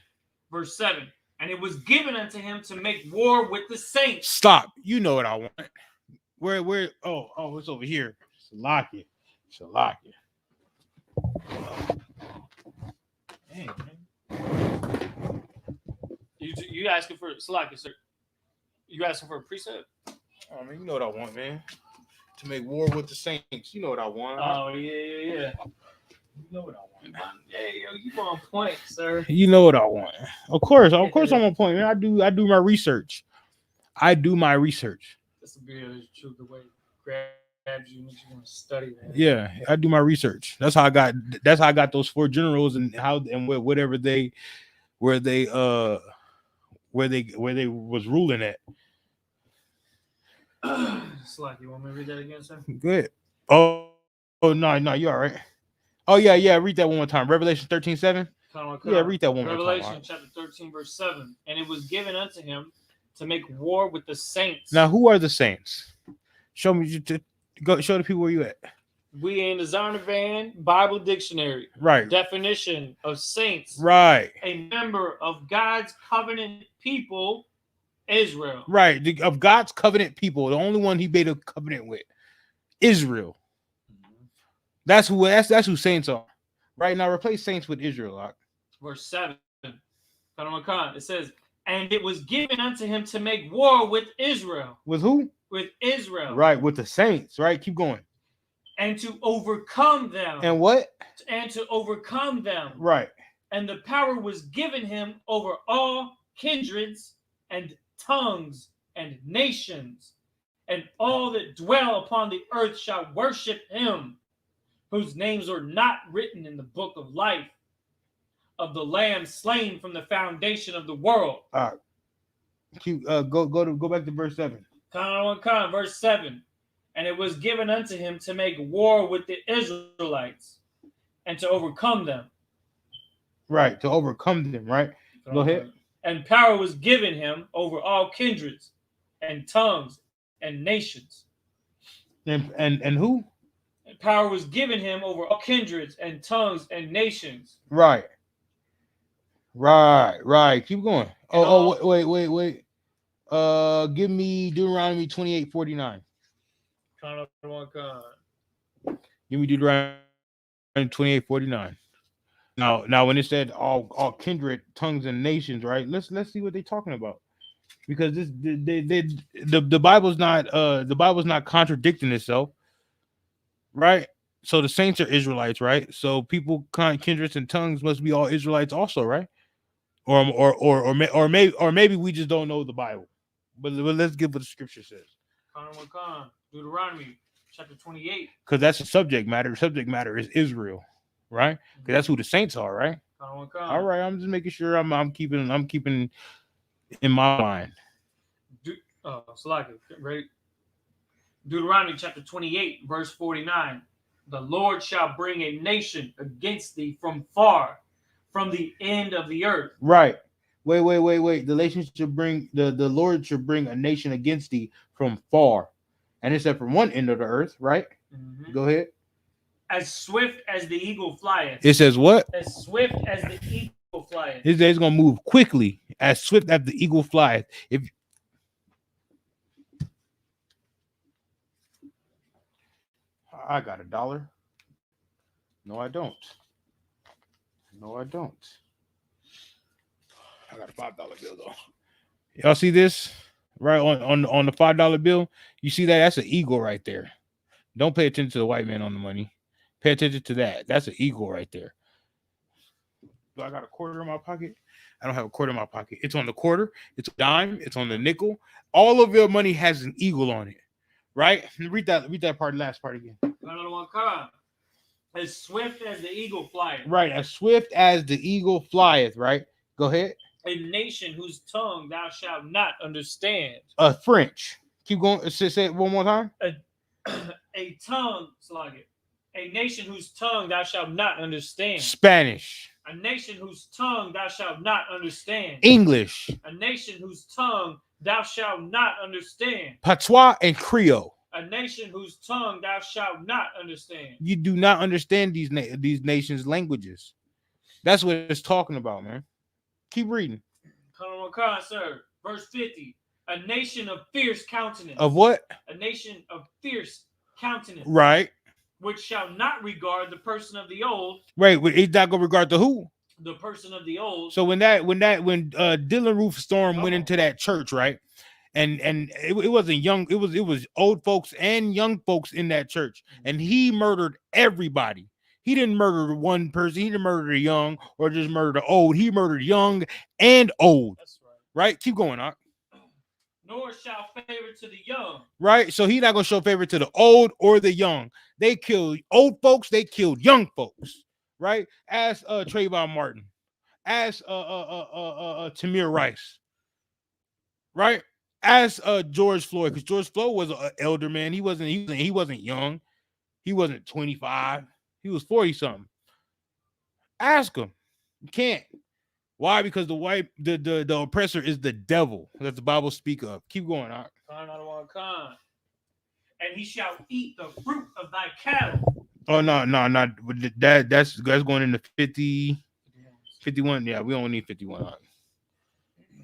C: Verse 7. And it was given unto him to make war with the saints.
A: Stop. You know what I want. Where? Oh, it's over here. Salakia. Dang, man.
C: You asking for Salakia, sir? You asking for a precept?
A: Oh man, you know what I want, man. To make war with the saints. You know what I want.
C: Oh yeah. You know what I want. Hey, yo, you on point, sir.
A: You know what I want. Of course, I'm on point, man. I do my research. This
C: will be true the way it grabs you, makes you want to study that.
A: Yeah, I do my research. That's how I got those 4 generals and whatever they where they was ruling at.
C: Slack, you want me to read that again, sir?
A: Good. Oh no, you all right. Oh yeah, read that one more time. Revelation 13:7. Yeah, read that one more time.
C: Revelation chapter 13, verse 7. And it was given unto him to make war with the saints.
A: Now, who are the saints? Show me. Show the people where you at.
C: We in the Zondervan Bible Dictionary.
A: Right.
C: Definition of saints.
A: Right.
C: A member of God's covenant people, Israel.
A: Right. Of God's covenant people, the only one he made a covenant with, Israel. That's who saints are. Right now, replace saints with Israel.
C: Verse 7. It says, and it was given unto him to make war with Israel.
A: With who?
C: With Israel.
A: Right, with the saints. Right, keep going.
C: And to overcome them.
A: And what?
C: And to overcome them.
A: Right.
C: And the power was given him over all kindreds and tongues and nations. And all that dwell upon the earth shall worship him, whose names are not written in the book of life of the Lamb slain from the foundation of the world.
A: All right. Go back to verse 7.
C: Verse 7. And it was given unto him to make war with the Israelites and to overcome them.
A: Right, to overcome them, right? Go ahead.
C: And power was given him over all kindreds and tongues and nations.
A: And who?
C: And power was given him over all kindreds and tongues and nations.
A: Right. Keep going. Wait. Give me Deuteronomy 28:49. Give me Deuteronomy 28:49. Now, when it said all kindred, tongues, and nations, right? Let's see what they're talking about, because the Bible's not contradicting itself, right? So the saints are Israelites, right? So people, kindreds, and tongues must be all Israelites also, right? Or maybe we just don't know the Bible, but let's get what the scripture says.
C: Deuteronomy chapter 28.
A: Because that's the subject matter. The subject matter is Israel, right? Because that's who the saints are, right? All right, I'm just making sure I'm keeping in my mind.
C: Ready? Deuteronomy chapter 28, verse 49. The Lord shall bring a nation against thee from far, from the end of the earth.
A: Right. Wait. The nation should bring the Lord should bring a nation against thee from far. And it said from one end of the earth, right? Mm-hmm. Go ahead.
C: As swift as the eagle flieth.
A: It says what?
C: As swift as the eagle flieth.
A: His day's gonna move quickly, as swift as the eagle flieth. If I got $1. No, I don't. I got a $5 bill though. Y'all see this? Right on the $5 bill? You see that? That's an eagle right there. Don't pay attention to the white man on the money. Pay attention to that. That's an eagle right there. Do I got a quarter in my pocket? I don't have a quarter in my pocket. It's on the quarter. It's a dime. It's on the nickel. All of your money has an eagle on it, right? Read that part, last part again.
C: Another one, come on. As swift as the eagle flieth. Right,
A: as swift as the eagle flieth. Right. Go ahead.
C: A nation whose tongue thou shalt not understand.
A: French. Keep going. Say it one more time.
C: A tongue, a nation whose tongue thou shalt not understand.
A: Spanish.
C: A nation whose tongue thou shalt not understand.
A: English.
C: A nation whose tongue thou shalt not understand.
A: Patois and Creole.
C: A nation whose tongue thou shalt not understand.
A: You do not understand these nations' languages. That's what it's talking about, man. Keep reading.
C: Come on, sir. Verse 50. A nation of fierce countenance.
A: Of what?
C: A nation of fierce countenance.
A: Right.
C: Which shall not regard the person of the old.
A: Right. He's not gonna regard the who?
C: The person of the old.
A: So when Dylan Roof Storm went into that church, right? And it wasn't young, it was old folks and young folks in that church, and he murdered everybody. He didn't murder one person, he didn't murder the young or just murder the old. He murdered young and old. That's right. Keep going on.
C: Nor shall favor to the young.
A: Right. So he's not gonna show favor to the old or the young. They killed old folks, they killed young folks. Right. Ask Trayvon Martin. Ask Tamir Rice. Right. Ask George Floyd, because George Floyd was an elder man. He wasn't young. He wasn't 25. He was 40 something. Ask him. You can't. Why? Because the oppressor is the devil that the Bible speak of. Keep going, Art.
C: And he shall eat the fruit of thy cattle.
A: Oh no, not that. That's going into 50, 51. Yeah, we don't need 51.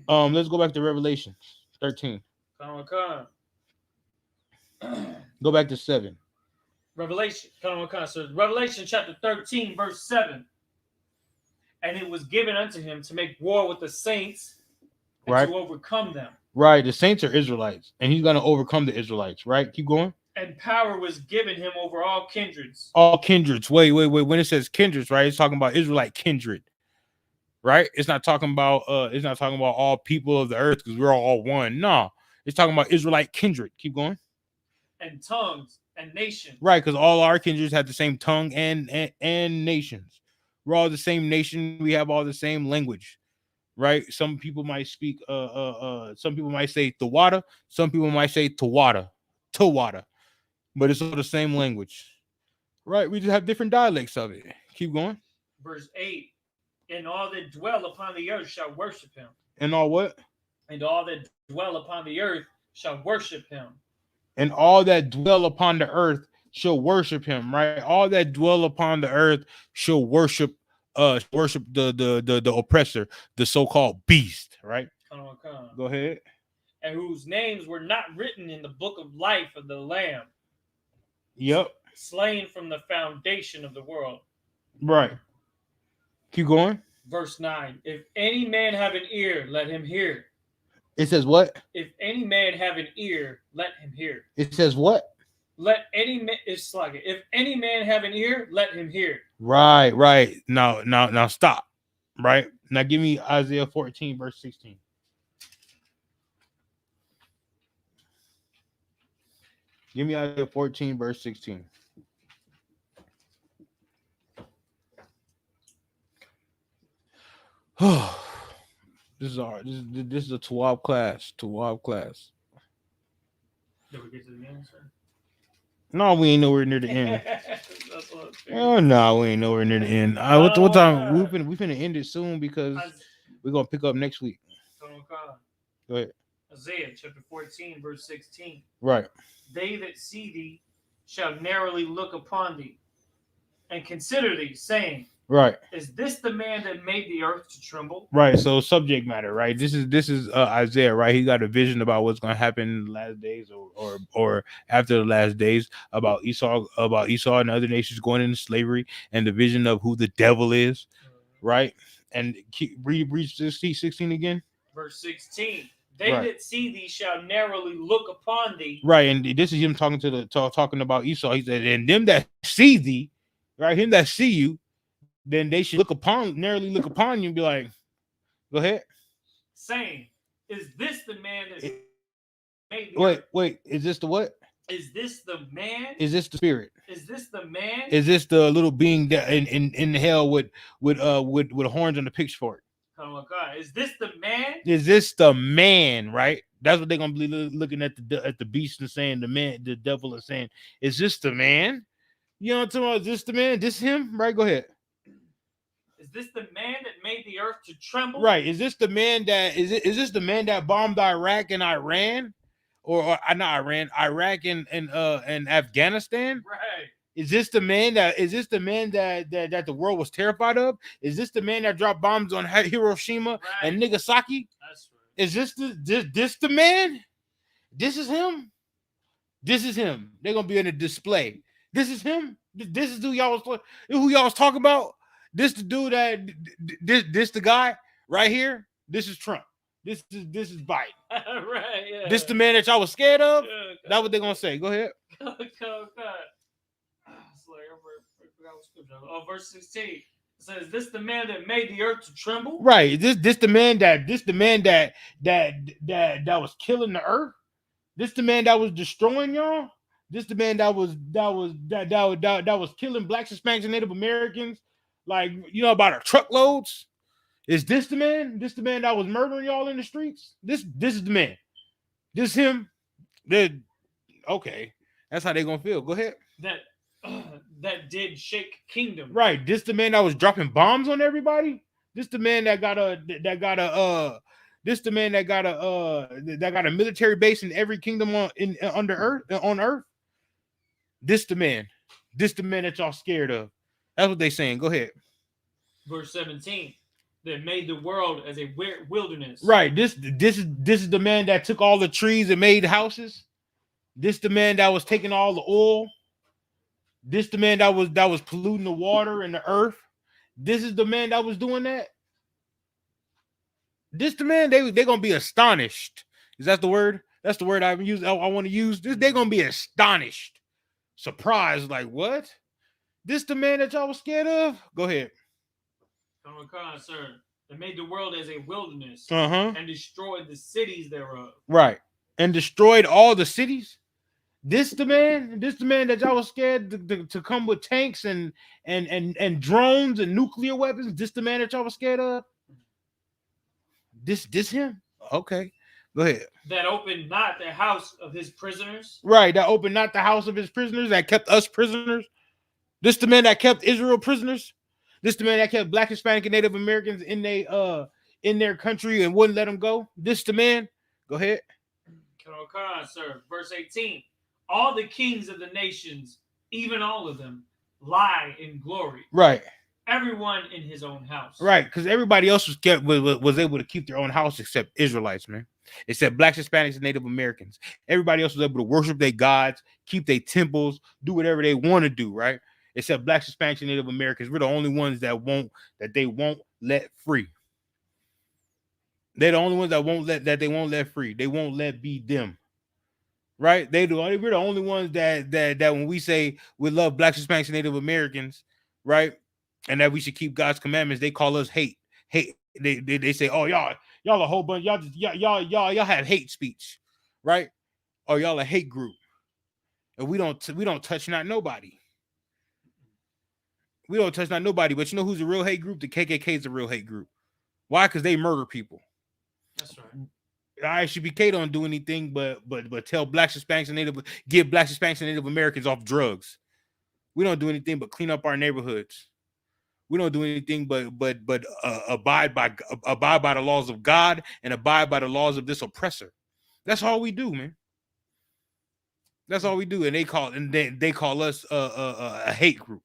A: Let's go back to Revelation 13. Go back to 7.
C: Revelation. So Revelation chapter 13, verse 7. And it was given unto him to make war with the saints and
A: right.
C: to overcome them.
A: Right. The saints are Israelites, and he's going to overcome the Israelites. Right. Keep going.
C: And power was given him over all kindreds.
A: All kindreds. Wait. When it says kindreds, right, it's talking about Israelite kindred. Right. It's not talking about all people of the earth because we're all one. No, it's talking about Israelite kindred. Keep going.
C: And tongues and nations.
A: Right, because all our kindreds have the same tongue and nations. We're all the same nation. We have all the same language, right? Some people might speak. Some people might say Tawada. Some people might say Tawada, but it's all the same language, right? We just have different dialects of it. Keep going.
C: Verse 8: And all that dwell upon the earth shall worship him.
A: And all what?
C: And all that dwell upon the earth shall worship him.
A: And all that dwell upon the earth shall worship him, right? All that dwell upon the earth shall worship the oppressor, the so-called beast, right? Go ahead.
C: And whose names were not written in the book of life of the Lamb.
A: Yep.
C: Slain from the foundation of the world.
A: Right. Keep going.
C: Verse 9. If any man have an ear, let him hear.
A: It says what?
C: If any man have an ear, let him hear.
A: It says what?
C: Let any man, it's like it. If any man have an ear, let him hear.
A: Right. Now stop. Right. Now give me Isaiah 14, verse 16. Give me Isaiah 14, verse 16. This is a Tawab class. Tawab class.
C: Did we get to the end, sir?
A: No, we ain't nowhere near the end.
C: That's what
A: Oh no, we ain't nowhere near the end. What time? We finna end it soon because we're gonna pick up next week. Go ahead.
C: Isaiah chapter 14, verse 16.
A: Right.
C: They that see thee shall narrowly look upon thee and consider thee, saying,
A: Right.
C: Is this the man that made the earth to tremble?
A: Right. So subject matter, right? This is Isaiah, right? He got a vision about what's gonna happen in the last days or after the last days about Esau and other nations going into slavery, and the vision of who the devil is, right? And read 16 again.
C: Verse 16. They that see thee shall narrowly look upon thee.
A: Right, and this is him talking about Esau. He said, and them that see thee, right, him that see you, then they should narrowly look upon you and be like, go ahead.
C: Saying, is this the man that made the earth?
A: Wait, is this the what?
C: Is this the man?
A: Is this the spirit?
C: Is this the man?
A: Is this the little being that in hell with horns and a pitchfork?
C: Oh my God! Is this the man?
A: Is this the man? Right. That's what they're gonna be looking at the beast and saying the man, the devil is saying, is this the man? You know what I'm talking about? Is this the man? This him? Right. Go ahead.
C: Is this the man that made the earth to tremble?
A: Right. Is this the man that is this the man that bombed Iraq and Iran, or not Iran, Iraq and Afghanistan?
C: Right.
A: Is this the man that the world was terrified of? Is this the man that dropped bombs on Hiroshima and Nagasaki?
C: That's right.
A: Is this the man? This is him. This is him. They're gonna be in a display. This is him. This is who y'all was talking about. This the dude that this the guy right here. This is Trump. This is Biden.
C: Right. Yeah.
A: This the man that y'all was scared of.
C: Yeah,
A: That's what they're gonna say. Go ahead.
C: Verse 16 it says, "This the man that made the earth to tremble."
A: Right. This the man that was killing the earth. This the man that was destroying y'all. This the man that was killing blacks, Hispanics, and Native Americans, like about our truckloads. Is this the man? This the man that was murdering y'all in the streets? This is the man. This him. Okay. That's how they gonna feel. Go ahead.
C: That did shake kingdom.
A: Right. This the man that was dropping bombs on everybody. This the man that got a military base in every kingdom on earth. This the man that y'all scared of. That's what they saying. Go ahead.
C: Verse 17. That made the world as a wilderness.
A: Right. This is the man that took all the trees and made houses. This the man that was taking all the oil. This the man that was polluting the water and the earth. This is the man that was doing that. This the man they're gonna be astonished. Is that the word? That's the word I want to use. They're gonna be astonished, surprised, like what? This the man that y'all was scared of? Go ahead.
C: Come on, sir. That made the world as a wilderness
A: and
C: destroyed the cities thereof.
A: Right. And destroyed all the cities. This the man that y'all was scared to come with tanks and drones and nuclear weapons. This the man that y'all was scared of. This him. Okay, go ahead.
C: That opened not the house of his prisoners.
A: Right. That opened not the house of his prisoners. That kept us prisoners. This the man that kept Israel prisoners. This the man that kept Black, Hispanic, and Native Americans in their country and wouldn't let them go. This the man. Go ahead.
C: Come on, sir. Verse 18. All the kings of the nations, even all of them, lie in glory.
A: Right.
C: Everyone in his own house.
A: Right, because everybody else was able to keep their own house except Israelites, man. Except Blacks, Hispanics, and Native Americans. Everybody else was able to worship their gods, keep their temples, do whatever they want to do, right? Except Blacks, Hispanics, and Native Americans. We're the only ones that they won't let free. They're the only ones they won't let free. They won't let be them. Right? We're the only ones that when we say we love Blacks, Hispanics, and Native Americans, right? And that we should keep God's commandments, they call us hate. They say, oh, y'all a whole bunch, y'all have hate speech, right? Or y'all a hate group. and we don't touch not nobody. We don't touch not nobody. But you know who's a real hate group? The KKK is a real hate group. Why? Because they murder people.
C: That's right.
A: ISUPK don't do anything but tell blacks, Hispanics, and give blacks, Hispanics, and Native Americans off drugs. We don't do anything but clean up our neighborhoods. We don't do anything but abide by the laws of God and abide by the laws of this oppressor. That's all we do, man. That's all we do, and they call us a hate group,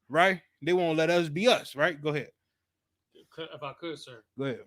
A: right? They won't let us be us, right? Go ahead.
C: If I could, sir.
A: Go ahead.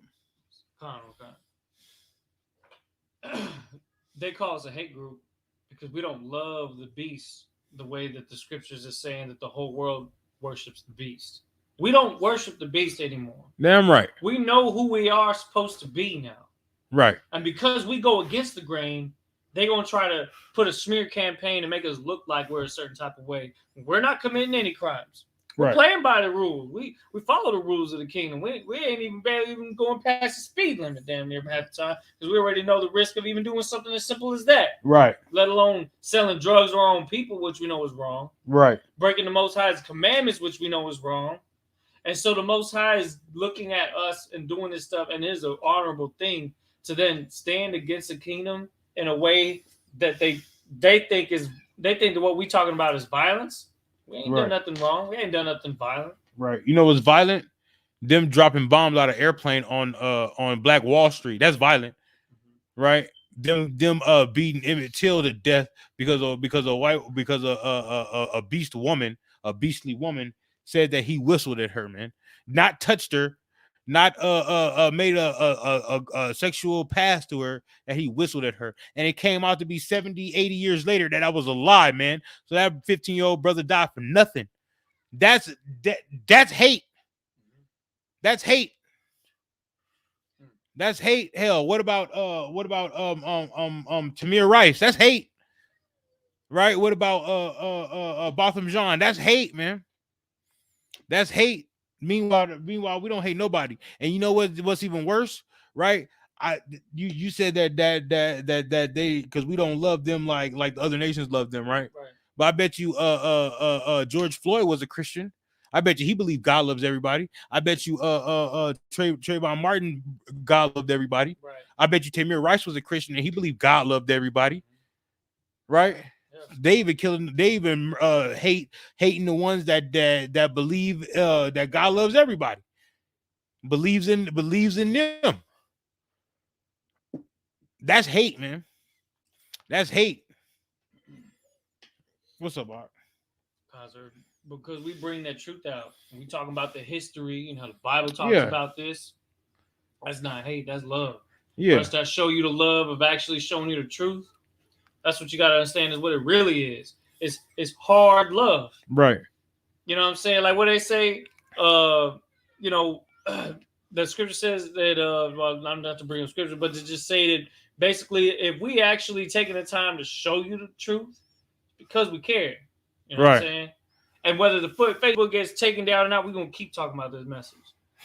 C: They call us a hate group because we don't love the beast the way that the scriptures are saying that the whole world worships the beast. We don't worship the beast anymore.
A: Damn right.
C: We know who we are supposed to be now.
A: Right.
C: And because we go against the grain, they're going to try to put a smear campaign and make us look like we're a certain type of way. We're not committing any crimes. We're playing by the rules. We follow the rules of the kingdom. We ain't even barely even going past the speed limit damn near half the time because we already know the risk of even doing something as simple as that.
A: Right.
C: Let alone selling drugs to our own people, which we know is wrong.
A: Right.
C: Breaking the Most High's commandments, which we know is wrong. And so the Most High is looking at us and doing this stuff, and it is an honorable thing to then stand against the kingdom in a way that they think that what we talking about is violence. We ain't done nothing wrong. We ain't done nothing violent. Right.
A: You know what's violent? Them dropping bombs out of airplane on Black Wall Street. That's violent. Right? Them beating Emmett Till to death because a beastly woman said that he whistled at her, man. Not touched her, not made a sexual pass to her, and he whistled at her. And it came out to be 70, 80 years later that was a lie, man. So that 15-year-old brother died for nothing. That's hate. That's hate. That's hate. Hell, what about Tamir Rice? That's hate. Right? What about Botham Jean? That's hate, man. That's hate. Meanwhile, we don't hate nobody. And you know what's even worse, right? You said that they, because we don't love them like the other nations love them, right?
C: Right.
A: But I bet you George Floyd was a Christian. I bet you he believed God loves everybody. I bet you Trayvon Martin, God loved everybody.
C: Right.
A: I bet you Tamir Rice was a Christian and he believed God loved everybody. Right? Yeah. They even hating the ones that believe that God loves everybody. Believes in them. That's hate, man. That's hate. What's up, Art?
C: Because we bring that truth out. We talking about the history and how the Bible talks about this. That's not hate. That's love.
A: Yeah.
C: For us to show you the love of actually showing you the truth. That's what you got to understand is what it really is. It's hard love.
A: Right.
C: You know what I'm saying? Like what they say, the scripture says that, well, I'm not to bring up scripture, but to just say that basically if we actually taking the time to show you the truth, because we care. You know what I'm saying? And whether the Facebook gets taken down or not, we're going to keep talking about this message.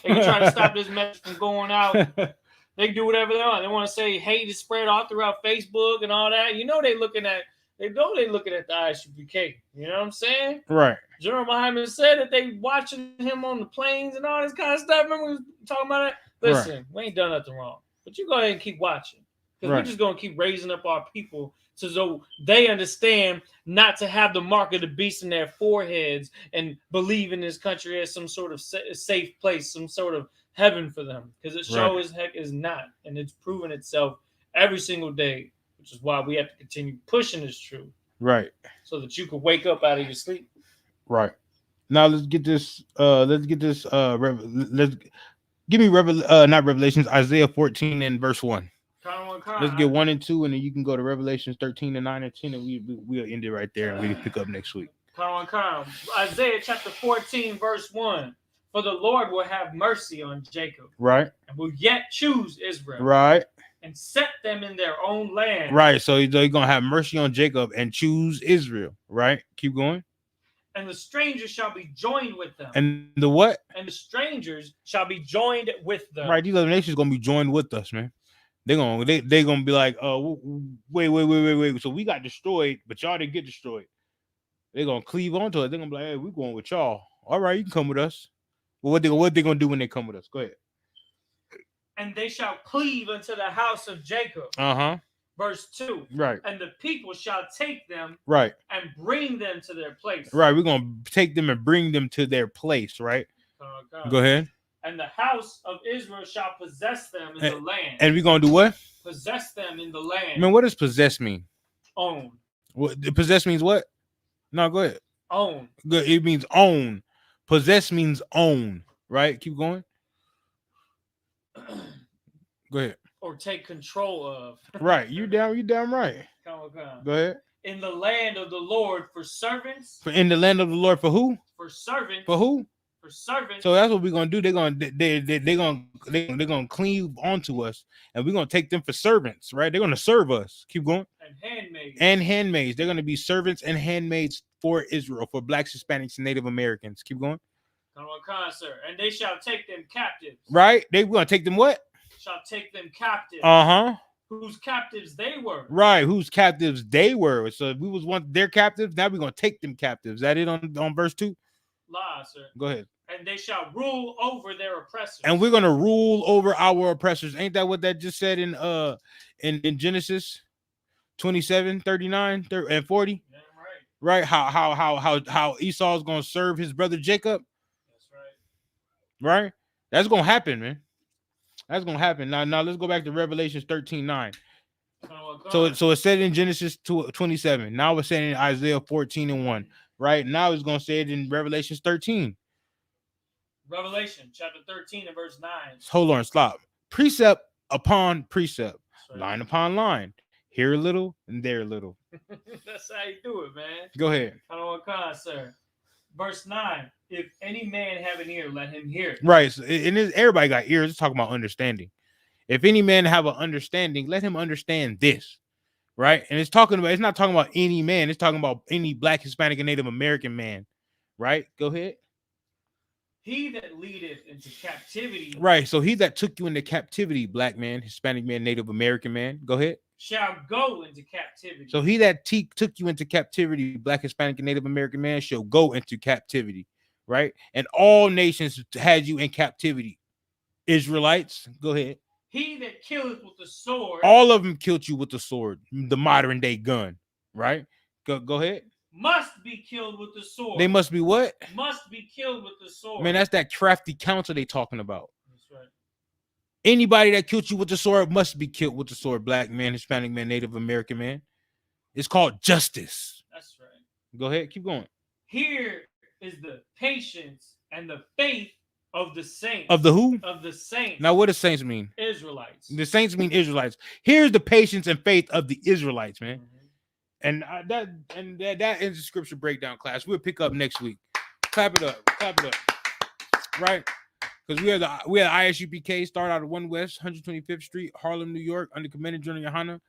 C: They can try to stop this message from going out. They can do whatever they want. They want to say hate is spread all throughout Facebook and all that. You know they looking at the ISUPK. You know what I'm saying?
A: Right.
C: General Muhammad said that they watching him on the planes and all this kind of stuff. Remember we was talking about that? Listen, we ain't done nothing wrong. But you go ahead and keep watching. Because we're just going to keep raising up our people so they understand not to have the mark of the beast in their foreheads and believe in this country as some sort of safe place, some sort of heaven for them. Because it sure as heck is not. And it's proven itself every single day, which is why we have to continue pushing this truth.
A: Right.
C: So that you can wake up out of your sleep.
A: Right. Now let's get this. Let's give me not Revelations, Isaiah 14 and verse 1. Let's get 1 and 2, and then you can go to Revelations 13 and 9 and 10, and we'll end it right there, and we can pick up next week.
C: Isaiah chapter 14, verse 1. For the Lord will have mercy on Jacob.
A: Right.
C: And will yet choose Israel.
A: Right.
C: And set them in their own land.
A: Right. So he's going to have mercy on Jacob and choose Israel. Right. Keep going.
C: And the strangers shall be joined with them.
A: And the what?
C: And the strangers shall be joined with them.
A: Right. These other nations are going to be joined with us, man. They gonna be like, oh, wait. So we got destroyed, but y'all didn't get destroyed. They gonna cleave onto it. They're gonna be like, hey, we going with y'all. All right, you can come with us. Well, what they gonna do when they come with us? Go ahead.
C: And they shall cleave unto the house of Jacob. Verse 2.
A: Right.
C: And the people shall take them.
A: Right.
C: And bring them to their place.
A: Right. We're gonna take them and bring them to their place. Right. Go ahead.
C: And the house of Israel shall possess them in the land.
A: And we're gonna do what?
C: Possess them in the land.
A: Man, what does possess mean?
C: Own.
A: What possess means? What? No, go ahead.
C: Own.
A: Good. It means own. Possess means own. Right. Keep going. Go ahead.
C: Or take control of.
A: Right. You damn right.
C: Come.
A: Go ahead.
C: In the land of the Lord for servants.
A: In the land of the Lord for who?
C: For servants.
A: For who?
C: For servants.
A: So that's what we're gonna do. They're gonna cleave onto us, and we're gonna take them for servants, right? They're gonna serve us. Keep going.
C: And handmaids.
A: And handmaids. They're gonna be servants and handmaids for Israel, for Blacks, Hispanics, and Native Americans. Keep going.
C: Come on, sir. And they shall take them captives.
A: Right? They're gonna take them what?
C: Shall take them captives. Whose captives they were.
A: Right, whose captives they were. So if we was their captives, now we're gonna take them captives. Is that it on verse 2?
C: La, sir.
A: Go ahead.
C: And they shall rule over their oppressors.
A: And we're gonna rule over our oppressors. Ain't that what that just said in Genesis 27, 39, and 40?
C: Yeah, right.
A: Right? How Esau's gonna serve his brother Jacob.
C: That's right.
A: Right? That's gonna happen, man. That's gonna happen. Now let's go back to Revelation 13:9. So it said in Genesis 27. Now it's saying in Isaiah 14:1. Right? Now it's gonna say it in Revelation 13.
C: Revelation chapter 13 and verse 9.
A: Hold on, stop. Precept upon precept,
C: Right.
A: line upon line. Here a little and there a little.
C: That's how you do it, man.
A: Go ahead.
C: Sir. Verse 9. If any man have an ear, let him hear.
A: Right. So, everybody got ears. It's talking about understanding. If any man have an understanding, let him understand this. Right. And it's not talking about any man. It's talking about any Black, Hispanic, and Native American man. Right. Go ahead.
C: He that leadeth into captivity.
A: Right. So he that took you into captivity, Black man, Hispanic man, Native American man. Go ahead.
C: Shall go into captivity.
A: So he that took you into captivity, Black, Hispanic, and Native American man, shall go into captivity. Right. And all nations had you in captivity. Israelites. Go ahead.
C: He that killeth with the sword.
A: All of them killed you with the sword, the modern day gun. Right. Go ahead.
C: Must be killed with the sword.
A: They must be what?
C: Must be killed with the sword.
A: Man, that's that crafty counsel they talking about.
C: That's right.
A: Anybody that killed you with the sword must be killed with the sword. Black man, Hispanic man, Native American man. It's called justice.
C: That's right.
A: Go ahead. Keep going.
C: Here is the patience and the faith of the saints.
A: Of the who?
C: Of the saints.
A: Now, what does saints mean?
C: Israelites.
A: The saints mean Israelites. Here's the patience and faith of the Israelites, man.
C: Mm-hmm.
A: And that ends the scripture breakdown class. We'll pick up next week. Clap it up. Right? Because we had ISUPK, start out of 1 West, 125th Street, Harlem, New York, under Commander General Johanna.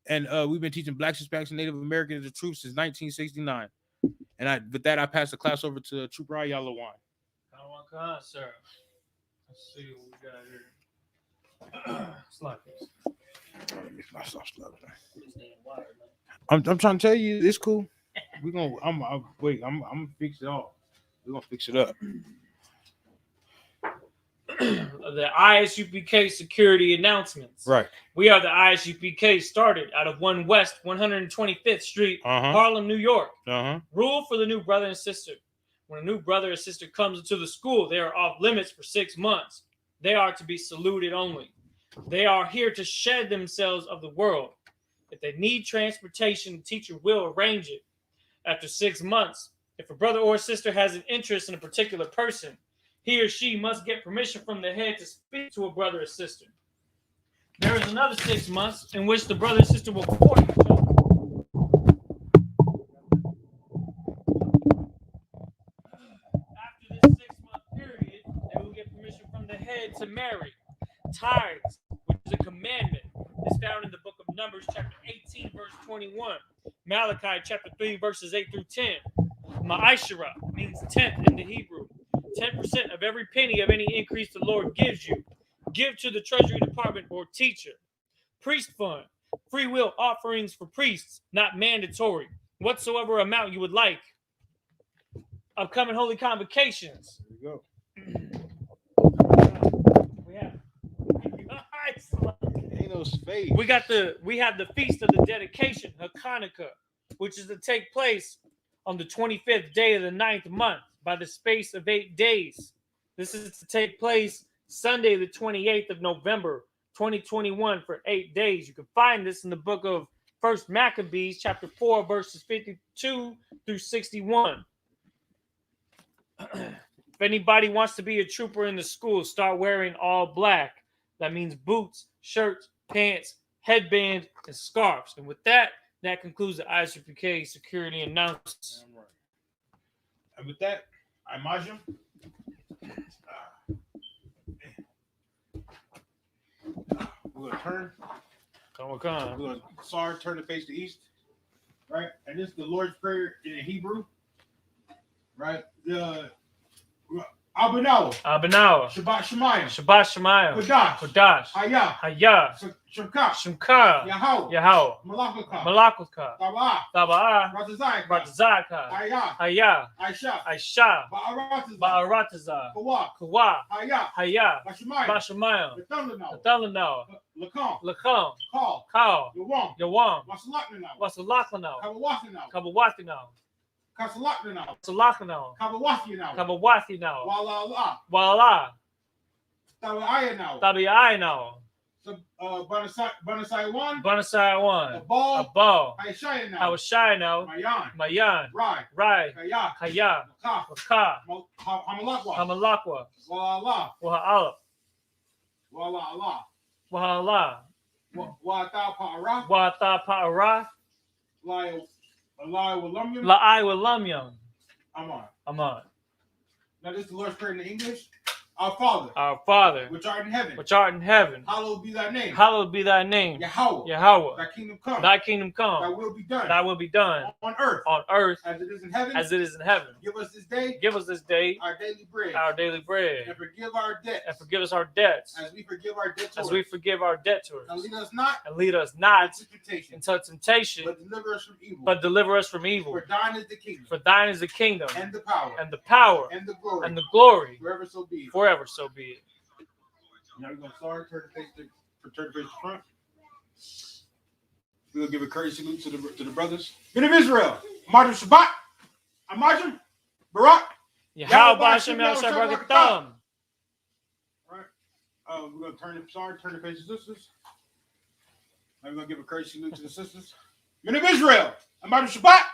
A: And we've been teaching Blacks, Hispanics, and Native Americans the truth since 1969. And with that, I pass the class over to Trooper Yalawan.
C: Sir. Let's see what we got here. Slide this.
A: I'm trying to tell you, it's cool. I'm gonna fix it all. We're gonna fix it up.
C: The ISUPK security announcements.
A: Right.
C: We are the ISUPK, started out of 1 West 125th Street, Harlem, New York. Rule for the new brother and sister. When a new brother or sister comes into the school, they are off limits for 6 months. They are to be saluted only. They are here to shed themselves of the world. If they need transportation, the teacher will arrange it. After 6 months, if a brother or sister has an interest in a particular person, he or she must get permission from the head to speak to a brother or sister. There is another 6 months in which the brother and sister will court each other. After this 6-month period, they will get permission from the head to marry. Tithes, which is a commandment, is found in the book of Numbers, chapter 18, verse 21. Malachi, chapter 3, verses 8 through 10. Ma'ashara means tenth in the Hebrew. 10% of every penny of any increase the Lord gives you. Give to the treasury department or teacher. Priest fund. Free will offerings for priests, not mandatory. Whatsoever amount you would like. Upcoming holy convocations.
A: There you
C: We have.
A: Ain't no space.
C: We have the feast of the dedication, Hanukkah, which is to take place on the 25th day of the 9th month by the space of 8 days. This is to take place Sunday, the 28th of November, 2021, for 8 days. You can find this in the book of First Maccabees, chapter 4, verses 52 through 61. If anybody wants to be a trooper in the school, start wearing all black. That means boots, shirts, pants, headband, and scarves. And with that, that concludes the Isupk security announcements.
A: Right. And with that, I imagine. We're gonna turn.
C: Come on.
A: We're gonna turn to face the east. Right? And this is the Lord's Prayer in Hebrew. Right? The Abanawa. Shabbat Shemayim. Kodash.
C: Hayah.
A: Shemka.
C: Yahweh. Malakaka. Taba'ah. Ratazaka. Hayah. Aisha. Ba'aratazah. Kawa. Hayah. Bashamayim. Nathalano. Lakum. Kal. Yawam. Wasalakano. Kabawatino. Salakano. Kabawathino. Wala. Tabi'ayano.
A: Banasai 1.
C: Abo. Hawashayano. Mayan. Rai. Kaya. Maka. Hamalakwa. Wahala. Wata Pa'ara. La'ai Walamyam. Aman.
A: Now this is the Lord's Prayer in English.
C: Our Father,
A: which art in heaven, hallowed be thy name. Yahweh. Thy kingdom come. Thy will be done. On earth as it is in heaven. Give us this day our daily bread. And forgive us our debts. As we forgive our debtors. And lead us not into temptation. But deliver us from evil. For thine is the kingdom. And the power. And the glory. Forever so be it. Now we're gonna start. Turn to face the front. We're gonna give a courtesy salute to the brothers. Men of Israel, Imagine Shabbat, Imagine Barak.
C: Yahweh Bashem Yahweh Thumb.
A: All right. We're gonna turn to face the sisters. Now we're gonna give a courtesy salute to the sisters. Men of Israel, Imagine Shabbat,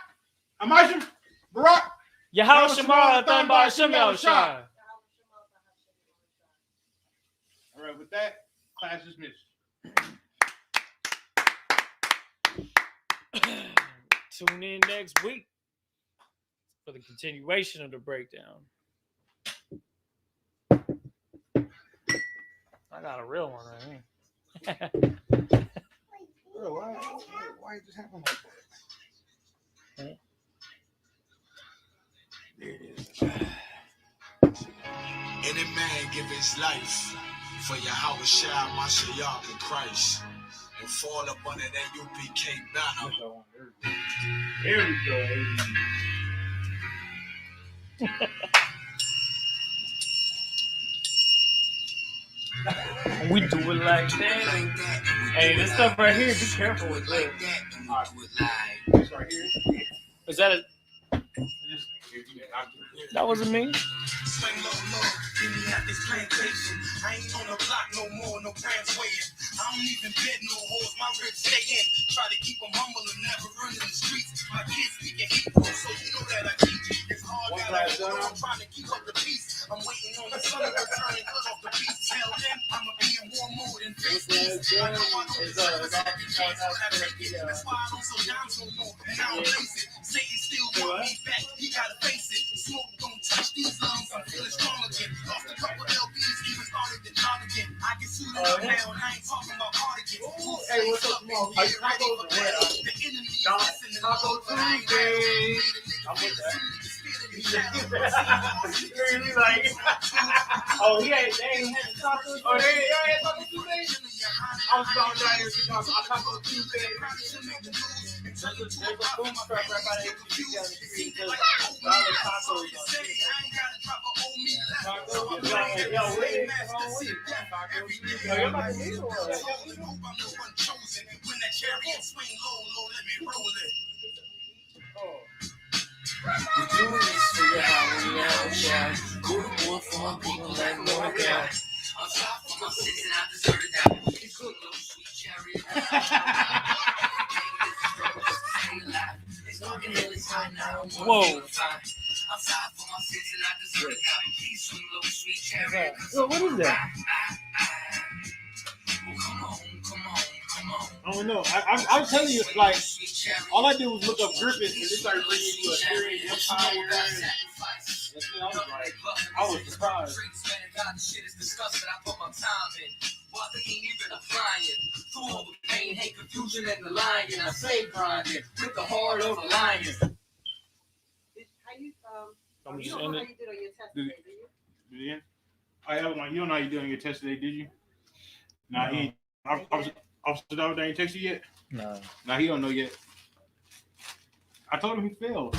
A: Imagine Barak.
C: Yahweh Shema Thumb Bashem Yahweh.
A: All right, with that, class is dismissed.
C: Tune in next week for the continuation of the breakdown. I got a real one right here.
A: Bro, why is this happening like that? There it is.
B: Any man give his life for Yahweh Shai Mashiach in Christ and fall up under that UPK banner.
A: Here we go.
C: We do it like that. Hey, this stuff right here, be careful with this.
A: This right here.
C: Is that a... That wasn't me.
B: Swing low, give me out this plantation. I ain't on the block no more, no branch waiting. I don't even bet no hoes, my ribs stay in. Try to keep them humble and never run in the streets. My kids speaking Hebrew, so you know that I keep it. It's hard, I'm trying to keep up the peace. I'm waiting on the sun to return and cut off the peace. Tell them I'ma be in war mode and face this. I know it's a second chance when I take it. That's why I don't slow down so more, and I don't face it. Satan still want me back, he gotta face it. Smoke don't touch these lungs, I'm feeling strong again. Lost a couple LBs, even started to jog again. I get suited up now, and I ain't talking about cardigans.
A: Hey, what's up, Mom?
B: The enemy is listening to the but I ain't ready. I'm with that.
A: Really like, oh, they ain't had the tacos. Oh, they ain't had tacos Tuesday? I was going down here to taco Tuesday. There's a food truck right by the ATV down the street. There's tacos. Yo, wait. Yo, you're about to leave or what?
C: Whoa.
A: Yo, what is that? I don't know. I'm telling you, like, all I did was look up Griffith and it started bringing you a Syrian Empire. I was surprised.
B: While they ain't even applying. Through all the pain, hate, confusion, and the lying, I say grinding with the heart of a lion.
E: How you
A: I'm
E: you
A: just
E: don't
A: in
E: know how
A: it.
E: you did on your test today, do you?
A: Yeah. I was like, you don't know how you doing your test today, did you? Nah,
C: No.
A: he ain't. Officer Dog, they ain't text you yet?
C: No.
A: Nah, he don't know yet. I told him he failed.